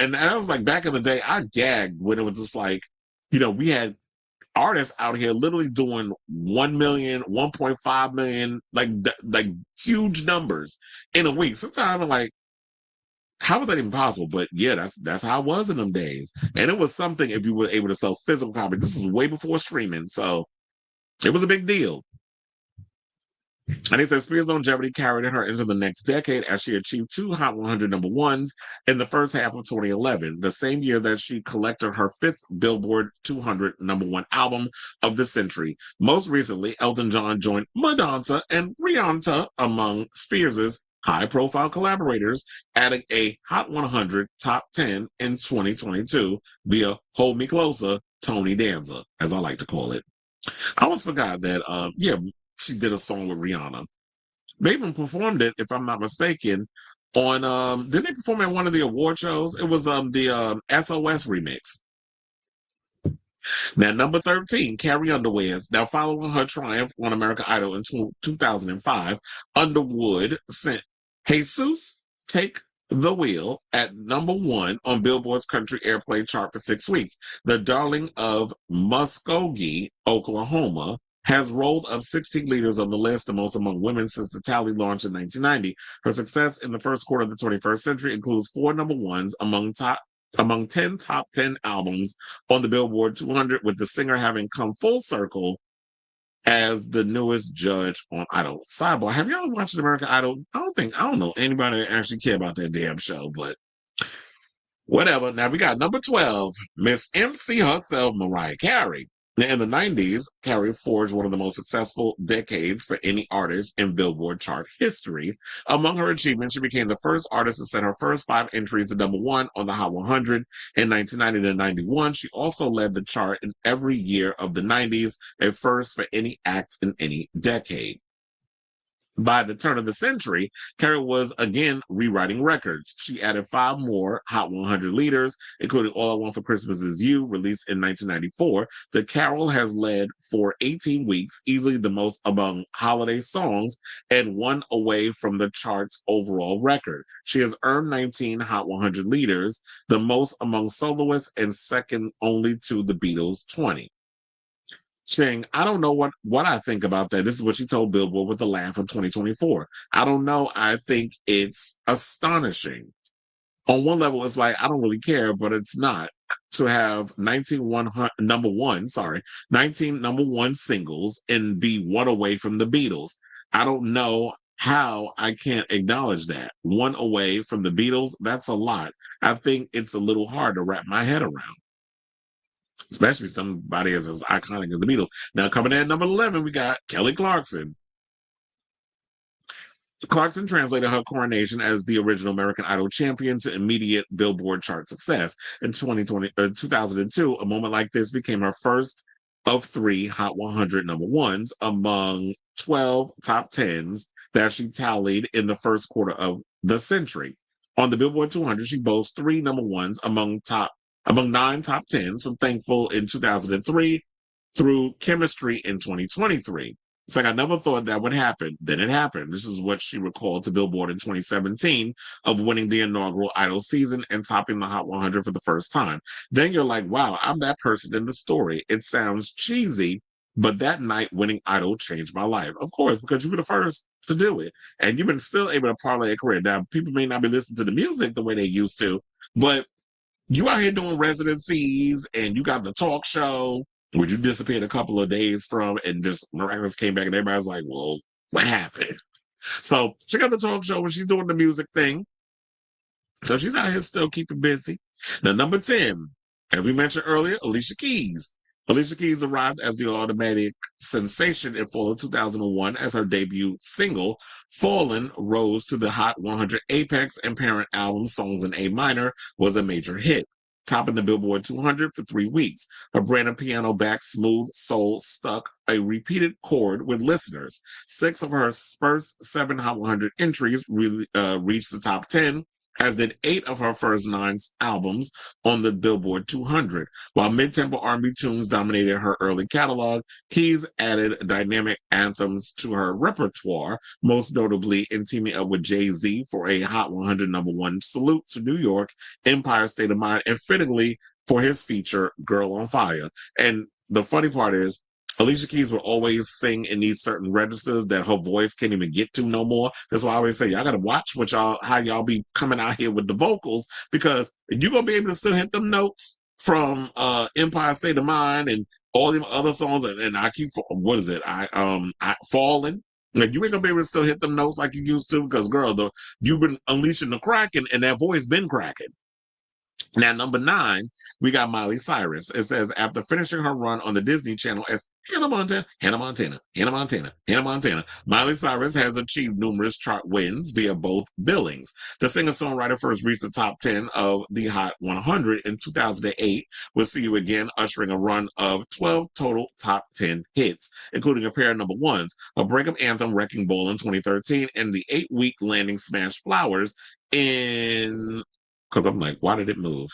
And that was like back in the day, I gagged when it was just like, we had artists out here literally doing 1 million, 1.5 million, like huge numbers in a week. Sometimes I'm like, how was that even possible? But yeah, that's how it was in them days. And it was something if you were able to sell physical copies. This was way before streaming, so it was a big deal. And he says Spears' longevity carried her into the next decade as she achieved 2 Hot 100 #1s in the first half of 2011, the same year that she collected her 5th Billboard 200 #1 album of the century. Most recently, Elton John joined Madonna and Rihanna among Spears' high-profile collaborators, adding a Hot 100 Top 10 in 2022 via Hold Me Closer, Tony Danza, as I like to call it. I almost forgot that, she did a song with Rihanna. They even performed it, if I'm not mistaken, on didn't they perform at one of the award shows? It was the SOS remix. Now, number 13, Carrie Underwood. Now, following her triumph on American Idol in 2005, Underwood sent Jesus Take the Wheel at number 1 on Billboard's country airplay chart for 6 weeks. The darling of Muskogee, Oklahoma, has rolled up 16 leaders on the list, the most among women since the tally launched in 1990. Her success in the first quarter of the 21st century includes 4 #1s among 10 top 10 albums on the Billboard 200, with the singer having come full circle as the newest judge on Idol. Sidebar, have y'all watched American Idol? I don't know anybody that actually care about that damn show, but Whatever. Now we got number 12, Miss MC herself, Mariah Carey. Now, in the 90s, Carey forged one of the most successful decades for any artist in Billboard chart history. Among her achievements, she became the first artist to set her first 5 entries to number 1 on the Hot 100 in 1990 to 91. She also led the chart in every year of the 90s, a first for any act in any decade. By the turn of the century, Carey was again rewriting records. She added 5 more Hot 100 leaders, including All I Want for Christmas Is You, released in 1994. The Carol has led for 18 weeks, easily the most among holiday songs, and 1 away from the chart's overall record. She has earned 19 Hot 100 leaders, the most among soloists and second only to the Beatles' 20. Saying, I don't know what I think about that. This is what she told Billboard with a laugh in 2024. I don't know. I think it's astonishing. On one level, it's like, I don't really care, but it's not. To have 19 number one singles and be 1 away from the Beatles. I don't know how I can't acknowledge that. 1 away from the Beatles, that's a lot. I think it's a little hard to wrap my head around. Especially somebody as iconic as the Beatles. Now, coming in at number 11, we got Kelly Clarkson. Clarkson translated her coronation as the original American Idol champion to immediate Billboard chart success. In 2002, a moment like this became her first of 3 Hot 100 number 1s among 12 top 10s that she tallied in the first quarter of the century. On the Billboard 200, she boasts 3 number 1s among 9 top 10s, from Thankful in 2003 through Chemistry in 2023. It's like, I never thought that would happen. Then it happened. This is what she recalled to Billboard in 2017 of winning the inaugural Idol season and topping the Hot 100 for the first time. Then you're like, wow, I'm that person in the story. It sounds cheesy, but that night winning Idol changed my life. Of course, because you were the first to do it. And you've been still able to parlay a career. Now, people may not be listening to the music the way they used to, but you out here doing residencies and you got the talk show, which you disappeared a couple of days from and just miraculously came back and everybody's like, well, what happened? So she got the talk show when she's doing the music thing. So she's out here still keeping busy. Now, number 10, as we mentioned earlier, Alicia Keys. Alicia Keys arrived as the automatic sensation in fall of 2001 as her debut single, Fallen, rose to the Hot 100 apex, and parent album Songs in A Minor was a major hit, topping the Billboard 200 for 3 weeks. Her brand of piano-backed smooth soul stuck a repeated chord with listeners. 6 of her first 7 Hot 100 entries reached the top 10, as did 8 of her first 9 albums on the Billboard 200. While mid-tempo R&B tunes dominated her early catalog, Keys added dynamic anthems to her repertoire, most notably in teaming up with Jay-Z for a Hot 100 number 1 salute to New York, Empire State of Mind, and fittingly for his feature, Girl on Fire. And the funny part is, Alicia Keys would always sing in these certain registers that her voice can't even get to no more. That's why I always say, y'all got to watch how y'all be coming out here with the vocals, because you're going to be able to still hit them notes from Empire State of Mind and all them other songs. And I keep, what is it? Falling. Like, you ain't going to be able to still hit them notes like you used to, because, girl, you've been unleashing the Kraken, and that voice been cracking. Now, number 9, we got Miley Cyrus. It says, after finishing her run on the Disney Channel as Hannah Montana, Miley Cyrus has achieved numerous chart wins via both billings. The singer-songwriter first reached the top 10 of the Hot 100 in 2008, with See You Again ushering a run of 12 total top 10 hits, including a pair of number 1s, a breakup anthem, Wrecking Ball, in 2013, and the 8-week landing smash Flowers in... Because I'm like, why did it move?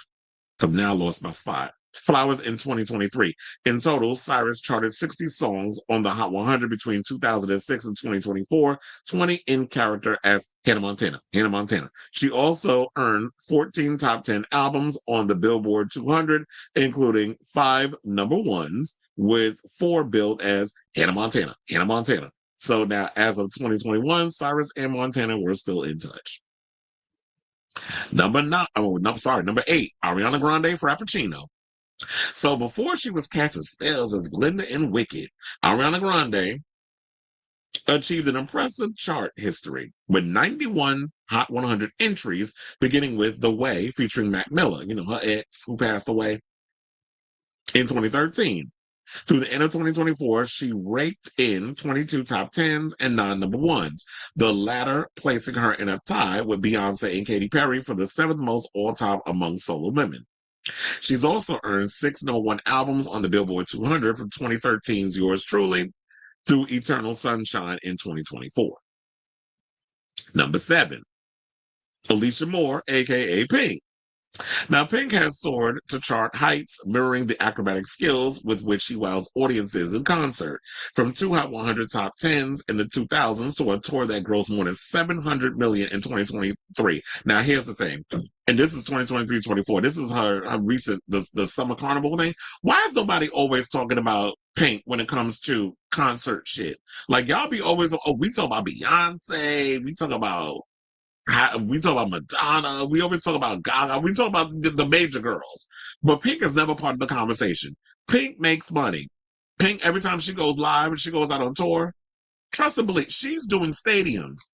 I've now lost my spot. Flowers in 2023. In total, Cyrus charted 60 songs on the Hot 100 between 2006 and 2024, 20 in character as Hannah Montana. She also earned 14 top 10 albums on the Billboard 200, including 5 number 1s, with 4 billed as Hannah Montana. So now, as of 2021, Cyrus and Montana were still in touch. Number 8, Ariana Grande, Frappuccino. So before she was casting spells as Glinda in Wicked, Ariana Grande achieved an impressive chart history with 91 Hot 100 entries, beginning with The Way featuring Mac Miller, her ex who passed away in 2013. Through the end of 2024, she raked in 22 top 10s and 9 number ones, the latter placing her in a tie with Beyoncé and Katy Perry for the 7th most all-time among solo women. She's also earned 6 No. 1 albums on the Billboard 200 from 2013's Yours Truly through Eternal Sunshine in 2024. Number 7, Alicia Moore, aka Pink. Now, Pink has soared to chart heights, mirroring the acrobatic skills with which she wows audiences in concert. From 2 Hot 100 top 10s in the 2000s to a tour that grossed more than $700 million in 2023. Now, here's the thing, and this is 2023-24. This is her recent, the Summer Carnival thing. Why is nobody always talking about Pink when it comes to concert shit? Like, y'all be always, we talk about Beyonce, we talk about Madonna, we always talk about Gaga, we talk about the major girls, but Pink is never part of the conversation. Pink makes money. Pink, every time she goes live and she goes out on tour, trust and believe, she's doing stadiums,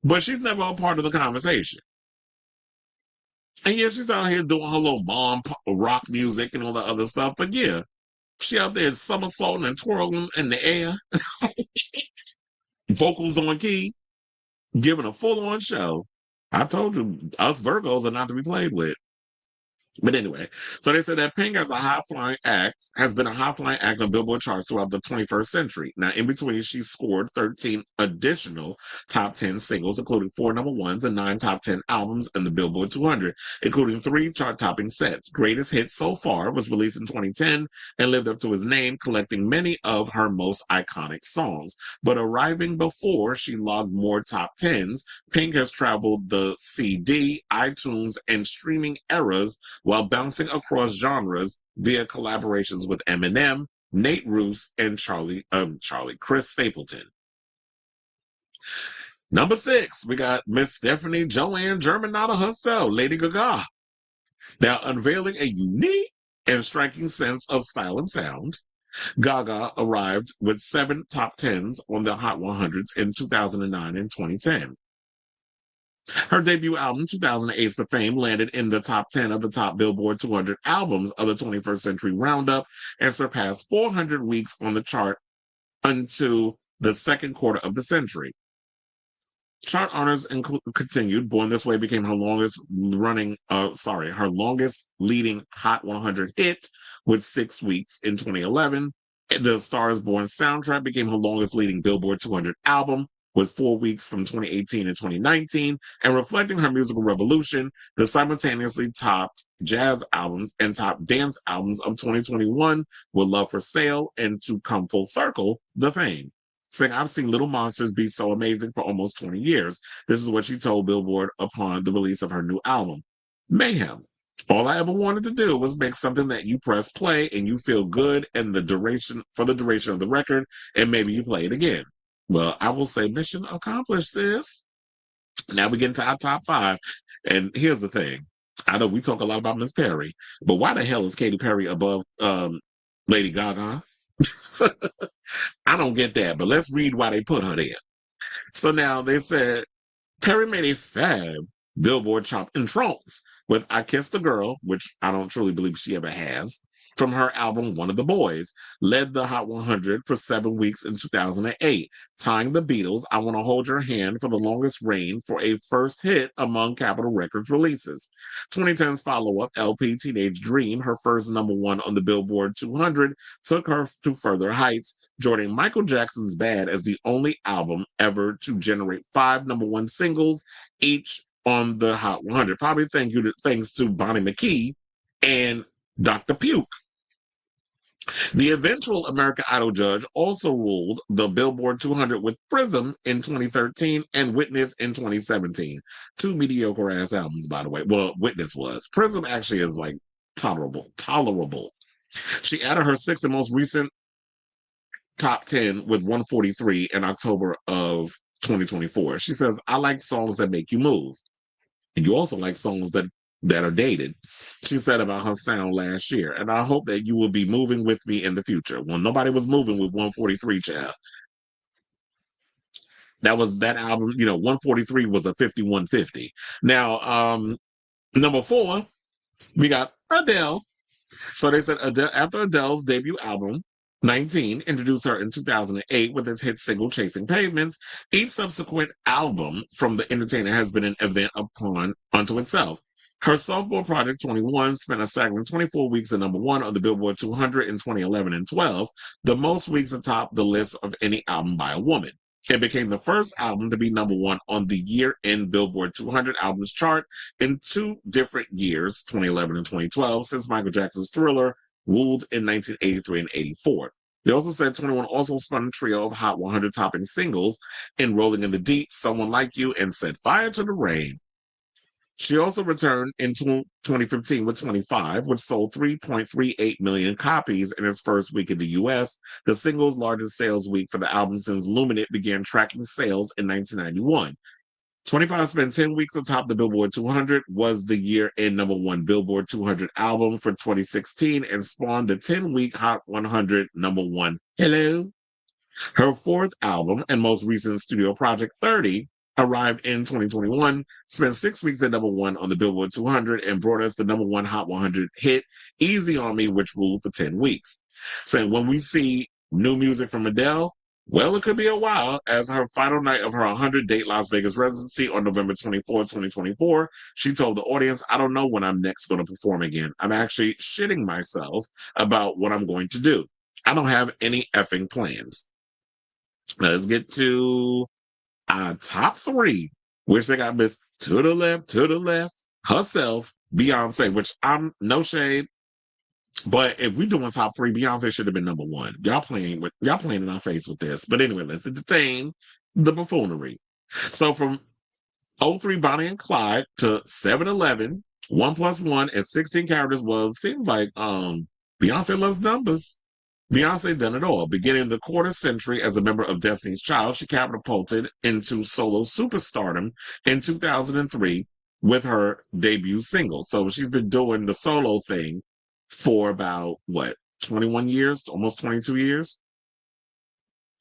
but she's never a part of the conversation. And yeah, she's out here doing her little mom rock music and all the other stuff, but yeah, she out there somersaulting and twirling in the air, vocals on key, giving a full-on show. I told you, us Virgos are not to be played with. But anyway, so they said that Pink has been a high-flying act on Billboard charts throughout the 21st century. Now, in between, she scored 13 additional top 10 singles, including 4 number ones and 9 top 10 albums in the Billboard 200, including 3 chart-topping sets. Greatest Hits So Far was released in 2010 and lived up to his name, collecting many of her most iconic songs. But arriving before she logged more top 10s, Pink has traveled the CD, iTunes, and streaming eras while bouncing across genres via collaborations with Eminem, Nate Ruess, and Chris Stapleton. Number 6, we got Miss Stephanie Joanne Germanotta herself, Lady Gaga. Now, unveiling a unique and striking sense of style and sound, Gaga arrived with 7 top 10s on the Hot 100s in 2009 and 2010. Her debut album, 2008's The Fame, landed in the top 10 of the top Billboard 200 albums of the 21st Century Roundup and surpassed 400 weeks on the chart until the second quarter of the century. Chart honors continued. Born This Way became her longest leading Hot 100 hit with 6 weeks in 2011. The Star Is Born soundtrack became her longest leading Billboard 200 album with 4 weeks from 2018 and 2019, and reflecting her musical revolution, the simultaneously topped jazz albums and top dance albums of 2021 with Love for Sale and To Come Full Circle, The Fame. Saying, I've seen Little Monsters be so amazing for almost 20 years. This is what she told Billboard upon the release of her new album, Mayhem. All I ever wanted to do was make something that you press play and you feel good and the duration of the record, and maybe you play it again. Well, I will say mission accomplished, sis. Now we get into our top 5. And here's the thing. I know we talk a lot about Miss Perry, but why the hell is Katy Perry above Lady Gaga? I don't get that, but let's read why they put her there. So now they said Perry made a fab Billboard chart entrance with I Kissed a Girl, which I don't truly believe she ever has, from her album One of the Boys, led the Hot 100 for 7 weeks in 2008, tying the Beatles' I Want to Hold Your Hand for the longest reign for a first hit among Capitol Records releases. 2010's follow-up LP Teenage Dream, her first number 1 on the Billboard 200, took her to further heights, joining Michael Jackson's Bad as the only album ever to generate 5 number 1 singles, each on the Hot 100. Probably thanks to Bonnie McKee and Dr. Puke. The eventual American Idol judge also ruled the Billboard 200 with Prism in 2013 and Witness in 2017. 2 mediocre-ass albums, by the way. Well, Witness was. Prism actually is, like, tolerable. She added her 6th and most recent top 10 with 143 in October of 2024. She says, I like songs that make you move. And you also like songs that are dated, she said about her sound last year. And I hope that you will be moving with me in the future. Well, nobody was moving with 143, child. that album, 143 was a 5150. Now, number 4, we got Adele. So they said Adele, after Adele's debut album, 19, introduced her in 2008 with its hit single Chasing Pavements. Each subsequent album from the entertainer has been an event unto itself. Her sophomore project, 21, spent a staggering 24 weeks at number 1 on the Billboard 200 in 2011 and 12, the most weeks atop the list of any album by a woman. It became the first album to be number 1 on the year-end Billboard 200 albums chart in 2 different years, 2011 and 2012, since Michael Jackson's Thriller ruled in 1983 and 84. They also said 21 also spun a trio of Hot 100 topping singles in Rolling in the Deep, Someone Like You, and Set Fire to the Rain. She also returned in 2015 with 25, which sold 3.38 million copies in its first week in the U.S., the single's largest sales week for the album since Luminate began tracking sales in 1991. 25 spent 10 weeks atop the Billboard 200, was the year-end number 1 Billboard 200 album for 2016, and spawned the 10-week Hot 100 number 1. Hello? Her 4th album and most recent studio project, 30, arrived in 2021, spent 6 weeks at number 1 on the Billboard 200, and brought us the number 1 Hot 100 hit, Easy on Me, which ruled for 10 weeks. So when we see new music from Adele, well, it could be a while, as her final night of her 100-date Las Vegas residency on November 24, 2024, she told the audience, I don't know when I'm next going to perform again. I'm actually shitting myself about what I'm going to do. I don't have any effing plans. Now, let's get to top 3, which they got Miss to the left, herself, Beyonce, which I'm no shade, but if we're doing top 3, Beyonce should have been number 1. Y'all playing in our face with this. But anyway, let's entertain the buffoonery. So from 03 Bonnie and Clyde to 7-Eleven, 1+1 and 16 characters. Well, it seems like Beyonce loves numbers. Beyonce done it all. Beginning the quarter century as a member of Destiny's Child, she catapulted into solo superstardom in 2003 with her debut single. So she's been doing the solo thing for about, 21 years, almost 22 years?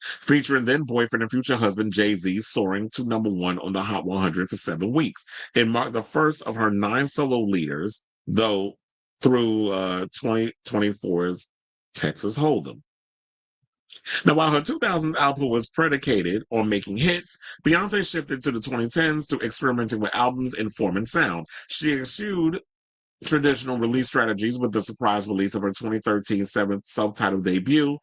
Featuring then boyfriend and future husband Jay-Z, soaring to number 1 on the Hot 100 for 7 weeks. It marked the first of her 9 solo leaders, though through 2024's Texas Hold'em. Now, while her 2000s output was predicated on making hits, Beyonce shifted to the 2010s to experimenting with albums in form and sound. She eschewed traditional release strategies with the surprise release of her 2013 7th self-titled debut,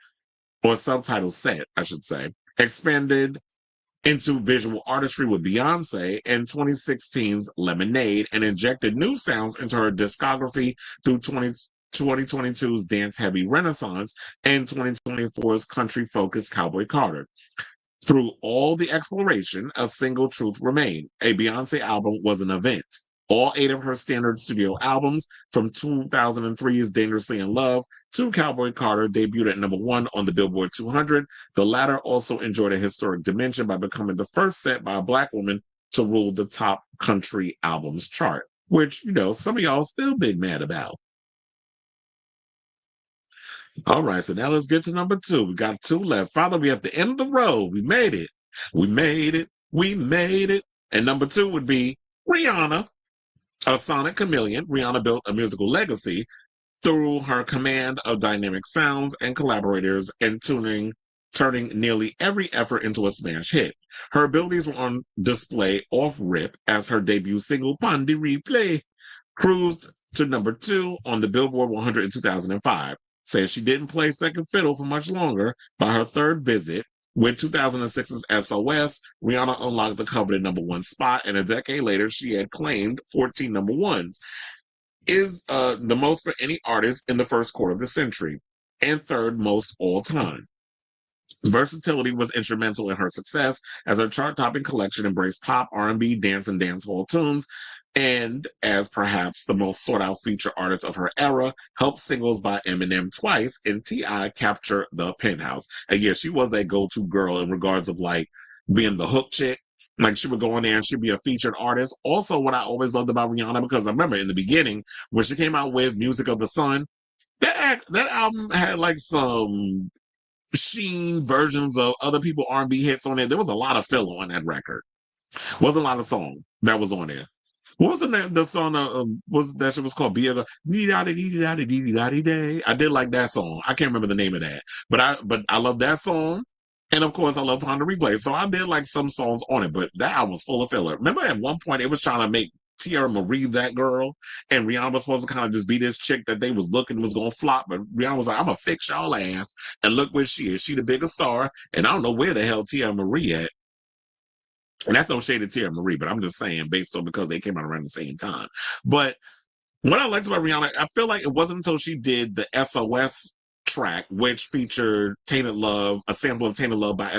or self-titled set, I should say, expanded into visual artistry with Beyoncé and 2016's Lemonade, and injected new sounds into her discography through 2022's dance-heavy Renaissance and 2024's country-focused Cowboy Carter. Through all the exploration, a single truth remained. A Beyoncé album was an event. All 8 of her standard studio albums, from 2003's Dangerously in Love to Cowboy Carter, debuted at number 1 on the Billboard 200. The latter also enjoyed a historic dimension by becoming the first set by a Black woman to rule the top country albums chart, which, some of y'all still big mad about. All right, so now let's get to number 2. We got 2 left. Father, we at the end of the road. We made it. We made it. We made it. And number 2 would be Rihanna. A sonic chameleon, Rihanna built a musical legacy through her command of dynamic sounds and collaborators, and turning nearly every effort into a smash hit. Her abilities were on display off rip as her debut single, Pon de Replay, cruised to number 2 on the Billboard 100 in 2005. Says she didn't play second fiddle for much longer. By her 3rd visit, with 2006's SOS, Rihanna unlocked the coveted number 1 spot, and a decade later, she had claimed 14 number 1s. Is the most for any artist in the first quarter of the century, and 3rd most all time. Versatility was instrumental in her success, as her chart-topping collection embraced pop, R&B, dance, and dancehall tunes, and as perhaps the most sought-out feature artist of her era, helped singles by Eminem twice and T.I. capture the penthouse. And yeah, she was that go-to girl in regards of being the hook chick. She would go in there and she'd be a featured artist. Also, what I always loved about Rihanna, because I remember in the beginning when she came out with Music of the Sun, that album had some Sheen versions of other people R&B hits on there. There was a lot of filler on that record. Wasn't a lot of song that was on there. What was the name? The song was that shit was called "Be a Day." I did like that song. I can't remember the name of that, but I love that song, and of course I love Ponder Replay. So I did like some songs on it, but that album was full of filler. Remember at one point it was trying to make Tierra Marie that girl, and Rihanna was supposed to kind of just be this chick that they was looking was gonna flop, but Rihanna was like, "I'm gonna fix y'all ass," and look where she is. She the biggest star, and I don't know where the hell Tierra Marie at. And that's no shade to Tierra Marie, but I'm just saying based on because they came out around the same time. But what I liked about Rihanna, I feel like it wasn't until she did the SOS track, which featured Tainted Love, a sample of Tainted Love by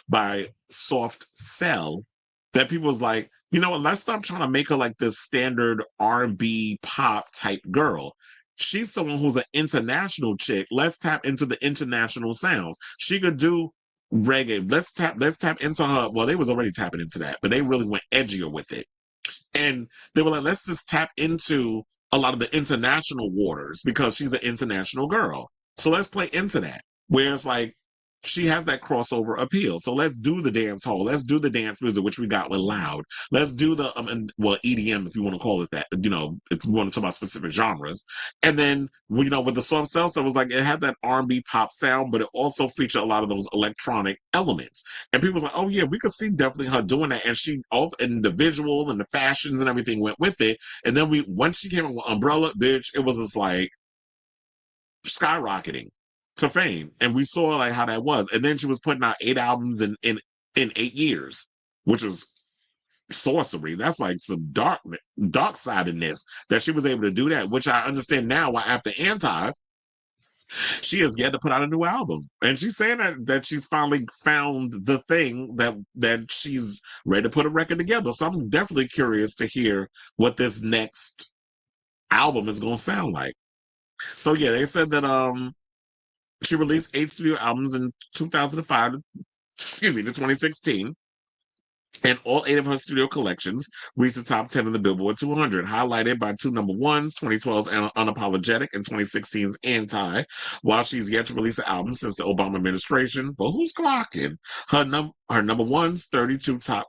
by Soft Cell, that people was like, you know what, let's stop trying to make her like this standard R&B pop type girl. She's someone who's an international chick. Let's tap into the international sounds. She could do reggae. Let's tap into her. Well, they was already tapping into that, but they really went edgier with it. And they were like, let's just tap into a lot of the international waters because she's an international girl. So let's play into that. Whereas like she has that crossover appeal. So let's do the dance hall. Let's do the dance music, which we got with Loud. Let's do the EDM, if you want to call it that, you know, if you want to talk about specific genres. And then, you know, with the Soft Salsa, it was like it had that R&B pop sound, but it also featured a lot of those electronic elements. And people was like, oh yeah, we could see definitely her doing that. And and the visual and the fashions and everything went with it. And then once she came in with Umbrella, bitch, it was just like skyrocketing to fame, and we saw like how that was. And then she was putting out 8 albums in 8 years, which was sorcery. That's like some dark-sidedness that she was able to do that, which I understand now why after Anti she has yet to put out a new album. And she's saying that she's finally found the thing that she's ready to put a record together. So I'm definitely curious to hear what this next album is going to sound like. So yeah, they said that she released 8 studio albums in 2005 to 2016. And all 8 of her studio collections reached the top 10 of the Billboard 200, highlighted by 2 number ones, 2012's Unapologetic and 2016's Anti, while she's yet to release an album since the Obama administration. But who's clocking? Her number ones, 32 top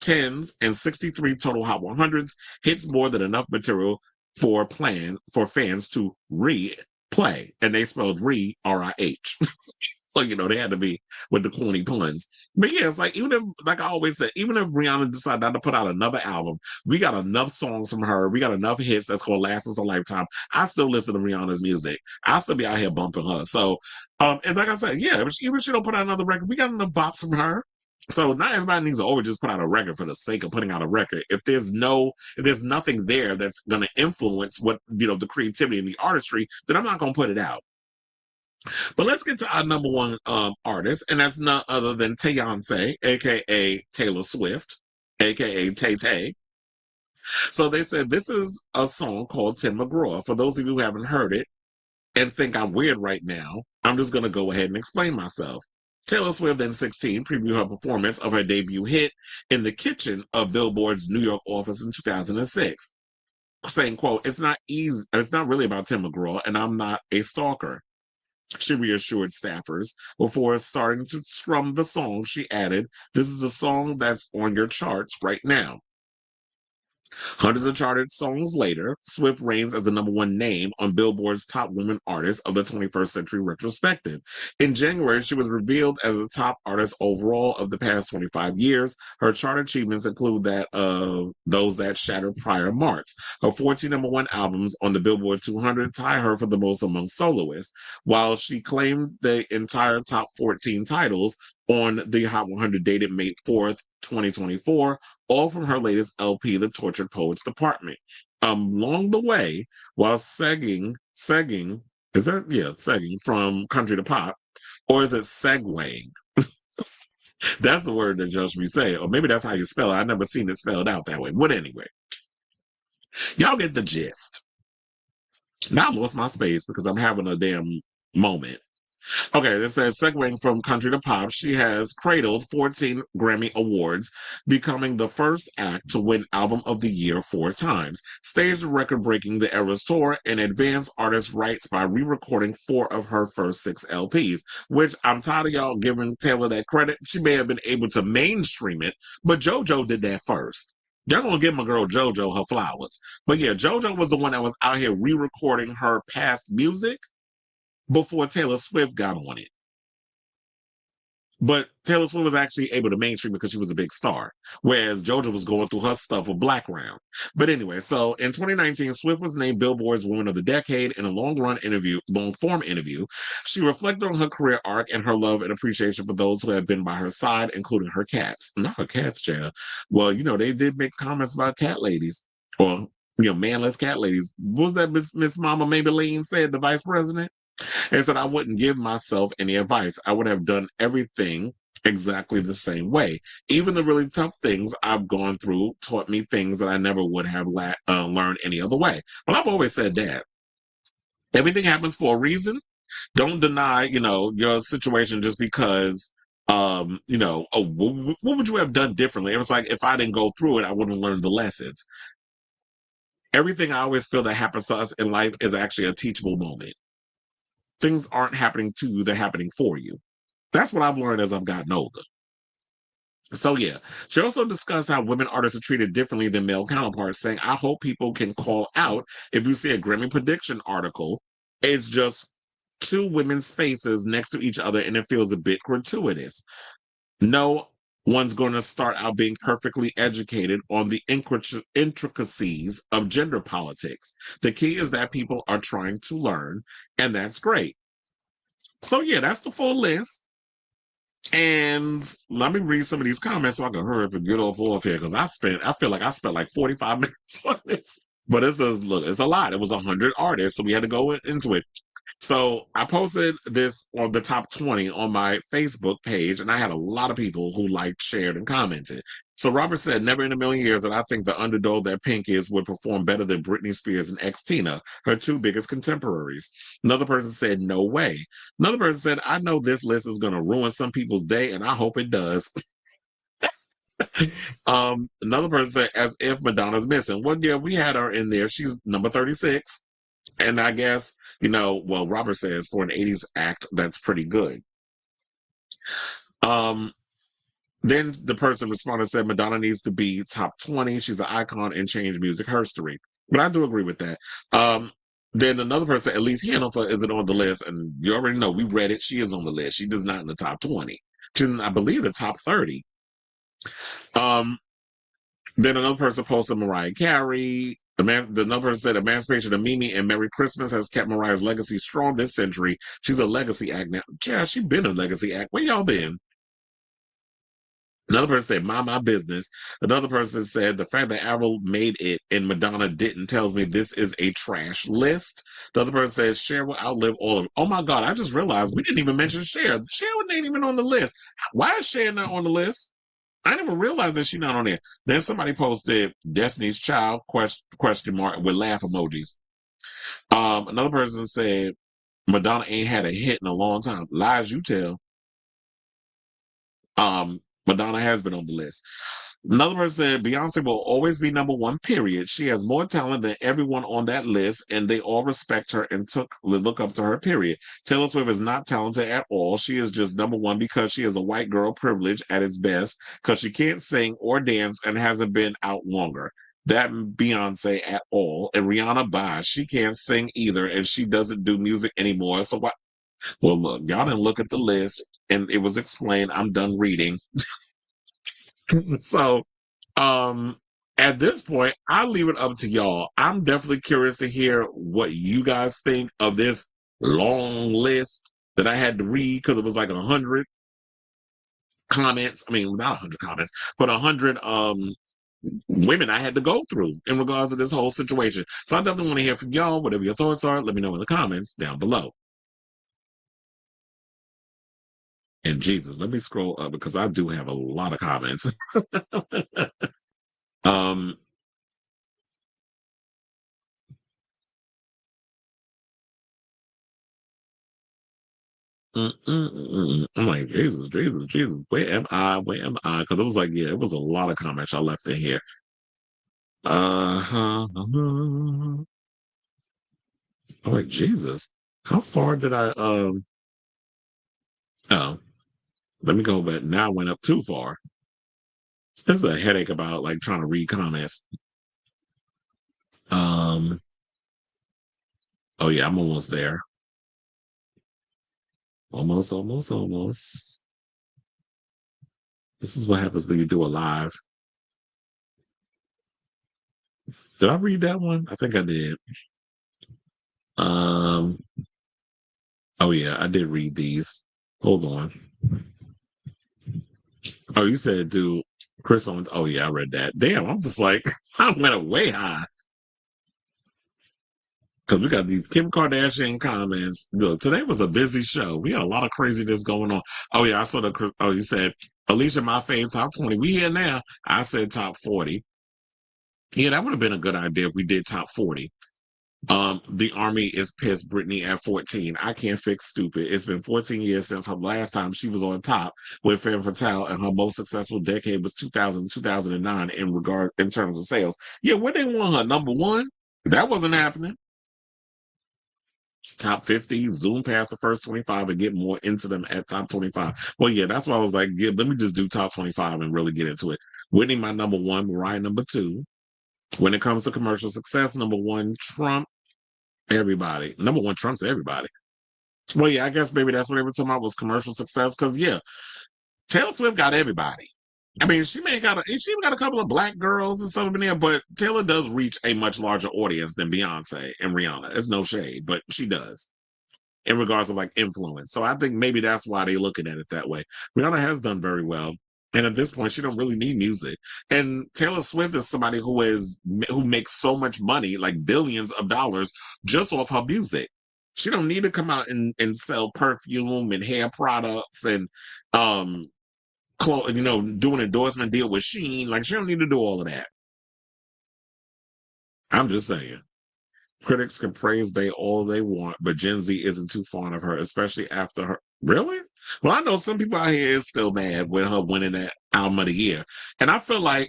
10s, and 63 total Hot 100s hits more than enough material for fans to replay. And they spelled R-I-H. Well, you know, they had to be with the corny puns. But yeah, it's like, even if, like I always said, even if Rihanna decided not to put out another album, we got enough songs from her. We got enough hits that's going to last us a lifetime. I still listen to Rihanna's music. I'll still be out here bumping her. So, and like I said, yeah, even if she don't put out another record, we got enough bops from her. So not everybody needs to always just put out a record for the sake of putting out a record. If there's nothing there that's going to influence what, you know, the creativity and the artistry, then I'm not going to put it out. But let's get to our number one artist, and that's none other than Beyoncé, aka Taylor Swift, aka Tay Tay. So they said this is a song called Tim McGraw. For those of you who haven't heard it and think I'm weird right now, I'm just going to go ahead and explain myself. Taylor Swift, then 16, previewed her performance of her debut hit in the kitchen of Billboard's New York office in 2006, saying, quote, "It's not easy. It's not really about Tim McGraw, and I'm not a stalker." She reassured staffers. Before starting to strum the song, she added, "This is a song that's on your charts right now." Hundreds of charted songs later, Swift reigns as the number one name on Billboard's Top Women Artists of the 21st Century retrospective. In January, she was revealed as the top artist overall of the past 25 years. Her chart achievements include that of those that shattered prior marks. Her 14 number one albums on the Billboard 200 tie her for the most among soloists, while she claimed the entire top 14 titles on the Hot 100 dated May 4th, 2024, all from her latest LP, The Tortured Poets Department. Along the way, while segging from country to pop, or is it segueing? That's the word that Josh me say, or maybe that's how you spell it. I've never seen it spelled out that way. But anyway, y'all get the gist. Now I lost my space because I'm having a damn moment. Okay, this says, segueing from country to pop, she has cradled 14 Grammy Awards, becoming the first act to win Album of the Year 4 times, staged a record-breaking The Eras Tour, and advanced artist rights by re-recording 4 of her first 6 LPs, which I'm tired of y'all giving Taylor that credit. She may have been able to mainstream it, but JoJo did that first. Y'all gonna give my girl JoJo her flowers. But yeah, JoJo was the one that was out here re-recording her past music before Taylor Swift got on it. But Taylor Swift was actually able to mainstream because she was a big star, whereas JoJo was going through her stuff with Black Round. But anyway, so in 2019, Swift was named Billboard's Woman of the Decade in a long-form interview. She reflected on her career arc and her love and appreciation for those who have been by her side, including her cats. Not her cats, child. Well, they did make comments about cat ladies, or manless cat ladies. What was that Miss Mama Maybelline said, the vice president? And said, I wouldn't give myself any advice. I would have done everything exactly the same way. Even the really tough things I've gone through taught me things that I never would have learned any other way. Well, I've always said that. Everything happens for a reason. Don't deny, your situation just because, what would you have done differently? It was like, if I didn't go through it, I wouldn't learn the lessons. Everything I always feel that happens to us in life is actually a teachable moment. Things aren't happening to you, they're happening for you. That's what I've learned as I've gotten older. So yeah, she also discussed how women artists are treated differently than male counterparts, saying, I hope people can call out if you see a Grammy prediction article, it's just 2 women's faces next to each other and it feels a bit gratuitous. No one's going to start out being perfectly educated on the intricacies of gender politics. The key is that people are trying to learn, and that's great. So yeah, that's the full list. And let me read some of these comments so I can hurry up and get off here, because I feel like I spent like 45 minutes on this. But it's a lot. It was 100 artists, so we had to go into it. So I posted this on the top 20 on my Facebook page, and I had a lot of people who liked, shared, and commented. So Robert said, never in a million years that I think the underdog that Pink is would perform better than Britney Spears and ex-Tina, her 2 biggest contemporaries. Another person said, no way. Another person said, I know this list is going to ruin some people's day, and I hope it does. Another person said, as if Madonna's missing. Well, yeah, we had her in there. She's number 36. And I guess, Robert says for an 80s act, that's pretty good. Then the person responded and said, Madonna needs to be top 20. She's an icon in change music history. But I do agree with that. Then another person, at least Hannaford isn't on the list. And you already know, we read it. She is on the list. She does not in the top 20. She's in, I believe, the top 30. Then another person posted Mariah Carey. Another person said Emancipation of Mimi and Merry Christmas has kept Mariah's legacy strong this century. She's a legacy act now. Yeah, she's been a legacy act. Where y'all been? Another person said, Mind My Business. Another person said, the fact that Avril made it and Madonna didn't tells me this is a trash list. The other person says, Cher will outlive all of them. Oh my God, I just realized we didn't even mention Cher. Cher wasn't even on the list. Why is Cher not on the list? I never realized that she's not on there. Then somebody posted Destiny's Child question mark with laugh emojis. Another person said Madonna ain't had a hit in a long time. Lies you tell. Madonna has been on the list. Another person said Beyonce will always be number 1, period. She has more talent than everyone on that list, and they all respect her and look up to her, period. Taylor Swift is not talented at all. She is just number 1 because she is a white girl privilege at its best, because she can't sing or dance and hasn't been out longer. That Beyonce at all. And Rihanna, bye. She can't sing either, and she doesn't do music anymore. So what? Well, look, y'all didn't look at the list, and it was explained. I'm done reading. So, at this point, I'll leave it up to y'all. I'm definitely curious to hear what you guys think of this long list that I had to read, because it was like 100 comments. I mean, not 100 comments, but 100 women I had to go through in regards to this whole situation. So I definitely want to hear from y'all. Whatever your thoughts are, let me know in the comments down below. And Jesus, let me scroll up because I do have a lot of comments. I'm like, Jesus, Jesus, Jesus. Where am I? Where am I? Because it was like, yeah, it was a lot of comments I left in here. I'm like, Jesus, how far did I? Oh, let me go back. Now I went up too far. This is a headache about like trying to read comments. Oh yeah, I'm almost there. Almost. This is what happens when you do a live. Did I read that one? I think I did. Oh yeah, I did read these. Hold on. Oh, you said do Chris Owens. Oh yeah, I read that. Damn, I'm just like, I went way high. Because we got these Kim Kardashian comments. Look, today was a busy show. We had a lot of craziness going on. Oh yeah, I saw the. Oh, you said Alicia, my fave top 20. We here now. I said top 40. Yeah, that would have been a good idea if we did top 40. The army is pissed. Brittany at 14. I can't fix stupid. It's been 14 years since her last time she was on top with Femme Fatale, and her most successful decade was 2000, 2009 in terms of sales. Yeah, when they won her number one, that wasn't happening. Top 50, zoom past the first 25 and get more into them at top 25. Well, yeah, that's why I was like, yeah, let me just do top 25 and really get into it. Whitney, my number one, Mariah, number two. When it comes to commercial success, number one, Trump, everybody. Number one, Trump's everybody. Well, yeah, I guess maybe that's what they were talking about was commercial success. Because, yeah, Taylor Swift got everybody. I mean, she even got a couple of black girls and stuff in there, but Taylor does reach a much larger audience than Beyonce and Rihanna. There's no shade, but she does in regards of like influence. So I think maybe that's why they're looking at it that way. Rihanna has done very well. And at this point, she don't really need music. And Taylor Swift is somebody who makes so much money, like billions of dollars, just off her music. She don't need to come out and sell perfume and hair products and do an endorsement deal with Shein. Like, she don't need to do all of that. I'm just saying. Critics can praise Bey all they want, but Gen Z isn't too fond of her, especially after her. Really? Well, I know some people out here is still mad with her winning that album of the year. And I feel like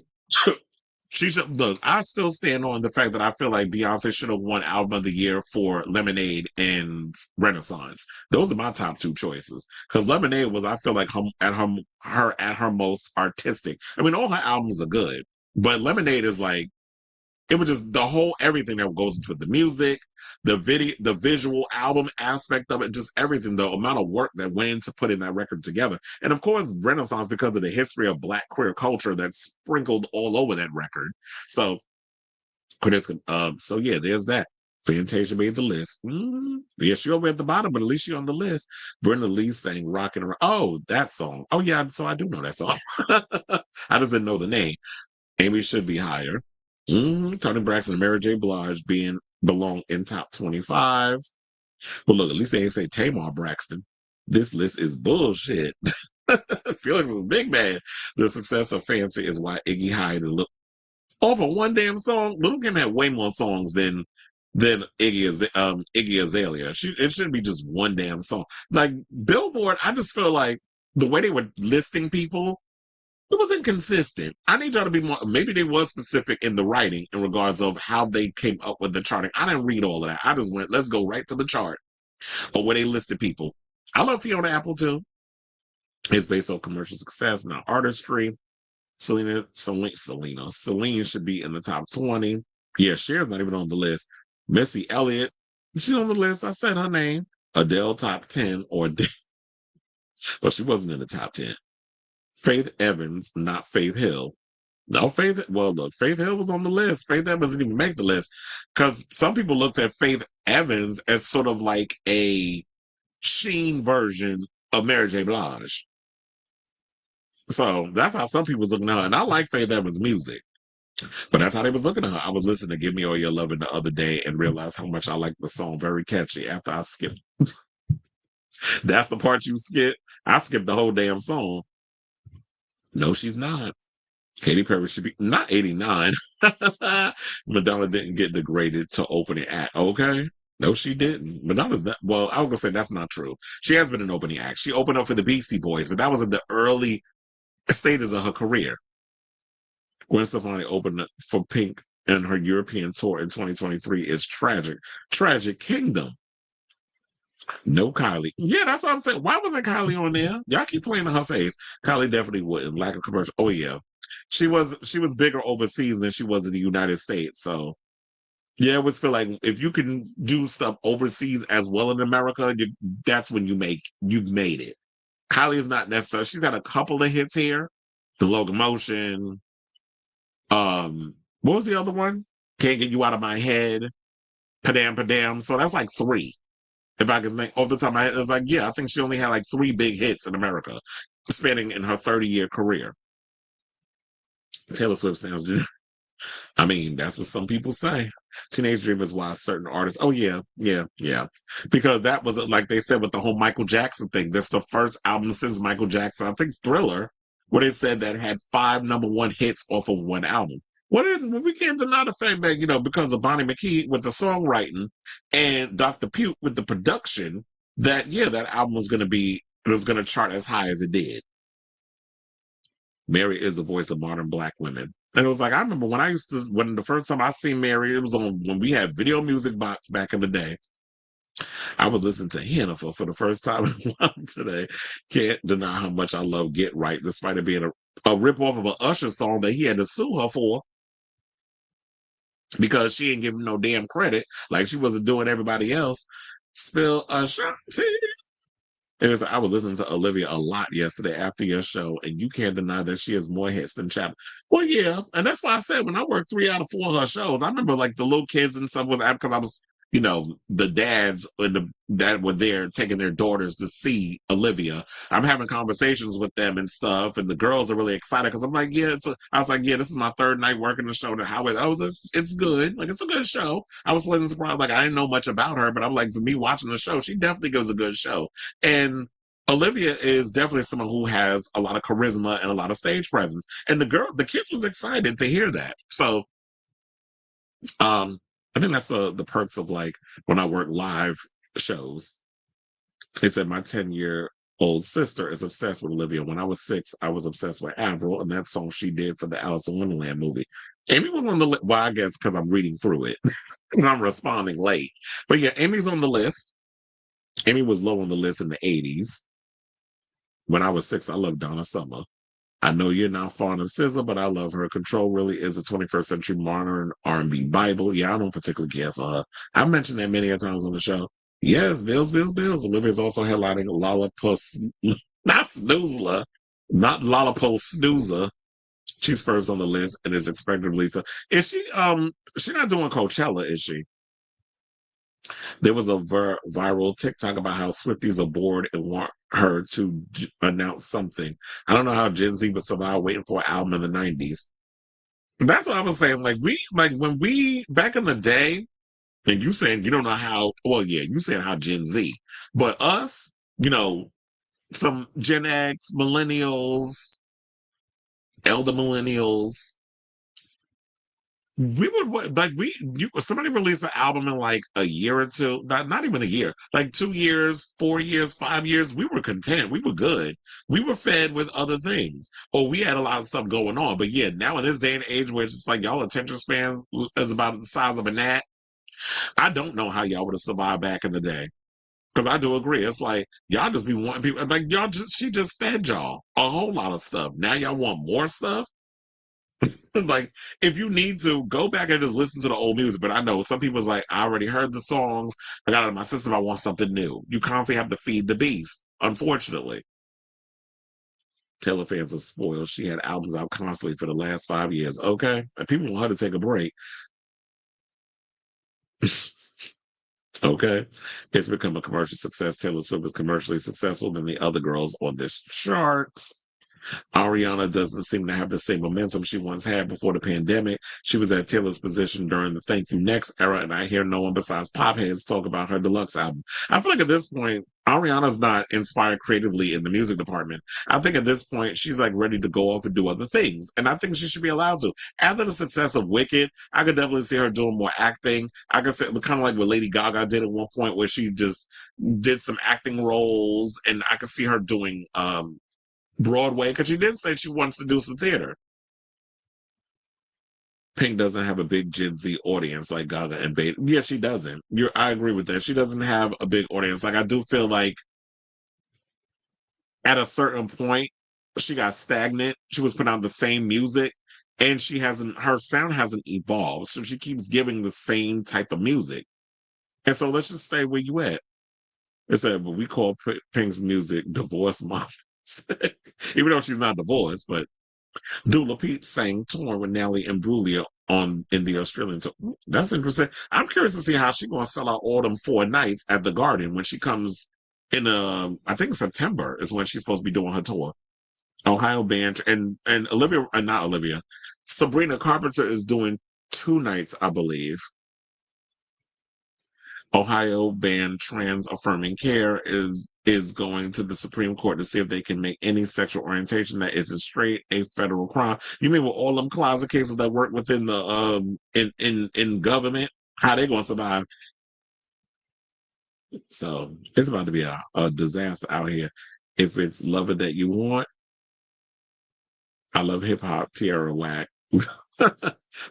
she should look, I still stand on the fact that I feel like Beyonce should have won album of the year for Lemonade and Renaissance. Those are my top two choices. Because Lemonade was, I feel like, her at her most artistic. I mean, all her albums are good, but Lemonade is like, it was just the whole everything that goes into it, the music, the video, the visual album aspect of it, just everything, the amount of work that went into putting that record together. And of course, Renaissance, because of the history of Black queer culture that's sprinkled all over that record. So, so yeah, there's that. Fantasia made the list. Yeah, she over at the bottom, but at least she on the list. Brenda Lee sang Rockin' Around. Oh, that song. Oh yeah, so I do know that song. I just didn't know the name. Amy should be higher. Toni Braxton and Mary J. Blige belong in top 25. Well, look, at least they ain't say Tamar Braxton. This list is bullshit. Felix is big man. The success of Fancy is why Iggy hired to look off of one damn song. Little Kim had way more songs than Iggy Azalea. It shouldn't be just one damn song. Like Billboard, I just feel like the way they were listing people, it was inconsistent. I need y'all to be more, maybe they was specific in the writing in regards of how they came up with the charting. I didn't read all of that. I just went, let's go right to the chart or where they listed people. I love Fiona Apple too. It's based on commercial success, not artistry. Celine should be in the top 20. Yeah, Cher's not even on the list. Missy Elliott, she's on the list. I said her name. Adele top 10 but she wasn't in the top 10. Faith Evans, not Faith Hill. No, Faith Hill was on the list. Faith Evans didn't even make the list because some people looked at Faith Evans as sort of like a Sheen version of Mary J. Blige. So that's how some people was looking at her. And I like Faith Evans' music, but that's how they was looking at her. I was listening to Give Me All Your Lovin' the other day and realized how much I like the song. Very catchy. After I skipped. That's the part you skip. I skipped the whole damn song. No, she's not. Katy Perry should be not 89. Madonna didn't get degraded to opening act. Okay. No, she didn't. But that was that. Well, I was gonna say that's not true. She has been an opening act. She opened up for the Beastie Boys, but that was in the early stages of her career. Gwen Stefani opened up for Pink and her European tour in 2023 is Tragic. Tragic Kingdom. No Kylie. Yeah, that's what I'm saying. Why wasn't Kylie on there? Y'all keep playing in her face. Kylie definitely wouldn't. Lack of commercial. Oh yeah. She was bigger overseas than she was in the United States. So yeah, I always feel like if you can do stuff overseas as well in America, that's when you've made it. Kylie is not necessarily. She's had a couple of hits here. The Locomotion. What was the other one? Can't Get You Out of My Head. Padam Padam. So that's like 3. If I can think off the top of my head, it's like, yeah, I think she only had like 3 big hits in America, spanning in her 30-year career. Taylor Swift sounds. I mean, that's what some people say. Teenage Dream is why certain artists. Oh yeah. Because that was like they said with the whole Michael Jackson thing. That's the first album since Michael Jackson. I think Thriller, where they said that it had 5 #1 hits off of one album. We can't deny the fact that, because of Bonnie McKee with the songwriting and Dr. Pugh with the production, that album was going to chart as high as it did. Mary is the voice of modern Black women. And it was like, I remember when the first time I seen Mary, it was when we had Video Music Box back in the day. I would listen to Hennifer for the first time today. Can't deny how much I love Get Right, despite it being a rip-off of an Usher song that he had to sue her for. Because she didn't give him no damn credit, like she wasn't doing everybody else. Spill Ashanti. I was listening to Olivia a lot yesterday after your show, and you can't deny that she has more hits than Chapter. Well, yeah, and that's why I said when I worked 3 out of 4 of her shows, I remember like the little kids and stuff was because I was, the dads that were there taking their daughters to see Olivia. I'm having conversations with them and stuff, and the girls are really excited because I'm like, I was like, this is my 3rd night working the show. It's good. Like, it's a good show. I was pleasantly surprised. Like, I didn't know much about her, but I'm like, for me watching the show, she definitely gives a good show. And Olivia is definitely someone who has a lot of charisma and a lot of stage presence. And the kids was excited to hear that. So, I think that's the perks of like when I work live shows. They said my 10-year-old sister is obsessed with Olivia. When I was 6, I was obsessed with Avril and that song she did for the Alice in Wonderland movie. Amy was on the list. Well, I guess because I'm reading through it and I'm responding late. But yeah, Amy's on the list. Amy was low on the list in the 80s. When I was 6, I loved Donna Summer. I know you're not fond of SZA, but I love her. Control really is a 21st century modern R&B Bible. Yeah, I don't particularly care for her. I've mentioned that many times on the show. Yes, Bills. Olivia's also headlining Lollapalooza, not Snoozler, not Lollapalooza. She's first on the list and is expected to release. Is she? She's not doing Coachella, is she? There was a viral TikTok about how Swifties are bored and want her to announce something. I don't know how Gen Z would survive waiting for an album in the 90s. That's what I was saying. When we, back in the day, and you saying you don't know how, well, yeah, you saying how Gen Z, but us, some Gen X, millennials, elder millennials, we would somebody release an album in like a year or two, not even a year, like 2 years, 4 years, 5 years. We were content. We were good. We were fed with other things, or we had a lot of stuff going on. But yeah, now in this day and age where it's just like y'all attention span is about the size of a gnat, I don't know how y'all would have survived back in the day. Because I do agree. It's like y'all just be wanting people like she just fed y'all a whole lot of stuff. Now y'all want more stuff. Like, if you need to, go back and just listen to the old music. But I know some people's like, I already heard the songs. I got it in my system. I want something new. You constantly have to feed the beast, unfortunately. Taylor fans are spoiled. She had albums out constantly for the last 5 years. Okay. And people want her to take a break. Okay. It's become a commercial success. Taylor Swift is commercially successful than the other girls on this chart. Ariana doesn't seem to have the same momentum she once had before the pandemic. She was at Taylor's position during the Thank You Next era, and I hear no one besides pop heads talk about her deluxe album. I feel like at this point, Ariana's not inspired creatively in the music department. I think at this point, she's like ready to go off and do other things. And I think she should be allowed to. After the success of Wicked, I could definitely see her doing more acting. I could say kind of like what Lady Gaga did at one point where she just did some acting roles. And I could see her doing Broadway because she did say she wants to do some theater. Pink doesn't have a big Gen Z audience like Gaga and Beta. Yeah, she doesn't. I agree with that. She doesn't have a big audience. Like, I do feel like at a certain point, she got stagnant. She was putting out the same music, and her sound hasn't evolved. So she keeps giving the same type of music. And so let's just stay where you at. It said, but we call Pink's music divorce moms. Even though she's not divorced, but Dula Peep sang Torn with Nelly and Brulia in the Australian tour. That's interesting. I'm curious to see how she's going to sell out all them 4 nights at the Garden when she comes in, I think September is when she's supposed to be doing her tour. Ohio band and Sabrina Carpenter is doing 2 nights, I believe. Ohio banned trans affirming care is going to the Supreme Court to see if they can make any sexual orientation that isn't straight a federal crime. You mean with all them closet cases that work within the in government, how they gonna survive? So it's about to be a disaster out here. If it's Love It That You Want, I love hip hop, Tierra Whack.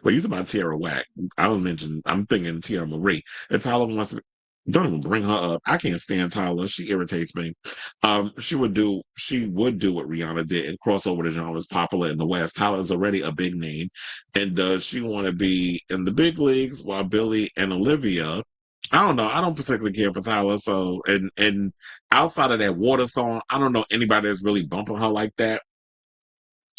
Well, you talk about Tierra Whack. I'm thinking Tierra Marie. And Tyler wants to, don't even bring her up. I can't stand Tyler. She irritates me. She would do what Rihanna did and cross over the genres popular in the West. Tyler is already a big name. And does she want to be in the big leagues while Billie and Olivia, I don't know. I don't particularly care for Tyler. So, and outside of that Water song, I don't know anybody that's really bumping her like that.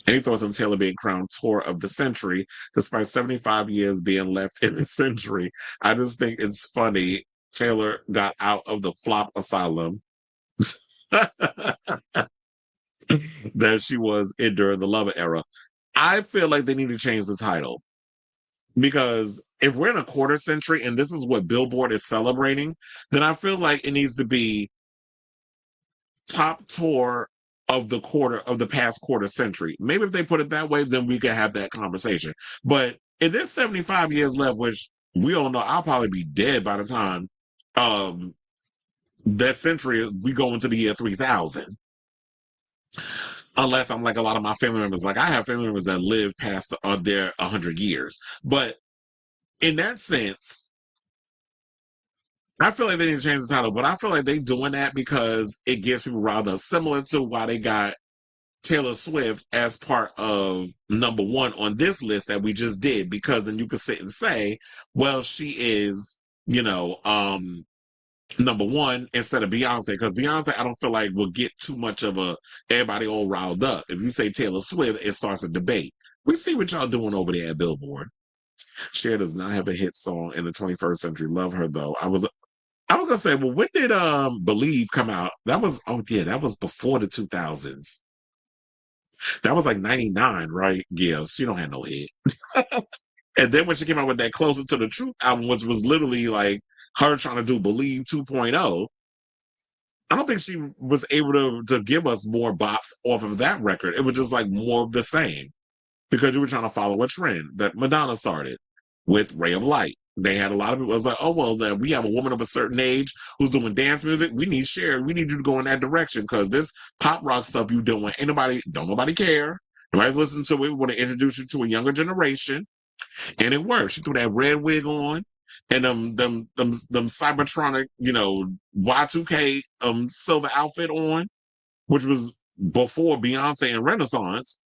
And he throws in Taylor being crowned tour of the century, despite 75 years being left in the century. I just think it's funny. Taylor got out of the flop asylum that she was in during the Lover era. I feel like they need to change the title. Because if we're in a quarter century and this is what Billboard is celebrating, then I feel like it needs to be top tour of the past quarter century. Maybe if they put it that way, then we could have that conversation. But if there's 75 years left, which we all know I'll probably be dead by the time that century, we go into the year 3000. Unless I'm like a lot of my family members. Like I have family members that live past their 100 years. But in that sense, I feel like they need to change the title, but I feel like they doing that because it gives people rather similar to why they got Taylor Swift as part of number 1 on this list that we just did, because then you could sit and say, well, she is, number 1 instead of Beyonce, because Beyonce, I don't feel like will get too much of everybody all riled up. If you say Taylor Swift, it starts a debate. We see what y'all doing over there at Billboard. Cher does not have a hit song in the 21st century. Love her though. I was gonna say, well, when did Believe come out? That was before the 2000s. That was like 99, right? Yeah, she don't have no hit. And then when she came out with that Closer to the Truth album, which was literally like her trying to do Believe 2.0, I don't think she was able to give us more bops off of that record. It was just like more of the same, because you were trying to follow a trend that Madonna started with Ray of Light. They had a lot of it was like, oh, well, then we have a woman of a certain age who's doing dance music. We need Cher. We need you to go in that direction, because this pop rock stuff you doing, don't nobody care. Nobody's listening to it. We want to introduce you to a younger generation. And it worked. She threw that red wig on and them Cybertronic, Y2K silver outfit on, which was before Beyonce and Renaissance,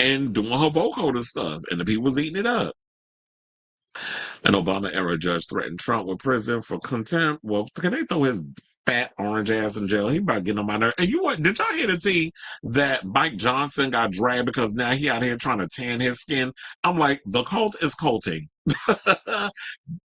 and doing her vocoder stuff. And the people was eating it up. An Obama-era judge threatened Trump with prison for contempt. Well, can they throw his fat orange ass in jail? He about getting on my nerve. And did y'all hear the tea that Mike Johnson got dragged because now he out here trying to tan his skin? I'm like, the cult is culting. That's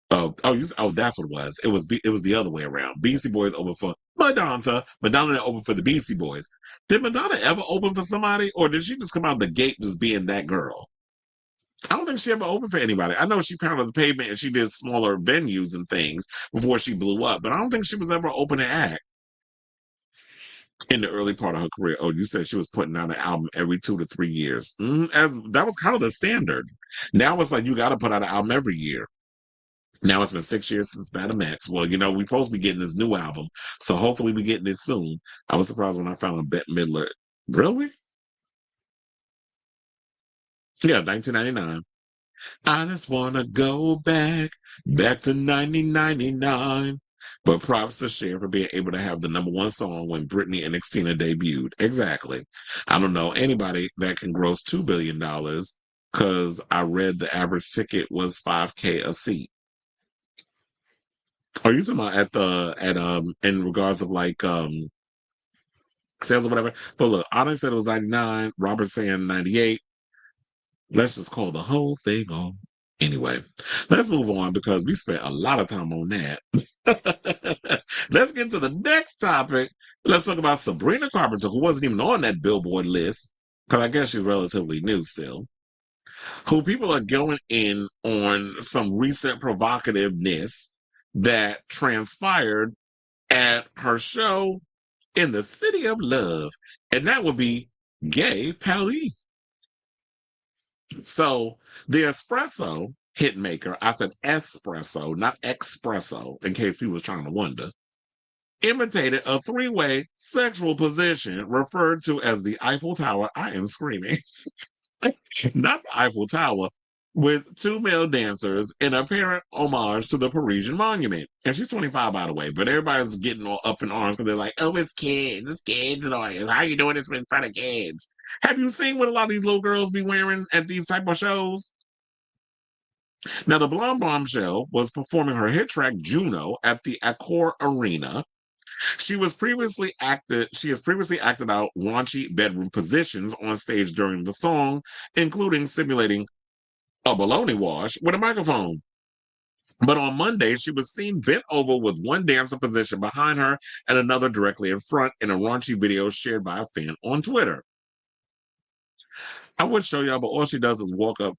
what it was. It was the other way around. Beastie Boys open for Madonna. Madonna open for the Beastie Boys. Did Madonna ever open for somebody, or did she just come out the gate just being that girl? I don't think she ever opened for anybody. I know she pounded the pavement and she did smaller venues and things before she blew up, but I don't think she was ever open to act. in the early part of her career. Oh, you said she was putting out an album every 2 to 3 years. As that was kind of the standard. Now it's like you got to put out an album every year. Now it's been 6 years since Madam X. Well, you know, we're supposed to be getting this new album, so hopefully we're getting it soon. I was surprised when I found a Bette Midler. Really? Yeah, 1999. I just want to go back to 1999. But props to Cher for being able to have the #1 song when Britney and Xtina debuted. Exactly. I don't know anybody that can gross $2 billion because I read the average ticket was $5K a seat. Are you talking about in regards of like sales or whatever? But look, Onyx said it was 99, Robert saying 98. Let's just call the whole thing on. Anyway, let's move on because we spent a lot of time on that. Let's get to the next topic. Let's talk about Sabrina Carpenter, who wasn't even on that Billboard list, because I guess she's relatively new still, who people are going in on some recent provocativeness that transpired at her show in the City of Love, and that would be Gay Paris. So the espresso hit maker, I said espresso, not espresso, in case people was trying to wonder, imitated a 3-way sexual position referred to as the Eiffel Tower. I am screaming. Not the Eiffel Tower, with 2 male dancers in apparent homage to the Parisian monument. And she's 25, by the way, but everybody's getting all up in arms because they're like, oh, it's kids and all this. How you doing this in front of kids? Have you seen what a lot of these little girls be wearing at these type of shows? Now, the blonde bombshell was performing her hit track Juno at the Accor Arena. She has previously acted out raunchy bedroom positions on stage during the song, including simulating a baloney wash with a microphone. But on Monday, she was seen bent over with one dancer position behind her and another directly in front in a raunchy video shared by a fan on Twitter. I would show y'all, but all she does is walk up.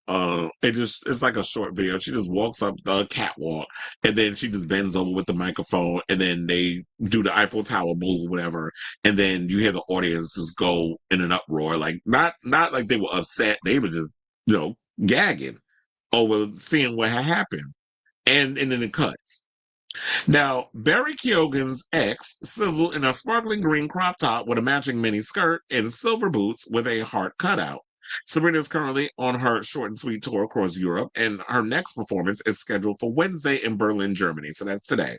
It's like a short video. She just walks up the catwalk, and then she just bends over with the microphone, and then they do the Eiffel Tower move, whatever. And then you hear the audience just go in an uproar, like not like they were upset. They were just, gagging over seeing what had happened, and then it cuts. Now, Barry Keoghan's ex sizzled in a sparkling green crop top with a matching mini skirt and silver boots with a heart cutout. Sabrina is currently on her short and sweet tour across Europe, and her next performance is scheduled for Wednesday in Berlin, Germany. So that's today.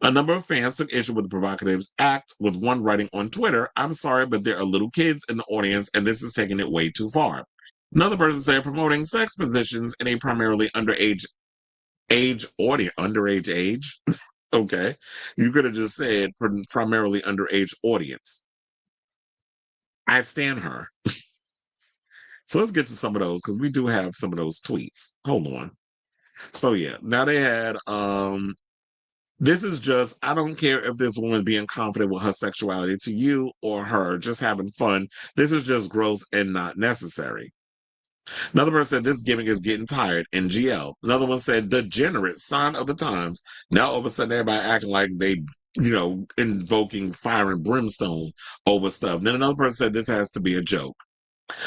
A number of fans took issue with the provocative's act, with one writing on Twitter, "I'm sorry, but there are little kids in the audience, and this is taking it way too far." Another person said promoting sex positions in a primarily underage age. Okay. You could have just said primarily underage audience. I stand her. So let's get to some of those because we do have some of those tweets. Hold on. So yeah, now they had this is just, I don't care if this woman being confident with her sexuality, to you or her just having fun. This is just gross and not necessary. Another person said this gimmick is getting tired. NGL. Another one said degenerate, sign of the times. Now all of a sudden everybody acting like they, invoking fire and brimstone over stuff. Then another person said this has to be a joke.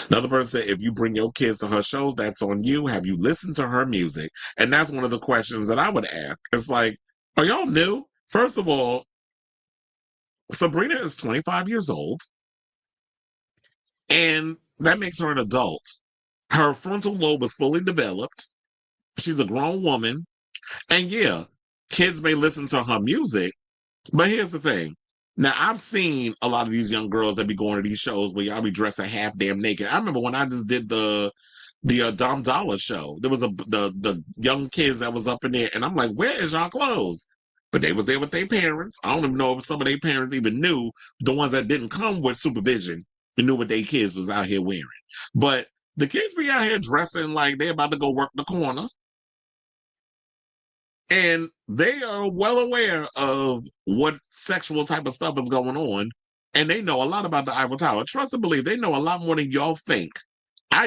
Another person said, if you bring your kids to her shows, that's on you. Have you listened to her music? And that's one of the questions that I would ask. It's like, are y'all new? First of all, Sabrina is 25 years old, and that makes her an adult. Her frontal lobe is fully developed. She's a grown woman. And yeah, kids may listen to her music, but here's the thing. Now, I've seen a lot of these young girls that be going to these shows where y'all be dressing half damn naked. I remember when I just did the Dom Dollar show. There was the young kids that was up in there, and I'm like, where is y'all clothes? But they was there with their parents. I don't even know if some of their parents even knew, the ones that didn't come with supervision, and knew what their kids was out here wearing. But the kids be out here dressing like they're about to go work the corner. And they are well aware of what sexual type of stuff is going on. And they know a lot about the Eiffel Tower. Trust and believe, they know a lot more than y'all think.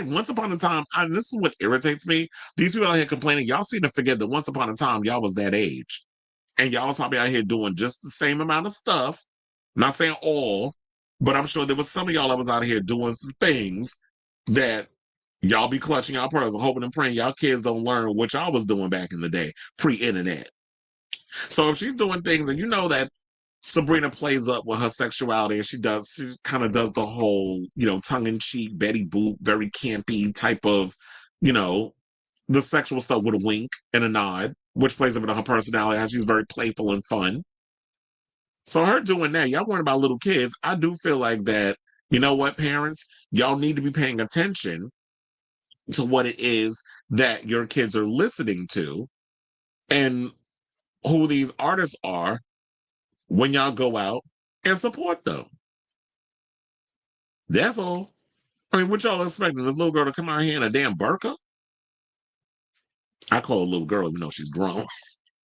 Once upon a time, this is what irritates me. These people out here complaining, y'all seem to forget that once upon a time, y'all was that age. And y'all was probably out here doing just the same amount of stuff. Not saying all, But I'm sure there was some of y'all that was out here doing some things that y'all be clutching y'all pearls and hoping and praying y'all kids don't learn what y'all was doing back in the day, pre-internet. So if she's doing things, and you know that Sabrina plays up with her sexuality, and she kind of does the whole, tongue-in-cheek, Betty Boop, very campy type of, the sexual stuff with a wink and a nod, which plays up into her personality, and she's very playful and fun. So her doing that, y'all worrying about little kids. I do feel like that, you know what, parents? Y'all need to be paying attention to what it is that your kids are listening to and who these artists are when y'all go out and support them. That's all. I mean, what y'all expecting? This little girl to come out here in a damn burqa? I call her a little girl even though she's grown.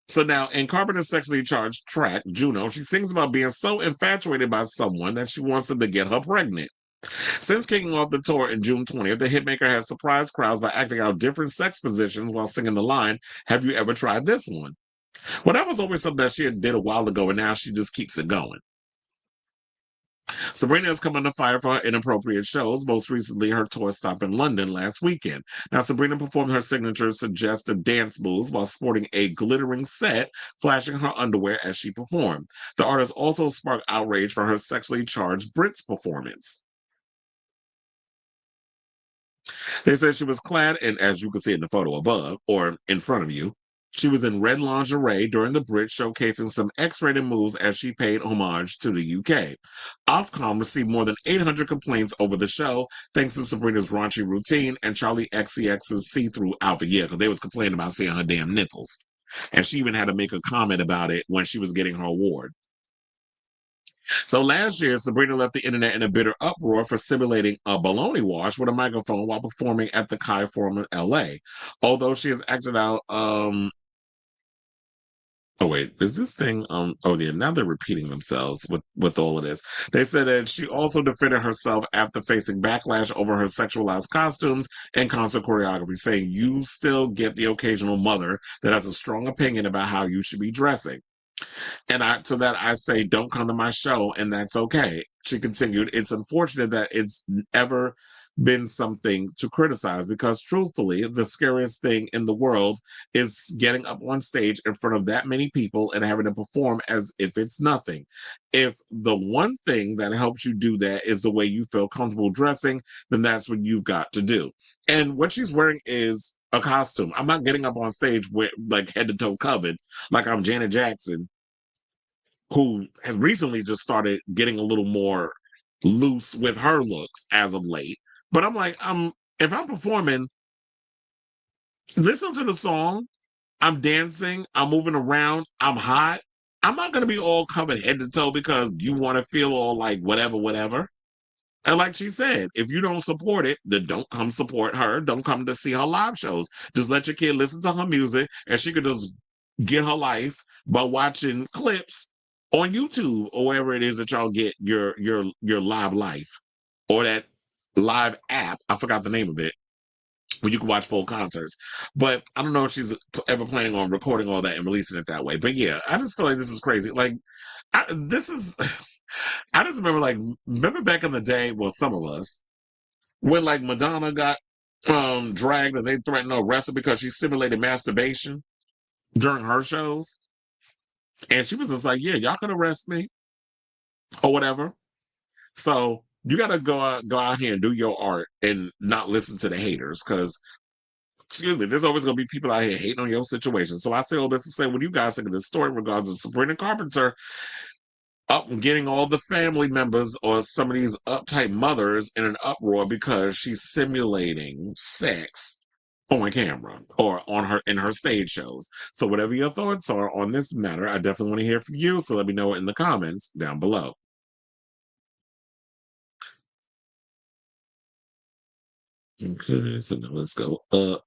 So now, in Carpenter's sexually charged track, Juno, she sings about being so infatuated by someone that she wants him to get her pregnant. Since kicking off the tour in June 20th, the hitmaker has surprised crowds by acting out different sex positions while singing the line, "Have you ever tried this one?" Well, that was always something that she had did a while ago, and now she just keeps it going. Sabrina has come under fire for her inappropriate shows, most recently her tour stop in London last weekend. Now, Sabrina performed her signature suggestive dance moves while sporting a glittering set, flashing her underwear as she performed. The artist also sparked outrage for her sexually charged Brits performance. They said she was clad, and as you can see in the photo above, or in front of you, she was in red lingerie during the Brit, showcasing some X-rated moves as she paid homage to the UK. Ofcom received more than 800 complaints over the show, thanks to Sabrina's raunchy routine and Charlie XCX's see-through outfit. Yeah, because they was complaining about seeing her damn nipples. And she even had to make a comment about it when she was getting her award. So last year, Sabrina left the internet in a bitter uproar for simulating a baloney wash with a microphone while performing at the Kai Forum in LA. Although she has acted out, oh wait, is this thing, oh yeah, now they're repeating themselves with all of this. They said that she also defended herself after facing backlash over her sexualized costumes and concert choreography, saying you still get the occasional mother that has a strong opinion about how you should be dressing. And to that I say, don't come to my show, and that's okay. She continued, it's unfortunate that it's ever been something to criticize because truthfully, the scariest thing in the world is getting up on stage in front of that many people and having to perform as if it's nothing. If the one thing that helps you do that is the way you feel comfortable dressing, then that's what you've got to do. And what she's wearing is a costume. I'm not getting up on stage with like head to toe covered like I'm Janet Jackson, who has recently just started getting a little more loose with her looks as of late. But I'm like, if I'm performing, listen to the song, I'm dancing, I'm moving around, I'm hot. I'm not going to be all covered head to toe because you want to feel all like whatever. And like she said, if you don't support it, then don't come support her. Don't come to see her live shows. Just let your kid listen to her music, and she could just get her life by watching clips on YouTube or wherever it is that y'all get your live life, or that live app. I forgot the name of it, where you can watch full concerts. But I don't know if she's ever planning on recording all that and releasing it that way. But yeah, I just feel like this is crazy. Like, I just remember back in the day, well, some of us, when like Madonna got dragged and they threatened to arrest her because she simulated masturbation during her shows. And she was just like, yeah, y'all can arrest me or whatever. So you got to go out here and do your art and not listen to the haters, because, excuse me, there's always going to be people out here hating on your situation. So I say all this to say, when you guys think of this story in regards to Sabrina Carpenter up and getting all the family members or some of these uptight mothers in an uproar because she's simulating sex on camera or in her stage shows. So whatever your thoughts are on this matter, I definitely want to hear from you. So let me know in the comments down below. Okay, so now let's go up.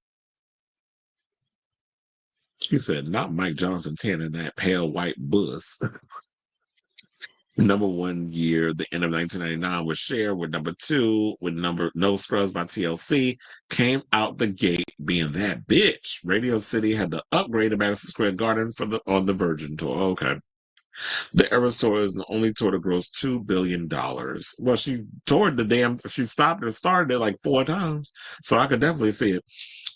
She said, not Mike Johnson tanning that pale white bus. Number 1 year, the end of 1999 was Cher, with number 2, with No Scrubs by TLC, came out the gate being that bitch. Radio City had to upgrade the Madison Square Garden on the Virgin tour. Okay. The Eras Tour is the only tour to gross $2 billion. Well, she stopped and started it like 4 times. So I could definitely see it.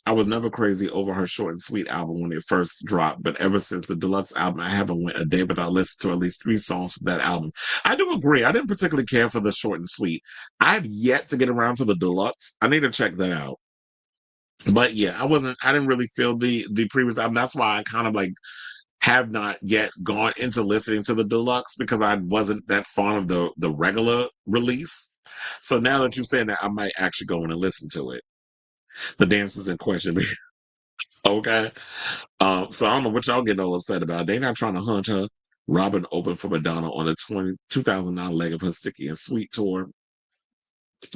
I was never crazy over her Short and Sweet album when it first dropped, but ever since the deluxe album, I haven't went a day without listening to at least 3 songs from that album. I do agree. I didn't particularly care for the Short and Sweet. I've yet to get around to the deluxe. I need to check that out. But yeah, I didn't really feel the previous album. That's why I kind of like have not yet gone into listening to the deluxe, because I wasn't that fond of the regular release. So now that you're saying that, I might actually go in and listen to it. The dancers in question. Okay. So I don't know what y'all getting all upset about. They not trying to hunt her. Robin opened for Madonna on the 2009 leg of her Sticky and Sweet tour.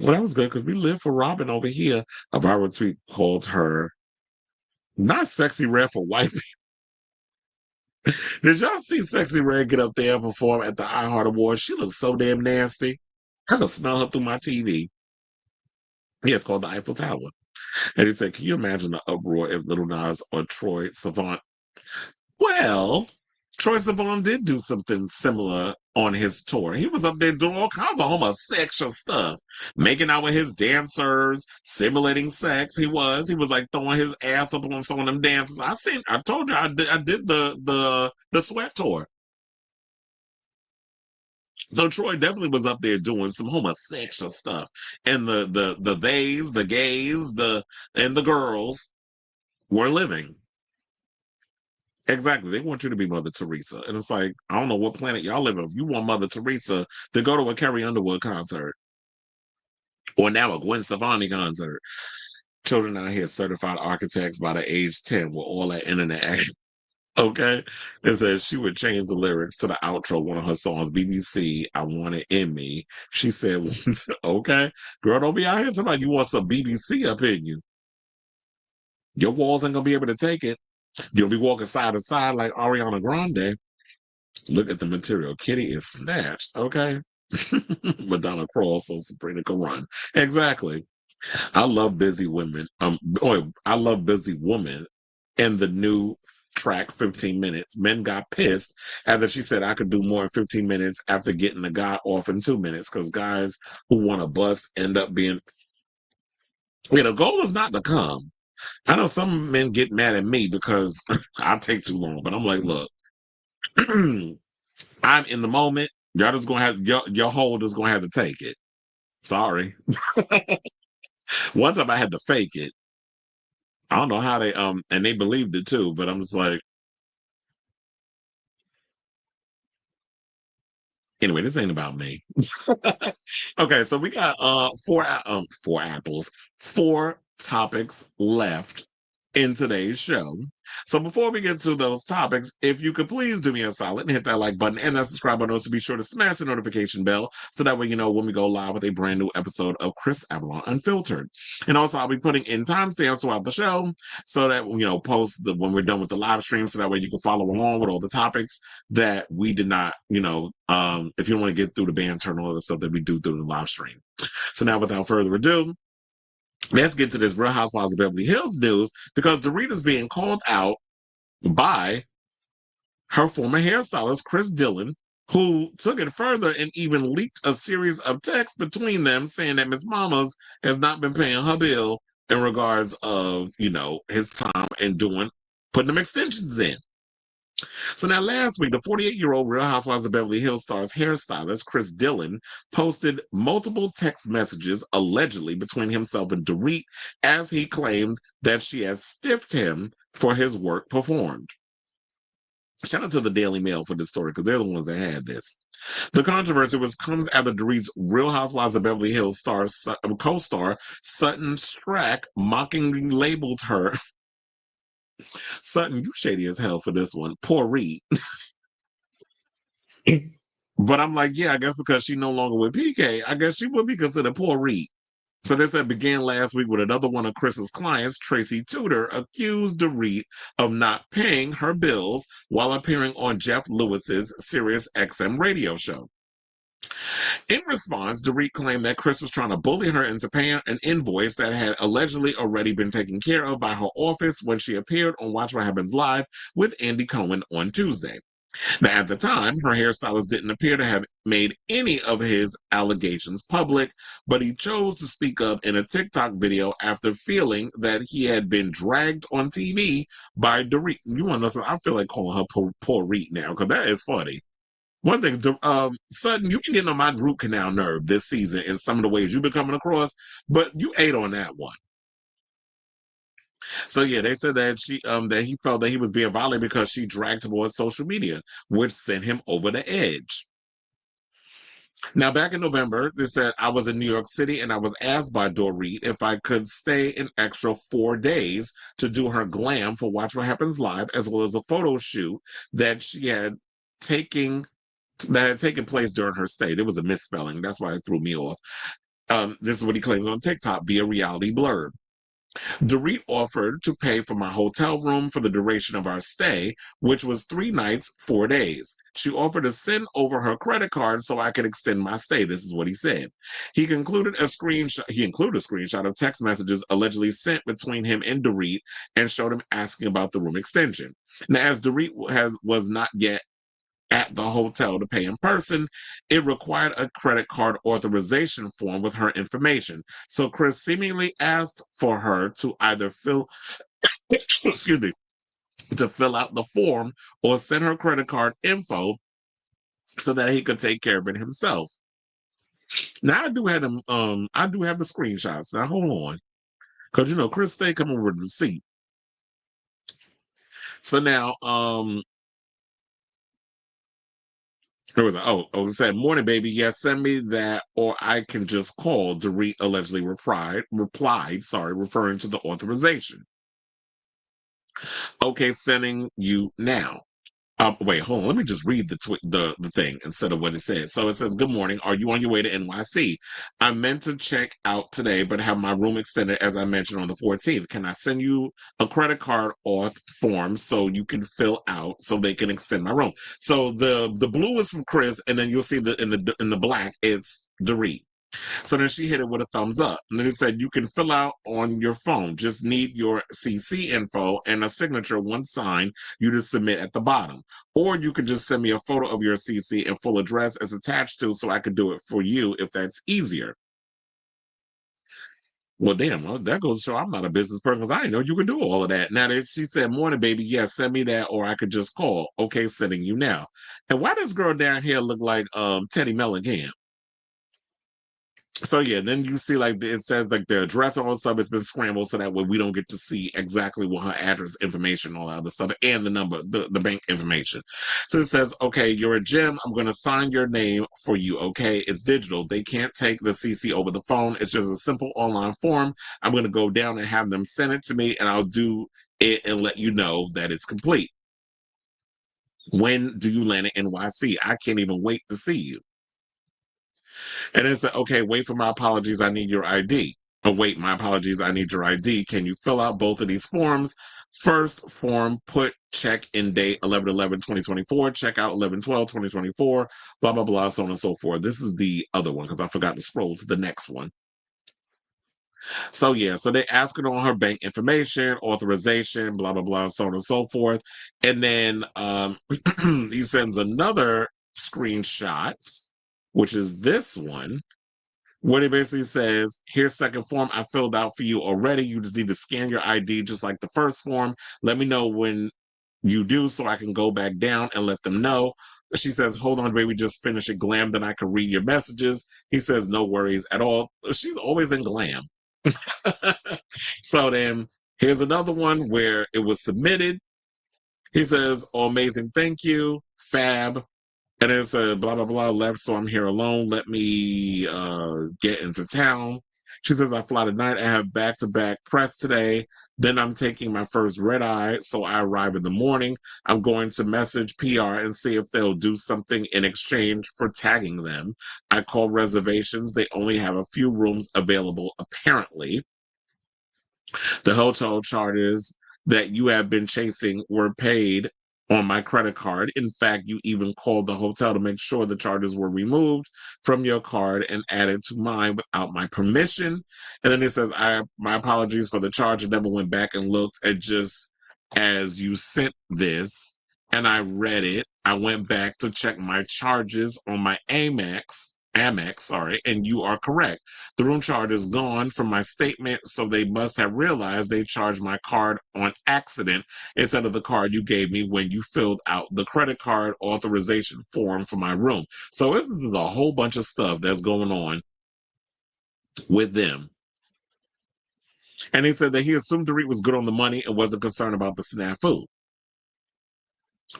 Well, that was good, because we live for Robin over here. A viral tweet called her not Sexy Red for white people. Did y'all see Sexy Red get up there and perform at the iHeart Awards? She looks so damn nasty. I can smell her through my TV. Yeah, it's called the Eiffel Tower. And he said, can you imagine the uproar if Lil Nas or Troye Sivan? Well, Troye Sivan did do something similar on his tour. He was up there doing all kinds of homosexual stuff, making out with his dancers, simulating sex. He was like throwing his ass up on some of them dances. I told you I did the Sweat tour. So Troy definitely was up there doing some homosexual stuff. And the theys, the gays, and the girls were living. Exactly. They want you to be Mother Teresa. And it's like, I don't know what planet y'all live in. If you want Mother Teresa to go to a Carrie Underwood concert, or now a Gwen Stefani concert. Children out here certified architects by the age 10 with all that internet action. Okay, it says she would change the lyrics to the outro of one of her songs, BBC, I Want It In Me. She said, okay, girl, don't be out here talking about you want some BBC up in you. Your walls ain't gonna be able to take it. You'll be walking side to side like Ariana Grande. Look at the material. Kitty is snatched, okay? Madonna crawls so Sabrina can run. Exactly. I love Busy Women. I love Busy Woman in the new track 15 minutes. Men got pissed after she said I could do more in 15 minutes after getting the guy off in 2 minutes, because guys who want to bust end up being, the goal is not to come. I know some men get mad at me because I take too long, but I'm like, look, I'm in the moment. Y'all just gonna have your hold is gonna have to take it. Sorry. One time I had to fake it. I don't know how they and they believed it too, but I'm just like, anyway, this ain't about me. Okay, so we got four topics left in today's show. So before we get to those topics, if you could please do me a solid and hit that like button and that subscribe button, also be sure to smash the notification bell so that way you know when we go live with a brand new episode of Chris Avalon Unfiltered. And also I'll be putting in timestamps throughout the show so that when we're done with the live stream, so that way you can follow along with all the topics that we did not, if you don't want to get through the banter and all the stuff that we do through the live stream. So now without further ado, let's get to this Real Housewives of Beverly Hills news, because Dorit is being called out by her former hairstylist, Chris Dillon, who took it further and even leaked a series of texts between them saying that Miss Mamas has not been paying her bill in regards of, his time and putting them extensions in. So now last week, the 48-year-old Real Housewives of Beverly Hills star's hairstylist, Chris Dillon, posted multiple text messages allegedly between himself and Dorit, as he claimed that she had stiffed him for his work performed. Shout out to the Daily Mail for this story, because they're the ones that had this. The controversy comes after Dorit's Real Housewives of Beverly Hills co-star Sutton Strack mockingly labeled her, Sutton, you shady as hell for this one, poor Reed. But I'm like, yeah, I guess because she's no longer with PK, I guess she would be considered poor Reed. So this began last week with another one of Chris's clients, Tracy Tudor, accused Dorit of not paying her bills while appearing on Jeff Lewis's Sirius XM radio show. In response, Dorit claimed that Chris was trying to bully her into paying an invoice that had allegedly already been taken care of by her office when she appeared on Watch What Happens Live with Andy Cohen on Tuesday. Now, at the time, her hairstylist didn't appear to have made any of his allegations public, but he chose to speak up in a TikTok video after feeling that he had been dragged on TV by Dorit. You want to know something? I feel like calling her poor Reet now, because that is funny. One thing, Sutton, you've been getting on my root canal nerve this season in some of the ways you've been coming across, but you ate on that one. So yeah, they said that that he felt that he was being violated because she dragged him on social media, which sent him over the edge. Now, back in November, they said, I was in New York City and I was asked by Dorit if I could stay an extra 4 days to do her glam for Watch What Happens Live, as well as a photo shoot that had taken place during her stay. There was a misspelling. That's why it threw me off. This is what he claims on TikTok via Reality Blurb. Dorit offered to pay for my hotel room for the duration of our stay, which was 3 nights, 4 days. She offered to send over her credit card so I could extend my stay. This is what he said. He included a screenshot of text messages allegedly sent between him and Dorit and showed him asking about the room extension. Now, as Dorit was not yet at the hotel to pay in person, it required a credit card authorization form with her information. So Chris seemingly asked for her to either fill out the form or send her credit card info so that he could take care of it himself. Now I do have them. I do have the screenshots. Now hold on, because Chris stay coming with a receipt. So now it said, morning, baby. Yes, send me that, or I can just call. Dorit allegedly replied, referring to the authorization. Okay, sending you now. Wait, hold on. Let me just read the thing instead of what it says. So it says, good morning. Are you on your way to NYC? I meant to check out today, but have my room extended as I mentioned on the 14th. Can I send you a credit card auth form so you can fill out so they can extend my room? So the blue is from Chris, and then you'll see in the black, it's Dorit. So then she hit it with a thumbs up. And then it said, you can fill out on your phone. Just need your CC info and a signature, one sign you to submit at the bottom. Or you could just send me a photo of your CC and full address as attached to so I could do it for you if that's easier. Well, damn, that goes to show I'm not a business person because I didn't know you could do all of that. Now, she said, morning, baby. Yes, send me that or I could just call. Okay, sending you now. And why does girl down here look like Teddy Mellencamp? So yeah, then you see it says the address and all the stuff. It's been scrambled so that way we don't get to see exactly what her address information, all that other stuff, and the number, the bank information. So it says, okay, you're a gem. I'm going to sign your name for you. Okay, it's digital. They can't take the CC over the phone. It's just a simple online form. I'm going to go down and have them send it to me, and I'll do it and let you know that it's complete. When do you land in NYC? I can't even wait to see you. And it said, okay, wait for my apologies. I need your ID. Oh, wait, my apologies. I need your ID. Can you fill out both of these forms? First form, put check in date 11/11/2024, check out 11/12/2024, blah, blah, blah, so on and so forth. This is the other one because I forgot to scroll to the next one. So yeah, so they ask her on her bank information, authorization, blah, blah, blah, so on and so forth. And then he sends another screenshots, which is this one, what it basically says, here's second form I filled out for you already. You just need to scan your ID just like the first form. Let me know when you do so I can go back down and let them know. She says, hold on, baby, just finish it glam, then I can read your messages. He says, no worries at all. She's always in glam. So then here's another one where it was submitted. He says, oh, amazing, thank you, fab. And it's a blah, blah, blah, left, so I'm here alone. Let me get into town. She says, I fly tonight. I have back-to-back press today. Then I'm taking my first red eye, so I arrive in the morning. I'm going to message PR and see if they'll do something in exchange for tagging them. I call reservations. They only have a few rooms available, apparently. The hotel charges that you have been chasing were paid on my credit card. In fact, you even called the hotel to make sure the charges were removed from your card and added to mine without my permission. And then it says, my apologies for the charge. I never went back and looked at just as you sent this. and I read it. I went back to check my charges on my Amex, and you are correct. The room charge is gone from my statement, so they must have realized they charged my card on accident instead of the card you gave me when you filled out the credit card authorization form for my room. So this is a whole bunch of stuff that's going on with them. And he said that he assumed Dorit was good on the money and wasn't concerned about the snafu.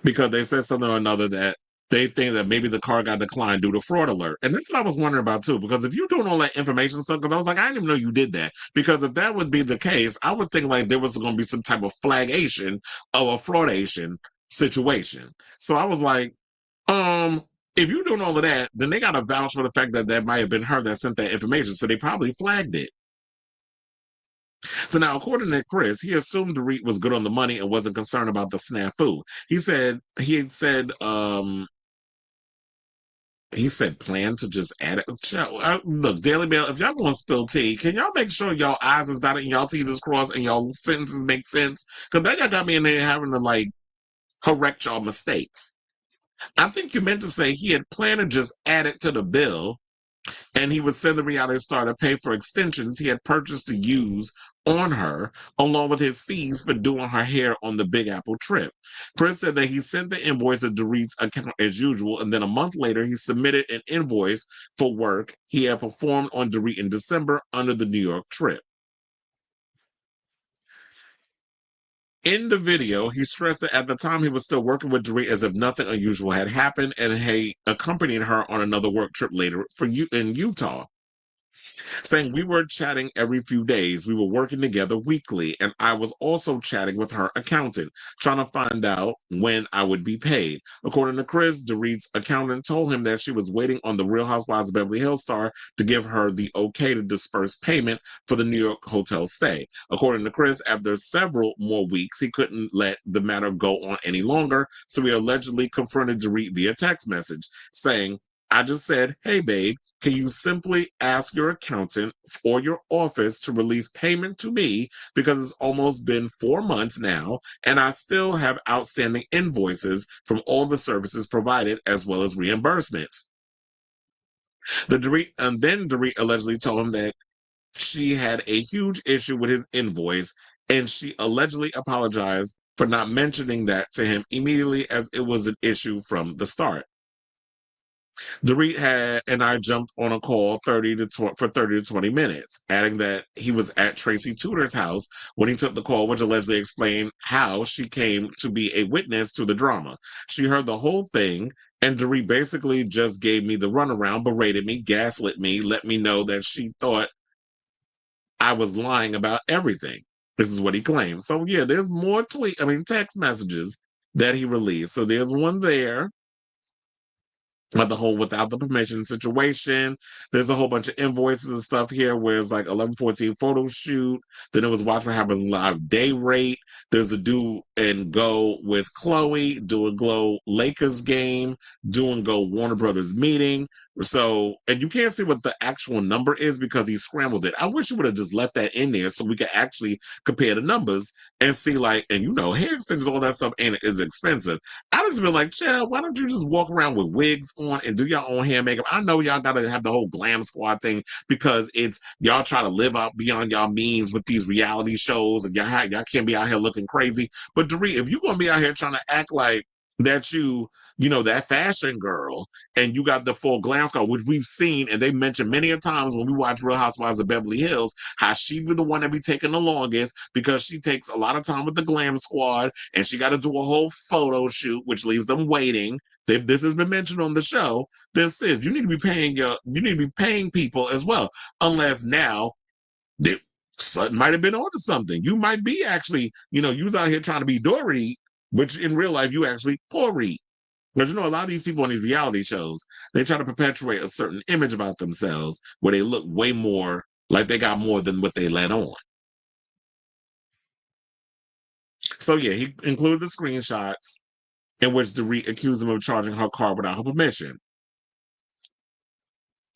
Because they said something or another that they think that maybe the car got declined due to fraud alert. And that's what I was wondering about too, because if you're doing all that information stuff, because I was like, I didn't even know you did that. Because if that would be the case, I would think like there was going to be some type of flagation of a fraudation situation. So I was like, if you're doing all of that, then they got to vouch for the fact that that might have been her that sent that information. So they probably flagged it. So now, according to Chris, he assumed Dorit was good on the money and wasn't concerned about the snafu. He said plan to just add it. Look, Daily Mail, if y'all going to spill tea, can y'all make sure y'all I's is dotted and y'all T's is crossed and y'all sentences make sense? Because that got me in there having to like correct y'all mistakes. I think you meant to say he had planned to just add it to the bill and he would send the reality star to pay for extensions he had purchased to use on her, along with his fees for doing her hair on the Big Apple trip. Chris said that he sent the invoice to Dorit's account as usual, and then a month later, he submitted an invoice for work he had performed on Dorit in December under the New York trip. In the video, he stressed that at the time he was still working with Dorit as if nothing unusual had happened, and he accompanied her on another work trip later in Utah, saying we were chatting every few days. We were working together weekly, and I was also chatting with her accountant, trying to find out when I would be paid. According to Chris, Dorit's accountant told him that she was waiting on the Real Housewives of Beverly Hills star to give her the okay to disperse payment for the New York hotel stay. According to Chris, after several more weeks, he couldn't let the matter go on any longer, so he allegedly confronted Dorit via text message, saying, I just said, hey, babe, can you simply ask your accountant or your office to release payment to me because it's almost been 4 months now and I still have outstanding invoices from all the services provided as well as reimbursements. Then Dorit allegedly told him that she had a huge issue with his invoice and she allegedly apologized for not mentioning that to him immediately as it was an issue from the start. Dorit and I jumped on a call for 30 to 20 minutes, adding that he was at Tracy Tudor's house when he took the call, which allegedly explained how she came to be a witness to the drama. She heard the whole thing, and Dorit basically just gave me the runaround, berated me, gaslit me, let me know that she thought I was lying about everything. This is what he claimed. So yeah, there's more text messages that he released. So there's one there. But the whole without the permission situation, there's a whole bunch of invoices and stuff here where it's like 11/14 photo shoot. Then it was watch what happens live day rate. There's a do and go with Chloe, do and go Lakers game, do and go Warner Brothers meeting. So, and you can't see what the actual number is because he scrambled it. I wish you would have just left that in there so we could actually compare the numbers and see and hair extensions, all that stuff is expensive. I just been like, chill, why don't you just walk around with wigs on and do your own hair makeup? I know y'all gotta have the whole glam squad thing because it's y'all try to live out beyond y'all means with these reality shows and y'all can't be out here looking crazy. But Dorit, if you're gonna be out here trying to act like that that fashion girl and you got the full glam squad, which we've seen and they mentioned many a times when we watch Real Housewives of Beverly Hills, how she be the one that be taking the longest because she takes a lot of time with the glam squad and she got to do a whole photo shoot, which leaves them waiting. If this has been mentioned on the show, this is you need to be paying people as well, unless now something might have been onto something. You might be actually, you was out here trying to be Dorit, which in real life you actually Dorit. Because a lot of these people on these reality shows, they try to perpetuate a certain image about themselves where they look way more like they got more than what they let on. So yeah, he included the screenshots in which Dorit accused him of charging her car without her permission.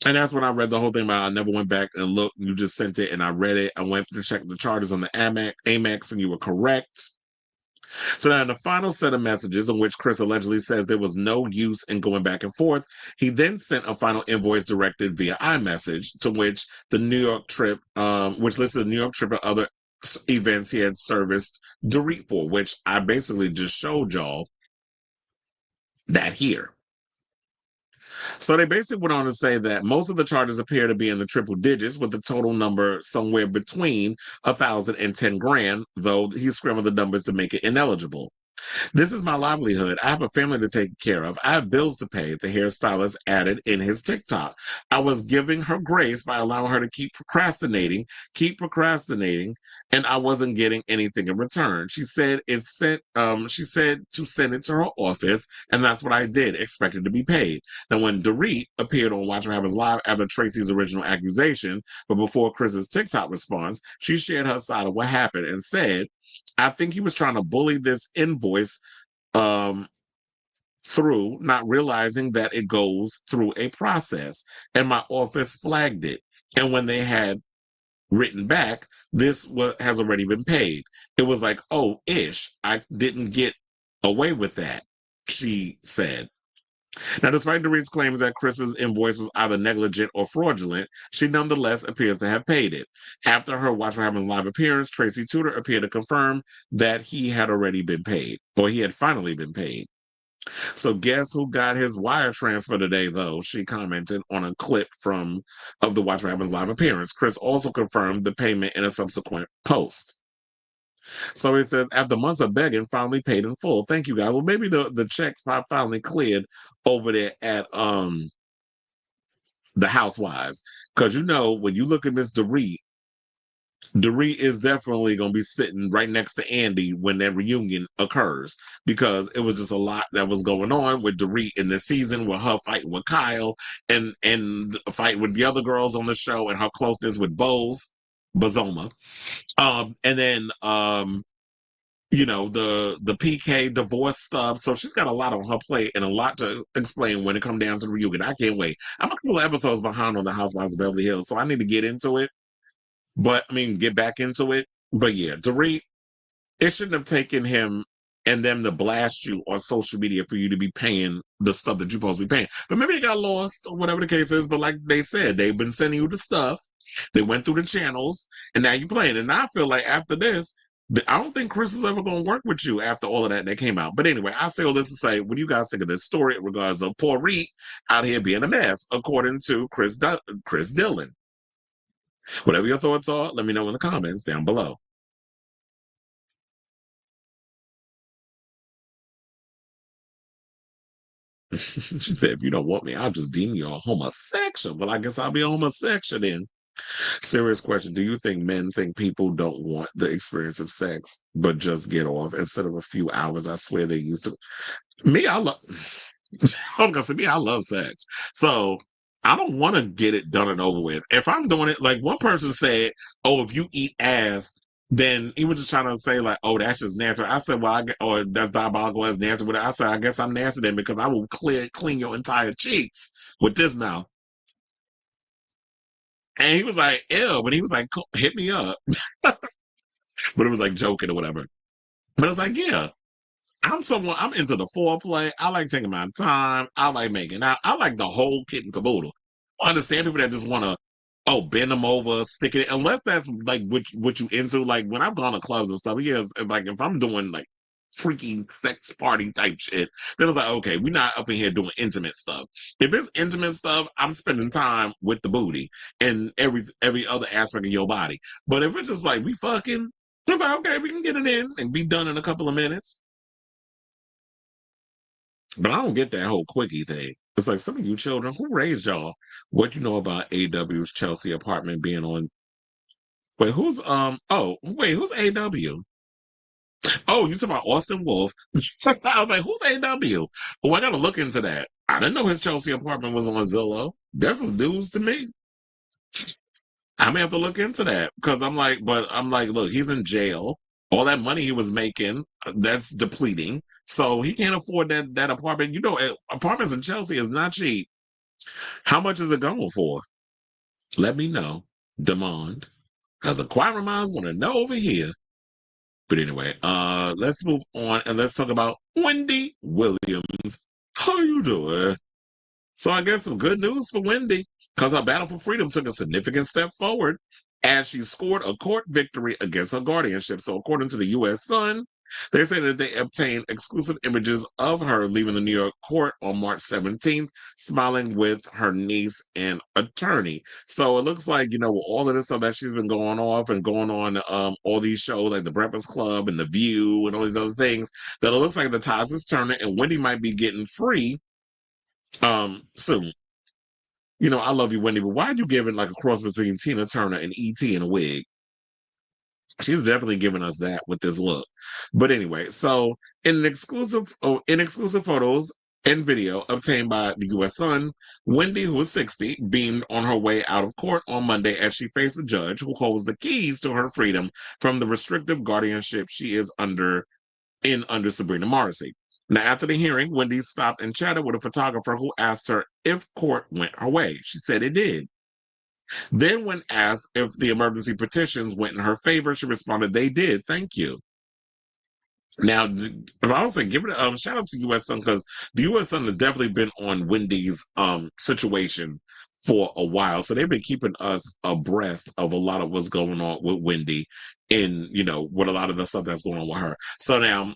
And that's when I read the whole thing about I never went back and looked. You just sent it and I read it. I went to check the charges on the Amex and you were correct. So now in the final set of messages in which Chris allegedly says there was no use in going back and forth, he then sent a final invoice directed via iMessage to which the New York trip, which listed the New York trip and other events he had serviced Dorit for, which I basically just showed y'all that here. So they basically went on to say that most of the charges appear to be in the triple digits, with the total number somewhere between 1,000 and 10 grand, though he scrambled the numbers to make it ineligible. This is my livelihood. I have a family to take care of. I have bills to pay, the hairstylist added in his TikTok. I was giving her grace by allowing her to keep procrastinating, and I wasn't getting anything in return. She said to send it to her office, and that's what I did, expected to be paid. Now, when Dorit appeared on Watch What Happens Live after Tracy's original accusation, but before Chris's TikTok response, she shared her side of what happened and said, I think he was trying to bully this invoice through, not realizing that it goes through a process. And my office flagged it. And when they had written back, this has already been paid. It was like, oh, ish, I didn't get away with that, she said. Now, despite Dorit's claims that Chris's invoice was either negligent or fraudulent, she nonetheless appears to have paid it. After her Watch What Happens Live appearance, Tracy Tudor appeared to confirm that he had already been paid, or he had finally been paid. So guess who got his wire transfer today, though? She commented on a clip of the Watch What Happens Live appearance. Chris also confirmed the payment in a subsequent post. So it says, after months of begging, finally paid in full. Thank you, guys. Well, maybe the checks finally cleared over there at the Housewives. Because, you know, when you look at Miss Dorit is definitely going to be sitting right next to Andy when that reunion occurs. Because it was just a lot that was going on with Dorit in this season, with her fighting with Kyle and fighting with the other girls on the show, and her closeness with Bozoma. And then, you know, the PK divorce stuff. So she's got a lot on her plate and a lot to explain when it comes down to the reunion. I can't wait. I'm a couple of episodes behind on the Housewives of Beverly Hills, so I need to get into it. Get back into it. But yeah, Dorit, it shouldn't have taken him and them to blast you on social media for you to be paying the stuff that you're supposed to be paying. But maybe it got lost or whatever the case is. But like they said, they've been sending you the stuff. They went through the channels, and now you're playing. And I feel like after this, I don't think Chris is ever going to work with you after all of that came out. But anyway, I say all this to say, what do you guys think of this story in regards of poor Reed out here being a mess, according to Chris Dillon? Whatever your thoughts are, let me know in the comments down below. She said, if you don't want me, I'll just deem you a homosexual. Well, I guess I'll be a homosexual then. Serious question. Do you think men think people don't want the experience of sex, but just get off instead of a few hours? I swear they used to. Me, I love sex. So I don't want to get it done and over with. If I'm doing it, like one person said, oh, if you eat ass, then he was just trying to say like, oh, that's just natural. I said, well, or that's diabolical, as natural. I said, I guess I'm nasty then, because I will clean your entire cheeks with this mouth. And he was like, ew, but he was like, hit me up. But it was like joking or whatever. But it's like, yeah, I'm into the foreplay. I like taking my time. I like making out. I like the whole kit and caboodle. I understand people that just want to, bend them over, stick it, unless that's like what you into. Like when I've gone to clubs and stuff, like if I'm doing like freaky sex party type shit, then it's like, okay, we're not up in here doing intimate stuff. If it's intimate stuff, I'm spending time with the booty and every other aspect of your body. But if it's just like we fucking, it's like, okay, we can get it in and be done in a couple of minutes. But I don't get that whole quickie thing. It's like, some of you children, who raised y'all? What you know about AW's Chelsea apartment being on? Who's AW? Oh, you talking about Austin Wolf? I was like, who's AW? Oh, I gotta look into that. I didn't know his Chelsea apartment was on Zillow. That's news to me. I may have to look into that, because I'm like, look, he's in jail. All that money he was making, that's depleting. So he can't afford that apartment. You know, apartments in Chelsea is not cheap. How much is it going for? Let me know. Demand. Because the Quiet Minds want to know over here. But anyway, let's move on and let's talk about Wendy Williams. How you doing? So I guess some good news for Wendy, because her battle for freedom took a significant step forward as she scored a court victory against her guardianship. So according to the U.S. Sun, they say that they obtained exclusive images of her leaving the New York court on March 17th, smiling with her niece and attorney. So it looks like, with all of this stuff that she's been going off and going on all these shows like The Breakfast Club and The View and all these other things, that it looks like the tides is turning and Wendy might be getting free soon. I love you, Wendy, but why'd you give it like a cross between Tina Turner and E.T. in a wig? She's definitely giving us that with this look. But anyway, so in exclusive photos and video obtained by the U.S. Sun, Wendy, who is 60, beamed on her way out of court on Monday as she faced a judge who holds the keys to her freedom from the restrictive guardianship she is under Sabrina Morrissey. Now, after the hearing, Wendy stopped and chatted with a photographer who asked her if court went her way. She said it did. Then when asked if the emergency petitions went in her favor, she responded, they did. Thank you. Now, if I also give it a shout out to U.S. Sun, because the U.S. Sun has definitely been on Wendy's situation for a while. So they've been keeping us abreast of a lot of what's going on with Wendy and, with a lot of the stuff that's going on with her. So now,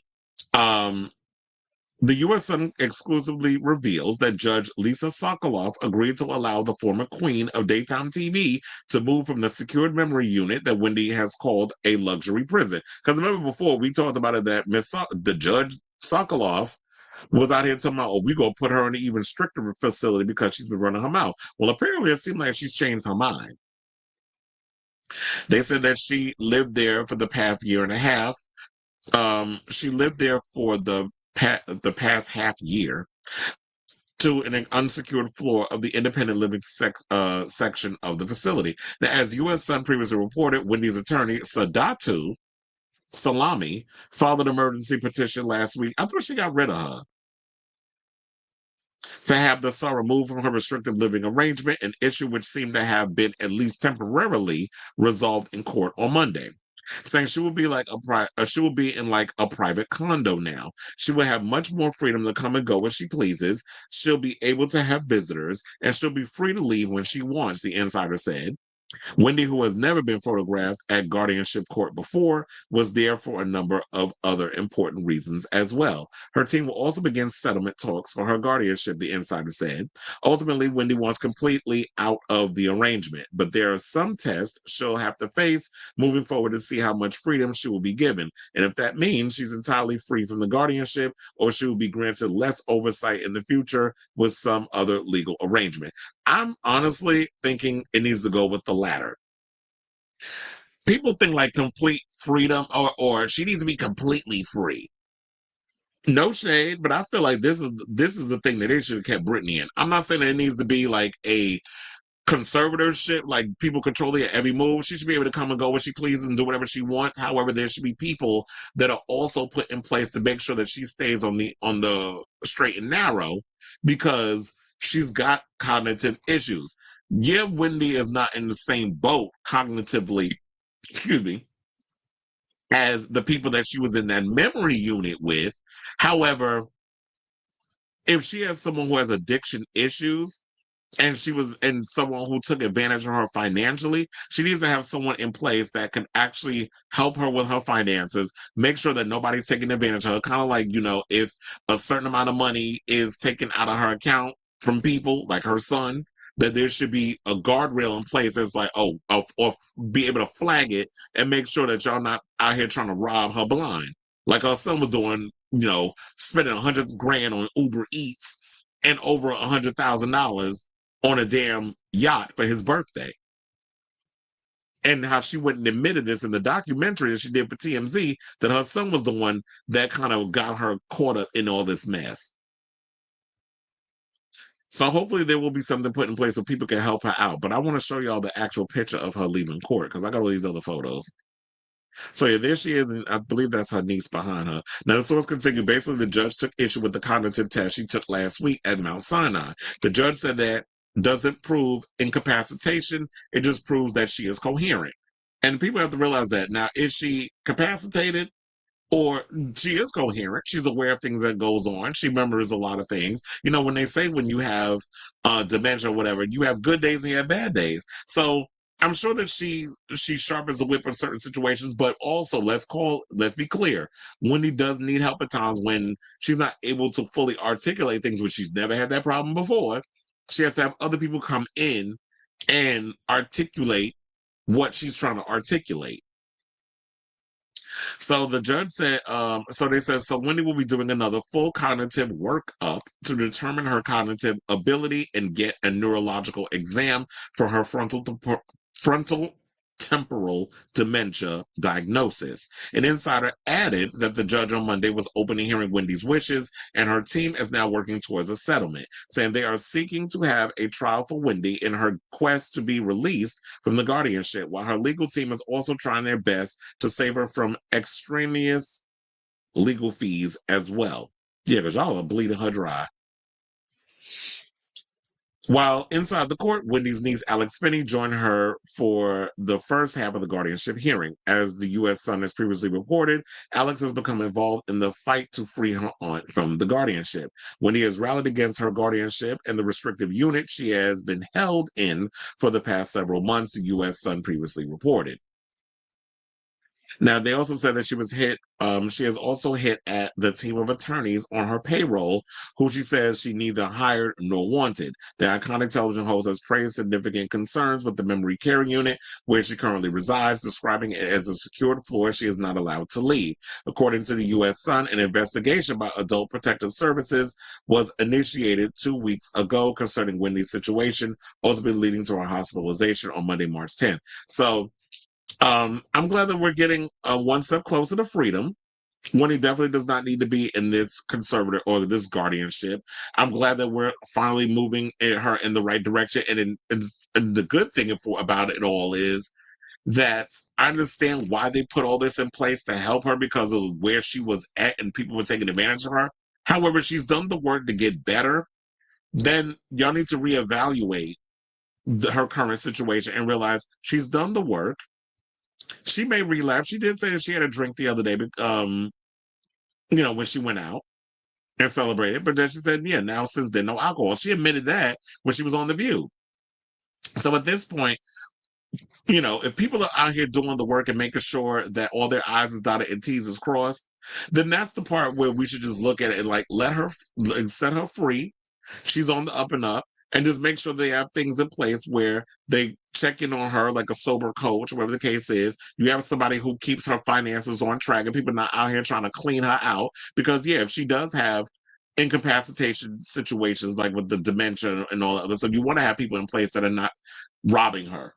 the U.S. Sun exclusively reveals that Judge Lisa Sokoloff agreed to allow the former queen of daytime TV to move from the secured memory unit that Wendy has called a luxury prison. Because remember before, we talked about it that the Judge Sokoloff was out here talking about, we're going to put her in an even stricter facility because she's been running her mouth. Well, apparently it seemed like she's changed her mind. They said that she lived there for the past year and a half. She lived there for the past half year to an unsecured floor of the independent living section of the facility. Now, as U.S. Sun previously reported, Wendy's attorney, Sadatu Salami, filed an emergency petition last week. I thought she got rid of her. To have the star removed from her restrictive living arrangement, an issue which seemed to have been at least temporarily resolved in court on Monday. Saying she will be in like a private condo now. She will have much more freedom to come and go as she pleases. She'll be able to have visitors, and she'll be free to leave when she wants, the insider said. Wendy, who has never been photographed at guardianship court before, was there for a number of other important reasons as well. Her team will also begin settlement talks for her guardianship, the insider said. Ultimately, Wendy wants completely out of the arrangement, but there are some tests she'll have to face moving forward to see how much freedom she will be given, and if that means she's entirely free from the guardianship or she will be granted less oversight in the future with some other legal arrangement. I'm honestly thinking it needs to go with the latter. People think like complete freedom or she needs to be completely free. No shade, but I feel like this is the thing that they should have kept Britney in. I'm not saying that it needs to be like a conservatorship, like people controlling her every move. She should be able to come and go when she pleases and do whatever she wants. However, there should be people that are also put in place to make sure that she stays on the straight and narrow, because she's got cognitive issues. Yeah, Wendy is not in the same boat cognitively, as the people that she was in that memory unit with. However, if she has someone who has addiction issues and someone who took advantage of her financially, she needs to have someone in place that can actually help her with her finances, make sure that nobody's taking advantage of her. Kind of like, if a certain amount of money is taken out of her account from people, like her son, that there should be a guardrail in place that's like, or be able to flag it and make sure that y'all not out here trying to rob her blind. Like her son was doing, spending $100,000 on Uber Eats and over $100,000 on a damn yacht for his birthday. And how she went and admitted this in the documentary that she did for TMZ, that her son was the one that kind of got her caught up in all this mess. So hopefully there will be something put in place so people can help her out. But I want to show y'all the actual picture of her leaving court, because I got all these other photos. So yeah, there she is, and I believe that's her niece behind her. Now the source continued, basically the judge took issue with the cognitive test she took last week at Mount Sinai. The judge said that doesn't prove incapacitation, it just proves that she is coherent. And people have to realize that. Now, is she capacitated? or she is coherent. She's aware of things that goes on. She remembers a lot of things. You know, when they say when you have dementia or whatever, you have good days and you have bad days. So I'm sure that she sharpens the whip in certain situations, but also let's be clear. Wendy does need help at times when she's not able to fully articulate things, which she's never had that problem before. She has to have other people come in and articulate what she's trying to articulate. So the judge said, so Wendy will be doing another full cognitive workup to determine her cognitive ability and get a neurological exam for her frontal temporal dementia diagnosis. An insider added that the judge on Monday was open to hearing Wendy's wishes, and her team is now working towards a settlement, saying they are seeking to have a trial for Wendy in her quest to be released from the guardianship, while her legal team is also trying their best to save her from extraneous legal fees as well. Yeah, because y'all are bleeding her dry. While inside the court, Wendy's niece Alex Finney joined her for the first half of the guardianship hearing. As the U.S. Sun has previously reported, Alex has become involved in the fight to free her aunt from the guardianship. Wendy has rallied against her guardianship and the restrictive unit she has been held in for the past several months, the U.S. Sun previously reported. Now, they also said that she has also hit at the team of attorneys on her payroll, who she says she neither hired nor wanted. The iconic television host has praised significant concerns with the memory care unit, where she currently resides, describing it as a secured floor she is not allowed to leave. According to the U.S. Sun, an investigation by Adult Protective Services was initiated 2 weeks ago concerning Wendy's situation, ultimately leading to her hospitalization on Monday, March 10th. So, I'm glad that we're getting one step closer to freedom. Wendy definitely does not need to be in this conservator or this guardianship. I'm glad that we're finally moving her in the right direction. And the good thing about it all is that I understand why they put all this in place to help her because of where she was at and people were taking advantage of her. However, she's done the work to get better. Then y'all need to reevaluate her current situation and realize she's done the work. She may relapse. She did say that she had a drink the other day, when she went out and celebrated. But then she said, yeah, now since then, no alcohol. She admitted that when she was on The View. So at this point, if people are out here doing the work and making sure that all their I's is dotted and T's is crossed, then that's the part where we should just look at it and set her free. She's on the up and up. And just make sure they have things in place where they check in on her like a sober coach, whatever the case is. You have somebody who keeps her finances on track and people not out here trying to clean her out. Because, yeah, if she does have incapacitation situations like with the dementia and all that other stuff, you want to have people in place that are not robbing her,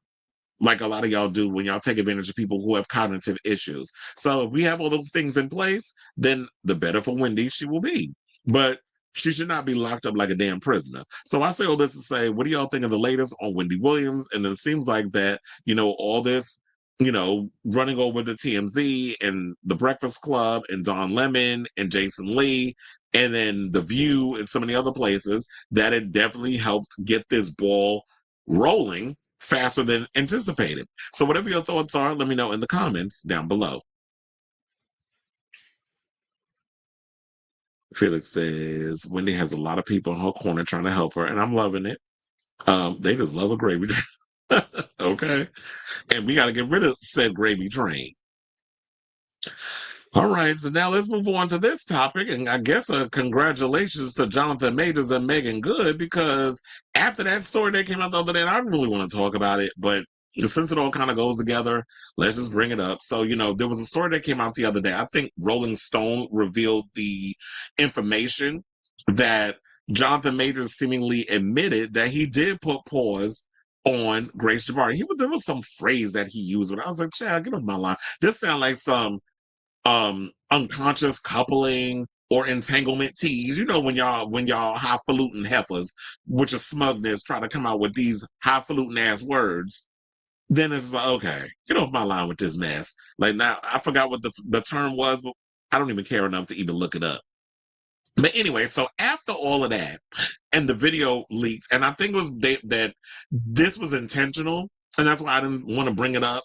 like a lot of y'all do when y'all take advantage of people who have cognitive issues. So if we have all those things in place, then the better for Wendy she will be. But she should not be locked up like a damn prisoner. So I say all this to say, what do y'all think of the latest on Wendy Williams? And it seems like that, all this, running over the TMZ and The Breakfast Club and Don Lemon and Jason Lee and then The View and so many other places, that it definitely helped get this ball rolling faster than anticipated. So whatever your thoughts are, let me know in the comments down below. Felix says, Wendy has a lot of people in her corner trying to help her, and I'm loving it. They just love a gravy train. Okay. And we got to get rid of said gravy train. All right, so now let's move on to this topic, and I guess congratulations to Jonathan Majors and Meagan Goode, because after that story that came out the other day, and I don't really want to talk about it, but since it all kind of goes together, let's just bring it up. So, there was a story that came out the other day. I think Rolling Stone revealed the information that Jonathan Majors seemingly admitted that he did put pause on Grace Jabbari. There was some phrase that he used, but I was like, Chad, get off my line. This sounds like some unconscious coupling or entanglement tease. When y'all highfalutin heifers, with your smugness, try to come out with these highfalutin ass words. Then it's like, okay, get off my line with this mess. Like, now, I forgot what the term was, but I don't even care enough to even look it up. But anyway, so after all of that, and the video leaked, and I think it was that this was intentional, And that's why I didn't want to bring it up.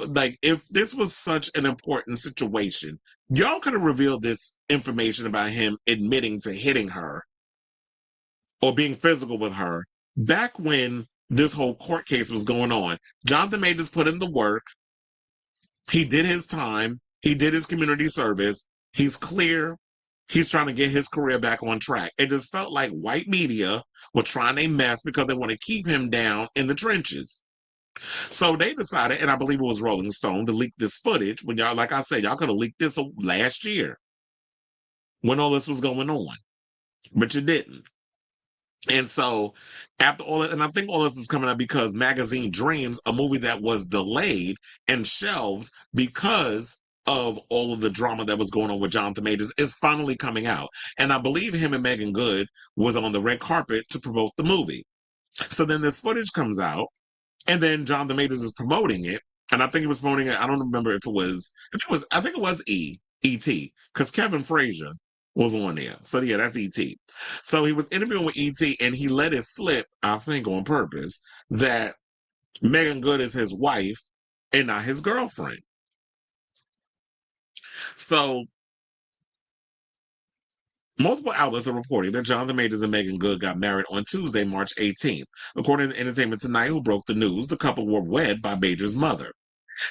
Like, if this was such an important situation, y'all could have revealed this information about him admitting to hitting her or being physical with her back when this whole court case was going on. Jonathan Majors put in the work. He did his time. He did his community service. He's clear. He's trying to get his career back on track. It just felt like white media was trying to mess because they want to keep him down in the trenches. So they decided, and I believe it was Rolling Stone, to leak this footage when y'all, like I said, y'all could have leaked this last year when all this was going on, but you didn't. And so after all, and I think all this is coming up because Magazine Dreams, a movie that was delayed and shelved because of all of the drama that was going on with Jonathan Majors, is finally coming out. And I believe him and Meagan Goode was on the red carpet to promote the movie. So then this footage comes out, and then Jonathan Majors is promoting it. And I think he was promoting it, I don't remember if it was, I think it was E.T., because Kevin Frazier was on there. So yeah, that's E.T. So he was interviewing with E.T. and he let it slip, I think on purpose, that Meagan Goode is his wife and not his girlfriend. So multiple outlets are reporting that Jonathan Majors and Meagan Goode got married on Tuesday, March 18th. According to Entertainment Tonight, who broke the news, the couple were wed by Majors' mother.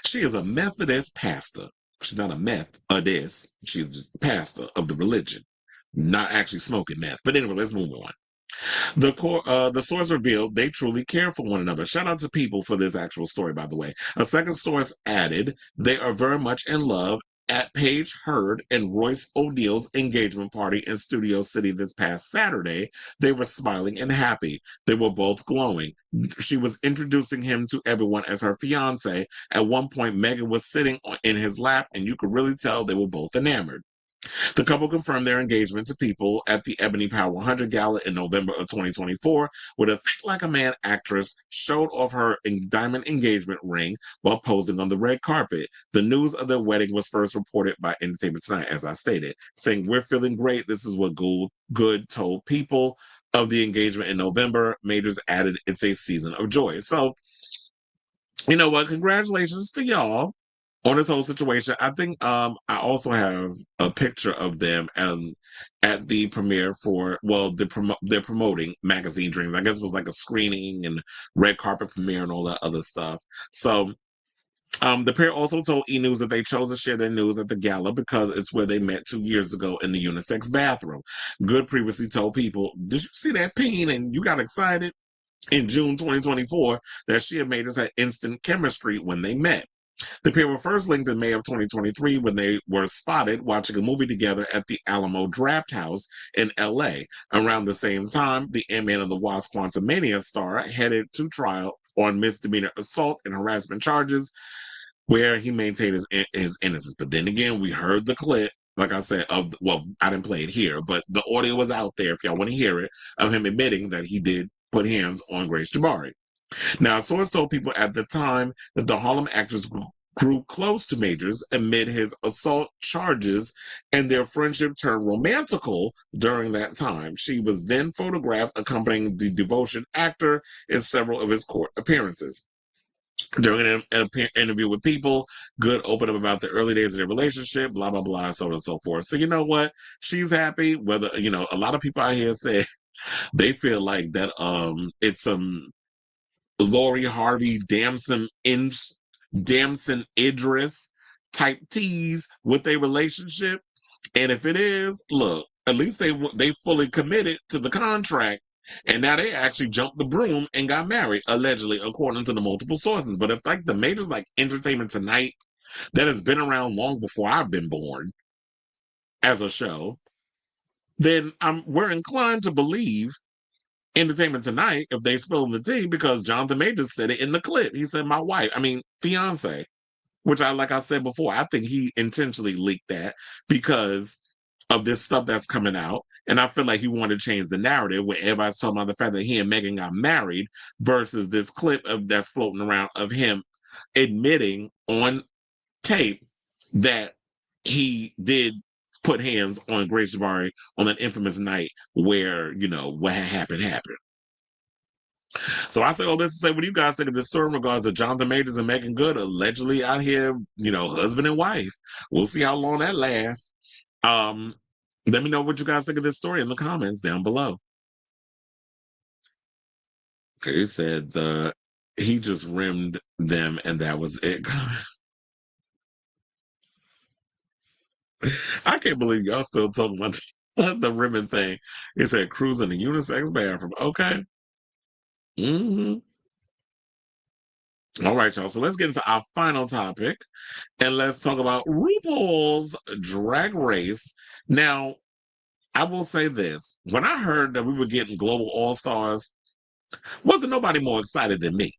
She is a Methodist pastor. She's not a Methodist. She's just a pastor of the religion, not actually smoking meth. But anyway, let's move on. The source revealed they truly care for one another. Shout out to People for this actual story, by the way. A second source added they are very much in love. At Paige Hurd and Royce O'Neal's engagement party in Studio City this past Saturday, they were smiling and happy. They were both glowing. She was introducing him to everyone as her fiance. At one point, Meagan was sitting in his lap, and you could really tell they were both enamored. The couple confirmed their engagement to People at the Ebony Power 100 Gala in November of 2024, where the Think Like a Man actress showed off her diamond engagement ring while posing on the red carpet. The news of their wedding was first reported by Entertainment Tonight, as I stated, saying, "We're feeling great. This is what Goode told People of the engagement in November." Majors added, "It's a season of joy." So, you know what? Congratulations to y'all on this whole situation. I think I also have a picture of them at the premiere for, well, they're promoting Magazine Dreams. I guess it was like a screening and red carpet premiere and all that other stuff. So the pair also told E! News that they chose to share their news at the gala because it's where they met 2 years ago in the unisex bathroom. Goode previously told People, "Did you see that peen and you got excited?" in June 2024 that she and Majors had instant chemistry when they met. The pair were first linked in May of 2023 when they were spotted watching a movie together at the Alamo Draft House in LA. Around the same time, the Ant-Man and the Wasp Quantumania star headed to trial on misdemeanor assault and harassment charges, where he maintained his innocence. But then again, we heard the clip, like I said, I didn't play it here, but the audio was out there if y'all want to hear it, of him admitting that he did put hands on Grace Jabari. Now, a source told People at the time that the Harlem actress grew close to Majors amid his assault charges, and their friendship turned romantical during that time. She was then photographed accompanying the Devotion actor in several of his court appearances. During an interview with People, Goode opened up about the early days of their relationship, blah, blah, blah, so on and so forth. So you know what? She's happy. Whether, a lot of people out here say they feel like that it's some Lori Harvey Damson Idris type tease with a relationship. And if it is, look, at least they fully committed to the contract, and now they actually jumped the broom and got married, allegedly, according to the multiple sources. But if like the Majors like Entertainment Tonight, that has been around long before I've been born as a show, then we're inclined to believe Entertainment Tonight if they spill the tea, because Jonathan Majors said it in the clip. He said, fiance, which like I said before, I think he intentionally leaked that because of this stuff that's coming out. And I feel like he wanted to change the narrative where everybody's talking about the fact that he and Meagan got married versus this clip that's floating around of him admitting on tape that he did put hands on Grace Jabari on that infamous night where, what had happened. So I say all this to say, what do you guys think of this story in regards to Jonathan Majors and Meagan Goode allegedly out here, husband and wife? We'll see how long that lasts. Let me know what you guys think of this story in the comments down below. Okay, he said he just rimmed them and that was it. I can't believe y'all still talking about the rimming thing. He said cruise in a unisex bathroom. Okay. All right, y'all. So let's get into our final topic and let's talk about RuPaul's Drag Race. Now, I will say this. When I heard that we were getting Global All-Stars, wasn't nobody more excited than me.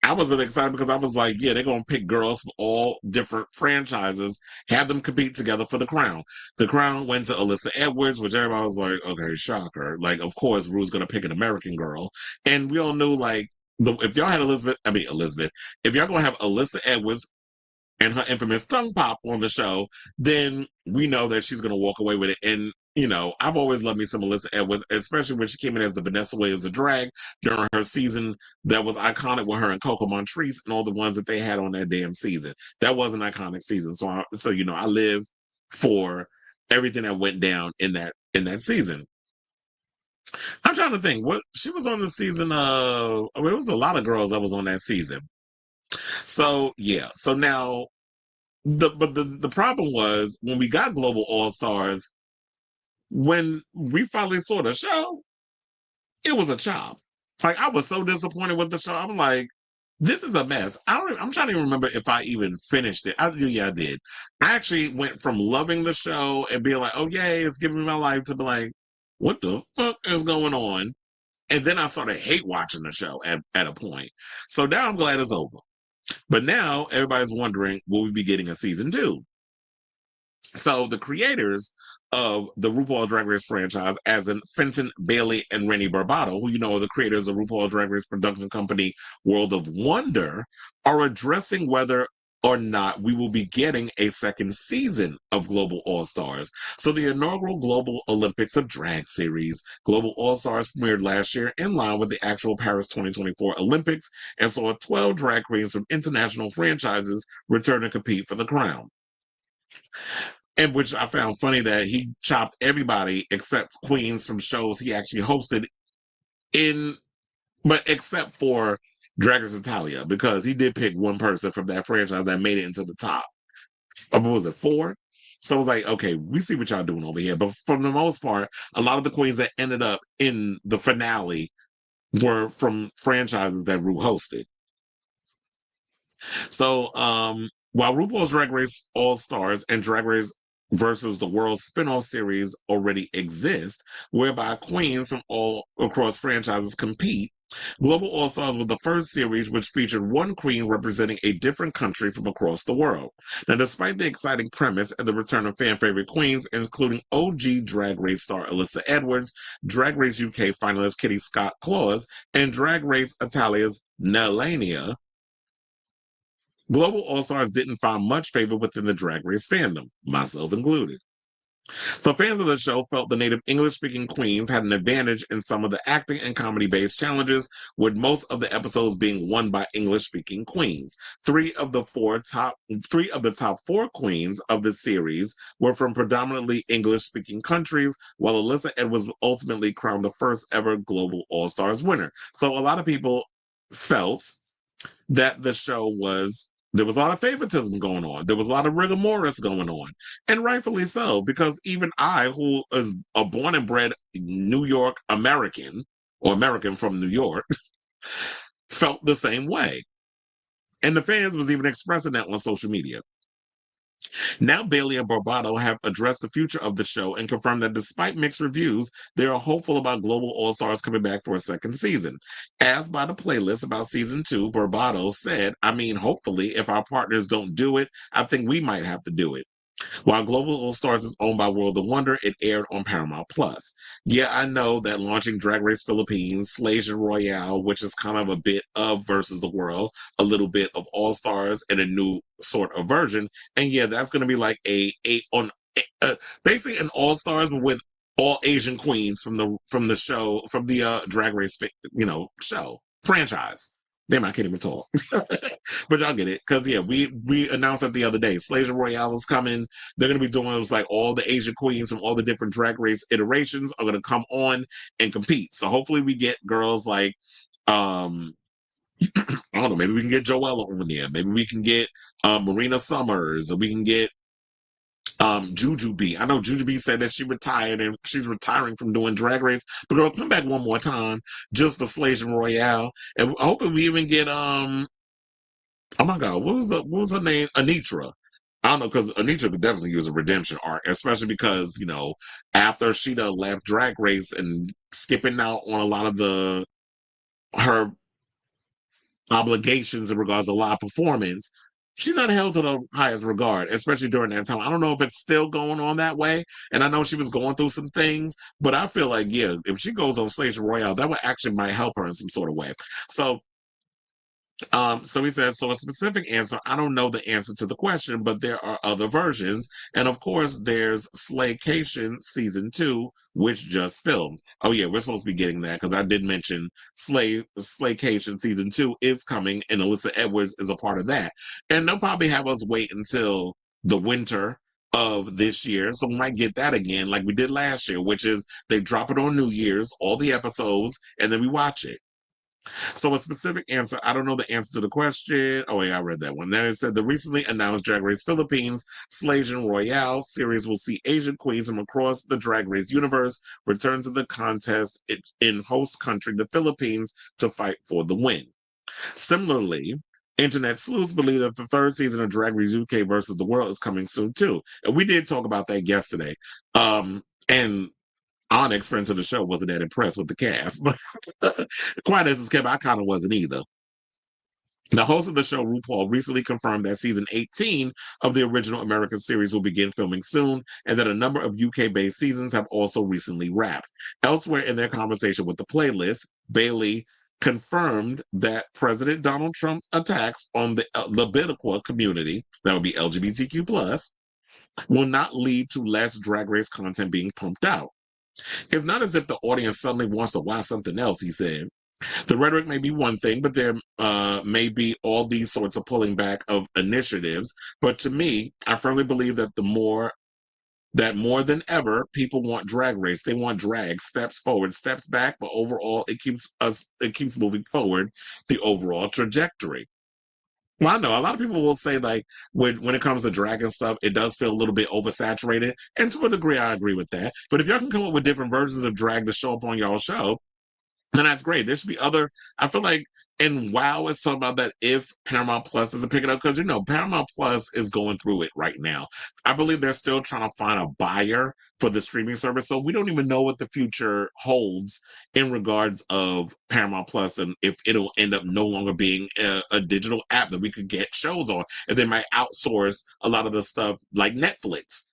I was really excited because I was like, yeah, they're going to pick girls from all different franchises, have them compete together for the crown. The crown went to Alyssa Edwards, which everybody was like, okay, shocker. Like, of course, Ru's going to pick an American girl. And we all knew, like, if y'all had Elizabeth, if y'all going to have Alyssa Edwards and her infamous tongue pop on the show, then we know that she's going to walk away with it. And, I've always loved me some Alyssa Edwards, especially when she came in as the Vanessa Williams of drag during her season that was iconic with her and Coco Montrese and all the ones that they had on that damn season. That was an iconic season. So I live for everything that went down in that season. I'm trying to think what she was on the season of. It was a lot of girls that was on that season. So yeah. So now the problem was when we got Global All-Stars, when we finally saw the show, it was a chop. Like, I was so disappointed with the show. I'm like, this is a mess. I'm trying to remember if I even finished it. I did. I actually went from loving the show and being like, oh yay, it's giving me my life, to be like, what the fuck is going on? And then I started hate watching the show at a point. So now I'm glad it's over. But now everybody's wondering, will we be getting a season 2? So the creators of the RuPaul Drag Race franchise, as in Fenton, Bailey, and Rennie Barbato, who are the creators of RuPaul Drag Race production company World of Wonder, are addressing whether or not we will be getting a second season of Global All-Stars. So the inaugural Global Olympics of Drag series, Global All-Stars, premiered last year in line with the actual Paris 2024 Olympics and saw 12 drag queens from international franchises return to compete for the crown. And which I found funny that he chopped everybody except queens from shows he actually hosted but except for Drag Race Italia, because he did pick one person from that franchise that made it into the top. What was it, 4? So I was like, okay, we see what y'all doing over here. But for the most part, a lot of the queens that ended up in the finale were from franchises that Ru hosted. So while RuPaul's Drag Race All-Stars and Drag Race versus the World spin-off series already exist, whereby queens from all across franchises compete, Global All-Stars was the first series which featured one queen representing a different country from across the world. Now, despite the exciting premise and the return of fan-favorite queens, including OG Drag Race star Alyssa Edwards, Drag Race UK finalist Kitty Scott-Claus, and Drag Race Italia's Nelania, Global All-Stars didn't find much favor within the Drag Race fandom, myself included. So fans of the show felt the native English-speaking queens had an advantage in some of the acting and comedy-based challenges, with most of the episodes being won by English-speaking queens. Three of the top 4 queens of the series were from predominantly English-speaking countries, while Alyssa Edwards ultimately crowned the first ever Global All-Stars winner. So a lot of people felt that the show there was a lot of favoritism going on. There was a lot of rigor mortis going on. And rightfully so, because even I, who is a born and bred New York American, or American from New York, felt the same way. And the fans was even expressing that on social media. Now Bailey and Barbato have addressed the future of the show and confirmed that despite mixed reviews, they are hopeful about Global All-Stars coming back for a second season. Asked by the playlist about season 2, Barbato said, hopefully, if our partners don't do it, I think we might have to do it. While Global All-Stars is owned by World of Wonder, it aired on Paramount+. Yeah, I know that launching Drag Race Philippines, Slasian Royale, which is kind of a bit of Versus the World, a little bit of All-Stars, and a new sort of version. And yeah, that's going to be like basically an All-Stars with all Asian queens from the show, from the Drag Race, show. franchise. Damn, I can't even talk. But y'all get it. Because, yeah, we announced that the other day. Slayer Royale is coming. They're going to be doing it was like all the Asian queens from all the different Drag Race iterations are going to come on and compete. So hopefully we get girls like, I don't know, maybe we can get Joella on there. Maybe we can get Marina Summers, or we can get Jujubee. I know Jujubee said that she retired and she's retiring from doing Drag Race, but girl, come back one more time just for Slayer Royale, and hopefully we even get oh my god, what was her name? Anitra. I don't know, because Anitra could definitely use a redemption arc, especially because, you know, after she done left Drag Race and skipping out on a lot of her obligations in regards to live performance, she's not held to the highest regard, especially during that time. I don't know if it's still going on that way, and I know she was going through some things, but I feel like, yeah, if she goes on Slayer Royale, that would actually might help her in some sort of way. So he says, so a specific answer, I don't know the answer to the question, but there are other versions. And of course, there's Slaycation Season 2, which just filmed. Oh yeah, we're supposed to be getting that because I did mention Slaycation Season 2 is coming and Alyssa Edwards is a part of that. And they'll probably have us wait until the winter of this year. So we might get that again like we did last year, which is they drop it on New Year's, all the episodes, and then we watch it. So a specific answer, I don't know the answer to the question. Oh, yeah, I read that one. Then it said the recently announced Drag Race Philippines Slayer Royale series will see Asian queens from across the Drag Race universe return to the contest in host country, the Philippines, to fight for the win. Similarly, internet sleuths believe that the third season of Drag Race UK versus the World is coming soon too. And we did talk about that yesterday. And Onyx, friend to the show, wasn't that impressed with the cast, but quite as kept, I kind of wasn't either. The host of the show, RuPaul, recently confirmed that season 18 of the original American series will begin filming soon, and that a number of UK-based seasons have also recently wrapped. Elsewhere in their conversation with the playlist, Bailey confirmed that President Donald Trump's attacks on the Lebedaqua community, that would be LGBTQ+, will not lead to less Drag Race content being pumped out. It's not as if the audience suddenly wants to watch something else, he said. The rhetoric may be one thing, but there may be all these sorts of pulling back of initiatives. But to me, I firmly believe that more than ever, people want Drag Race. They want drag, steps forward, steps back, but overall, it keeps moving forward, the overall trajectory. Well, I know a lot of people will say, like, when it comes to drag and stuff, it does feel a little bit oversaturated. And to a degree, I agree with that. But if y'all can come up with different versions of drag to show up on y'all show, then that's great. There should be other, I feel like, and WoW is talking about that if Paramount Plus doesn't pick it up, because, you know, Paramount Plus is going through it right now. I believe they're still trying to find a buyer for the streaming service. So we don't even know what the future holds in regards of Paramount Plus and if it'll end up no longer being a digital app that we could get shows on. And they might outsource a lot of the stuff like Netflix.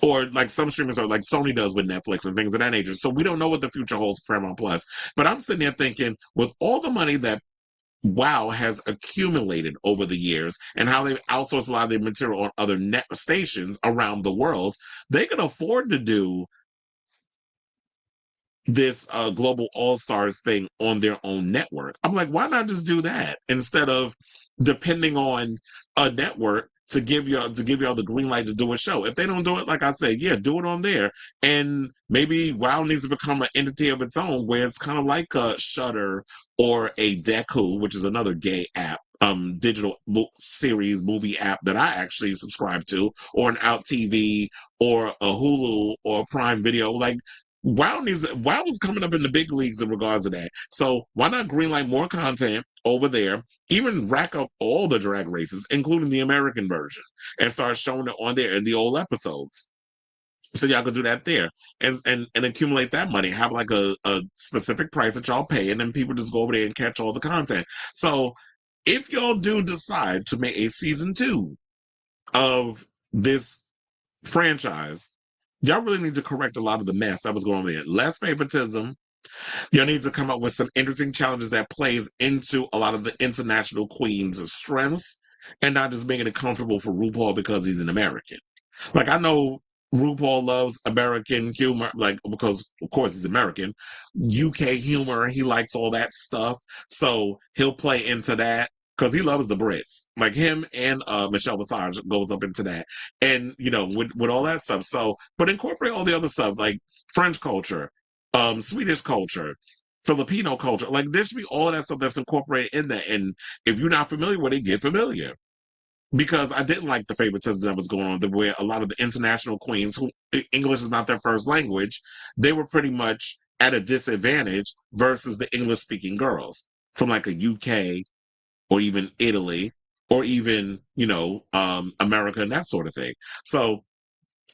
Or like some streamers are like Sony does with Netflix and things of that nature. So we don't know what the future holds for Paramount Plus. But I'm sitting there thinking, with all the money that WoW has accumulated over the years and how they've outsourced a lot of their material on other net stations around the world, they can afford to do this global all-stars thing on their own network. I'm like, why not just do that instead of depending on a network to give y'all the green light to do a show? If they don't do it, like I said, yeah, do it on there. And maybe WoW needs to become an entity of its own, where it's kind of like a Shudder or a Deku, which is another gay app, digital series movie app that I actually subscribe to, or an Out TV or a Hulu or Prime Video. Like, WoW is coming up in the big leagues in regards to that. So why not greenlight more content over there, even rack up all the drag races, including the American version, and start showing it on there in the old episodes. So y'all can do that there and accumulate that money. Have like a specific price that y'all pay, and then people just go over there and catch all the content. So if y'all do decide to make a season 2 of this franchise, y'all really need to correct a lot of the mess that was going on there. Less favoritism. Y'all need to come up with some interesting challenges that plays into a lot of the international queens' strengths, and not just making it comfortable for RuPaul because he's an American. Like, I know RuPaul loves American humor, like, because of course he's American. UK humor, he likes all that stuff. So he'll play into that because he loves the Brits. Like him and Michelle Visage goes up into that. And, you know, with all that stuff. So, but incorporate all the other stuff, like French culture, Swedish culture, Filipino culture. Like there should be all of that stuff that's incorporated in that. And if you're not familiar with it, get familiar. Because I didn't like the favoritism that was going on, where a lot of the international queens, who English is not their first language, they were pretty much at a disadvantage versus the English-speaking girls from like a UK or even Italy or even, you know, America and that sort of thing. So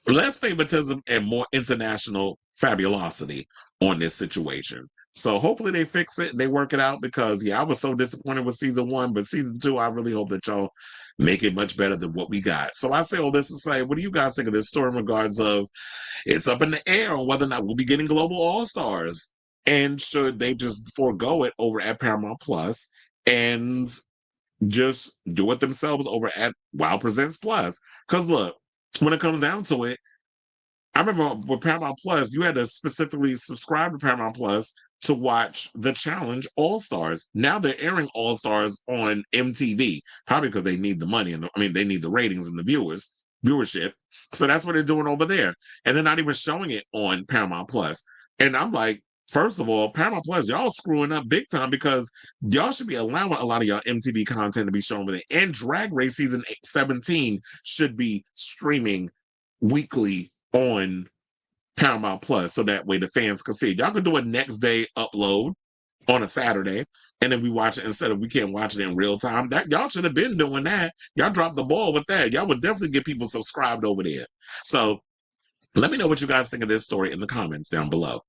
less favoritism and more international fabulosity on this situation. So hopefully they fix it and they work it out, because I was so disappointed with season 1, but season 2, I really hope that y'all make it much better than what we got. So I say all this to say, what do you guys think of this story in regards of it's up in the air on whether or not we'll be getting Global All-Stars, and should they just forego it over at Paramount Plus and just do it themselves over at Wow Presents Plus? Because look, when it comes down to it, I remember with Paramount Plus, you had to specifically subscribe to Paramount Plus to watch The Challenge All-Stars. Now they're airing All-Stars on MTV, probably because they need the money, and they need the ratings and the viewership. So that's what they're doing over there. And they're not even showing it on Paramount Plus. And I'm like, first of all, Paramount Plus, y'all screwing up big time, because y'all should be allowing a lot of y'all MTV content to be shown over there. And Drag Race season 17 should be streaming weekly on Paramount Plus, so that way the fans can see it. Y'all could do a next day upload on a Saturday, and then we watch it instead of, we can't watch it in real time. That y'all should have been doing that. Y'all dropped the ball with that. Y'all would definitely get people subscribed over there. So let me know what you guys think of this story in the comments down below.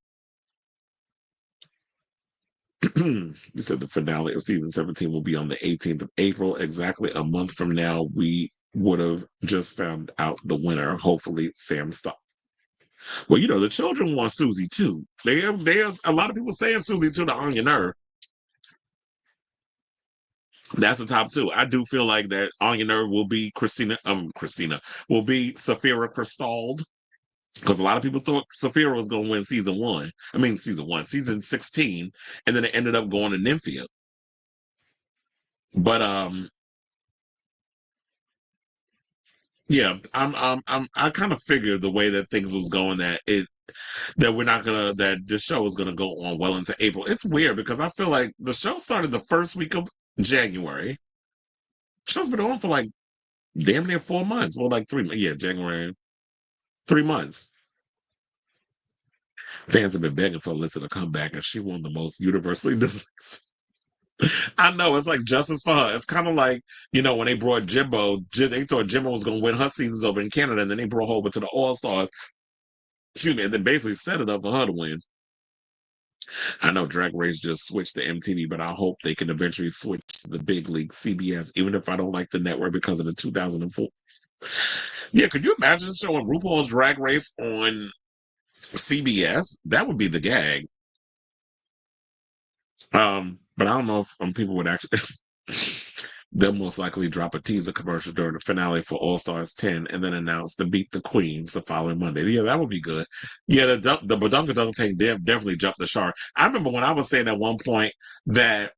You said the finale of season 17 will be on the 18th of April. Exactly a month from now, we would have just found out the winner. Hopefully, Sam Stock. Well, you know, the children want Susie too. There's a lot of people saying Susie too, the on your nerve. That's the top 2. I do feel like that on your nerve will be Christina will be Safira Cristalde, because a lot of people thought Safira was going to win season 16, and then it ended up going to Nymphia. But yeah, I kind of figured the way that things was going that the show was gonna go on well into April. It's weird because I feel like the show started the first week of January. Show's been on for like damn near 4 months. Well, like 3 months. Yeah, January. 3 months. Fans have been begging for Alyssa to come back, and she won the most universally disliked. I know, it's like justice for her. It's kind of like, you know, when they brought Jimbo, they thought Jimbo was going to win her seasons over in Canada, and then they brought her over to the All-Stars. Excuse me, and then basically set it up for her to win. I know Drag Race just switched to MTV, but I hope they can eventually switch to the big league, CBS, even if I don't like the network because of the 2004. Yeah, could you imagine showing RuPaul's Drag Race on CBS? That would be the gag. But I don't know if people would actually. They'll most likely drop a teaser commercial during the finale for All Stars 10, and then announce the Beat the Queens the following Monday. Yeah, that would be good. Yeah, the Badunkadunk tank definitely jumped the shark. I remember when I was saying at one point that,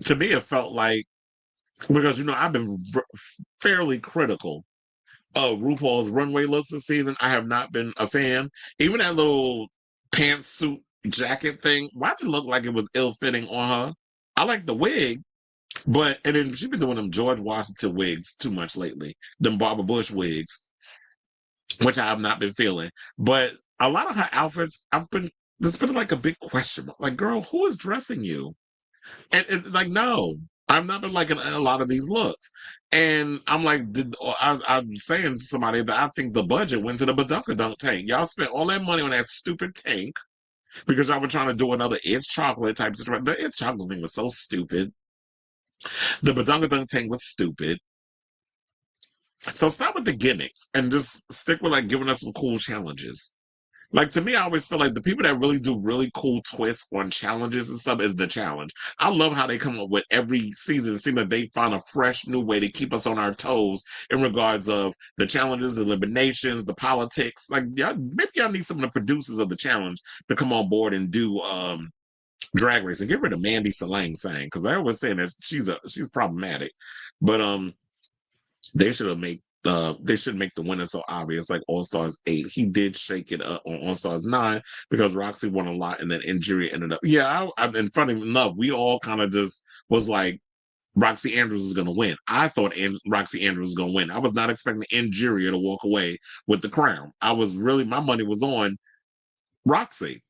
to me, it felt like, because, you know, I've been fairly critical of RuPaul's runway looks this season. I have not been a fan. Even that little pantsuit jacket thing, why did it look like it was ill-fitting on her? I like the wig, and then she's been doing them George Washington wigs too much lately, them Barbara Bush wigs, which I have not been feeling. But a lot of her outfits, there's been like a big question mark. Like, girl, who is dressing you? And like, no, I've not been liking a lot of these looks. And I'm like, I'm saying to somebody that I think the budget went to the Badunkadunk tank. Y'all spent all that money on that stupid tank because y'all were trying to do another It's Chocolate type situation. The It's Chocolate thing was so stupid. The Badunkadunk tank was stupid. So stop with the gimmicks and just stick with like giving us some cool challenges. Like, to me, I always feel like the people that really do really cool twists on challenges and stuff is the challenge. I love how they come up with every season. It seems like they find a fresh new way to keep us on our toes in regards of the challenges, the eliminations, the politics. Like, y'all, maybe y'all need some of the producers of the challenge to come on board and do Drag Race and get rid of Mandy Salang saying, because I always say that she's problematic. But they should make the winner so obvious, like All Stars 8. He did shake it up on All Stars 9 because Roxy won a lot, and then Injury ended up. Yeah, and funny enough, we all kind of just was like, Roxy Andrews is going to win. I thought Roxy Andrews was going to win. I was not expecting Injury to walk away with the crown. My money was on Roxy,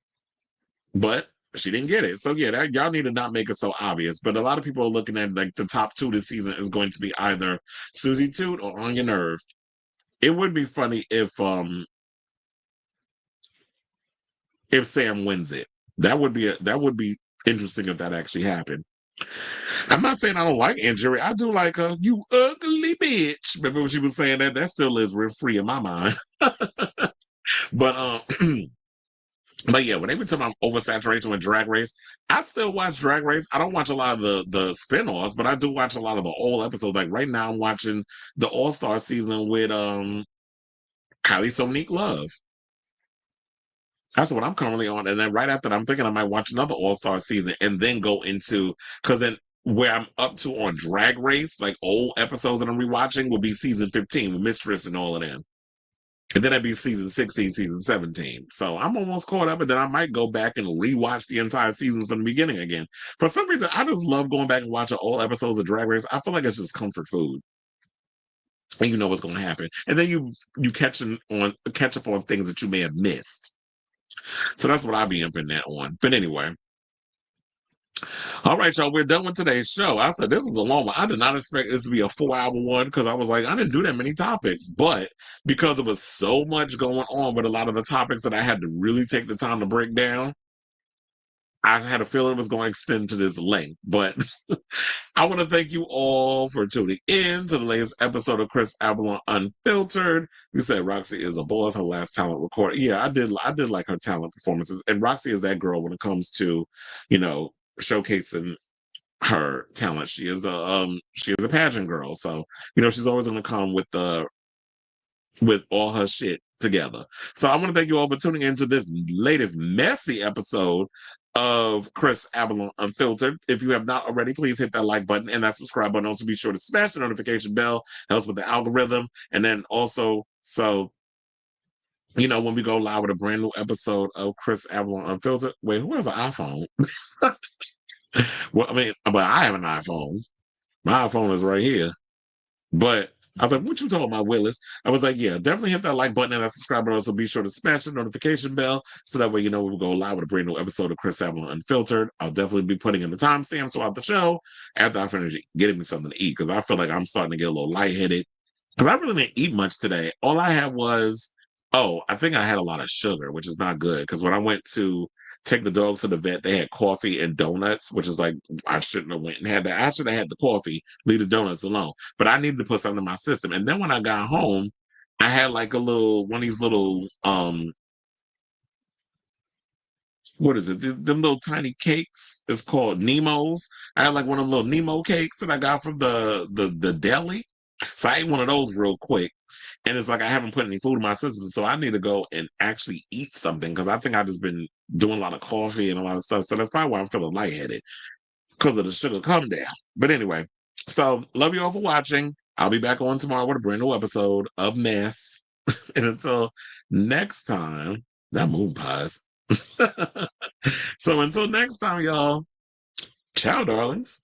but she didn't get it. So yeah, y'all need to not make it so obvious. But a lot of people are looking at like the top 2 this season is going to be either Susie Toot or On Your Nerve. It would be funny if Sam wins it. That would be interesting if that actually happened. I'm not saying I don't like Injury. I do like her. You ugly bitch. Remember when she was saying that? That still lives rent free in my mind. But But yeah, when they were talking about oversaturation with Drag Race, I still watch Drag Race. I don't watch a lot of the spin-offs, but I do watch a lot of the old episodes. Like right now, I'm watching the All-Star season with Kylie Sonique Love. That's what I'm currently on. And then right after that, I'm thinking I might watch another All-Star season and then go into, because then where I'm up to on Drag Race, like old episodes that I'm rewatching, will be season 15 with Mistress and all of them. And then that'd be season 16, season 17. So I'm almost caught up, and then I might go back and rewatch the entire seasons from the beginning again. For some reason, I just love going back and watching all episodes of Drag Race. I feel like it's just comfort food. And you know what's going to happen. And then you catch up on things that you may have missed. So that's what I'll be up in that on. But anyway. All right, y'all, we're done with today's show. I said this was a long one. I did not expect this to be a 4-hour one because I was like, I didn't do that many topics. But because there was so much going on with a lot of the topics that I had to really take the time to break down, I had a feeling it was going to extend to this length. But I want to thank you all for tuning in to the latest episode of Chris Avalon Unfiltered. You said Roxy is a boss, her last talent recording. Yeah, I did like her talent performances. And Roxy is that girl when it comes to, showcasing her talent. She is a pageant girl, so she's always going to come with all her shit together. So I want to thank you all for tuning into this latest messy episode of Chris Avalon Unfiltered. If you have not already, please hit that like button and that subscribe button. Also be sure to smash the notification bell. Helps with the algorithm. And then also, when we go live with a brand new episode of Chris Avalon Unfiltered. Wait, who has an iPhone? Well, but I have an iPhone. My iPhone is right here. But I was like, what you talking about, Willis? I was like, yeah, definitely hit that like button and that subscribe button. Also be sure to smash the notification bell so that way we go live with a brand new episode of Chris Avalon Unfiltered. I'll definitely be putting in the timestamps throughout the show after I finish getting me something to eat because I feel like I'm starting to get a little lightheaded. Because I really didn't eat much today. All I had was, I think I had a lot of sugar, which is not good. Because when I went to take the dogs to the vet, they had coffee and donuts, which is like, I shouldn't have went and had that. I should have had the coffee, leave the donuts alone. But I needed to put something in my system. And then when I got home, I had like one of these little, what is it? Them little tiny cakes. It's called Nemo's. I had like one of the little Nemo cakes that I got from the deli. So I ate one of those real quick. And it's like I haven't put any food in my system. So I need to go and actually eat something because I think I've just been doing a lot of coffee and a lot of stuff. So that's probably why I'm feeling lightheaded because of the sugar come down. But anyway, so love you all for watching. I'll be back on tomorrow with a brand new episode of Mess. And until next time, that moon pies. So until next time, y'all. Ciao, darlings.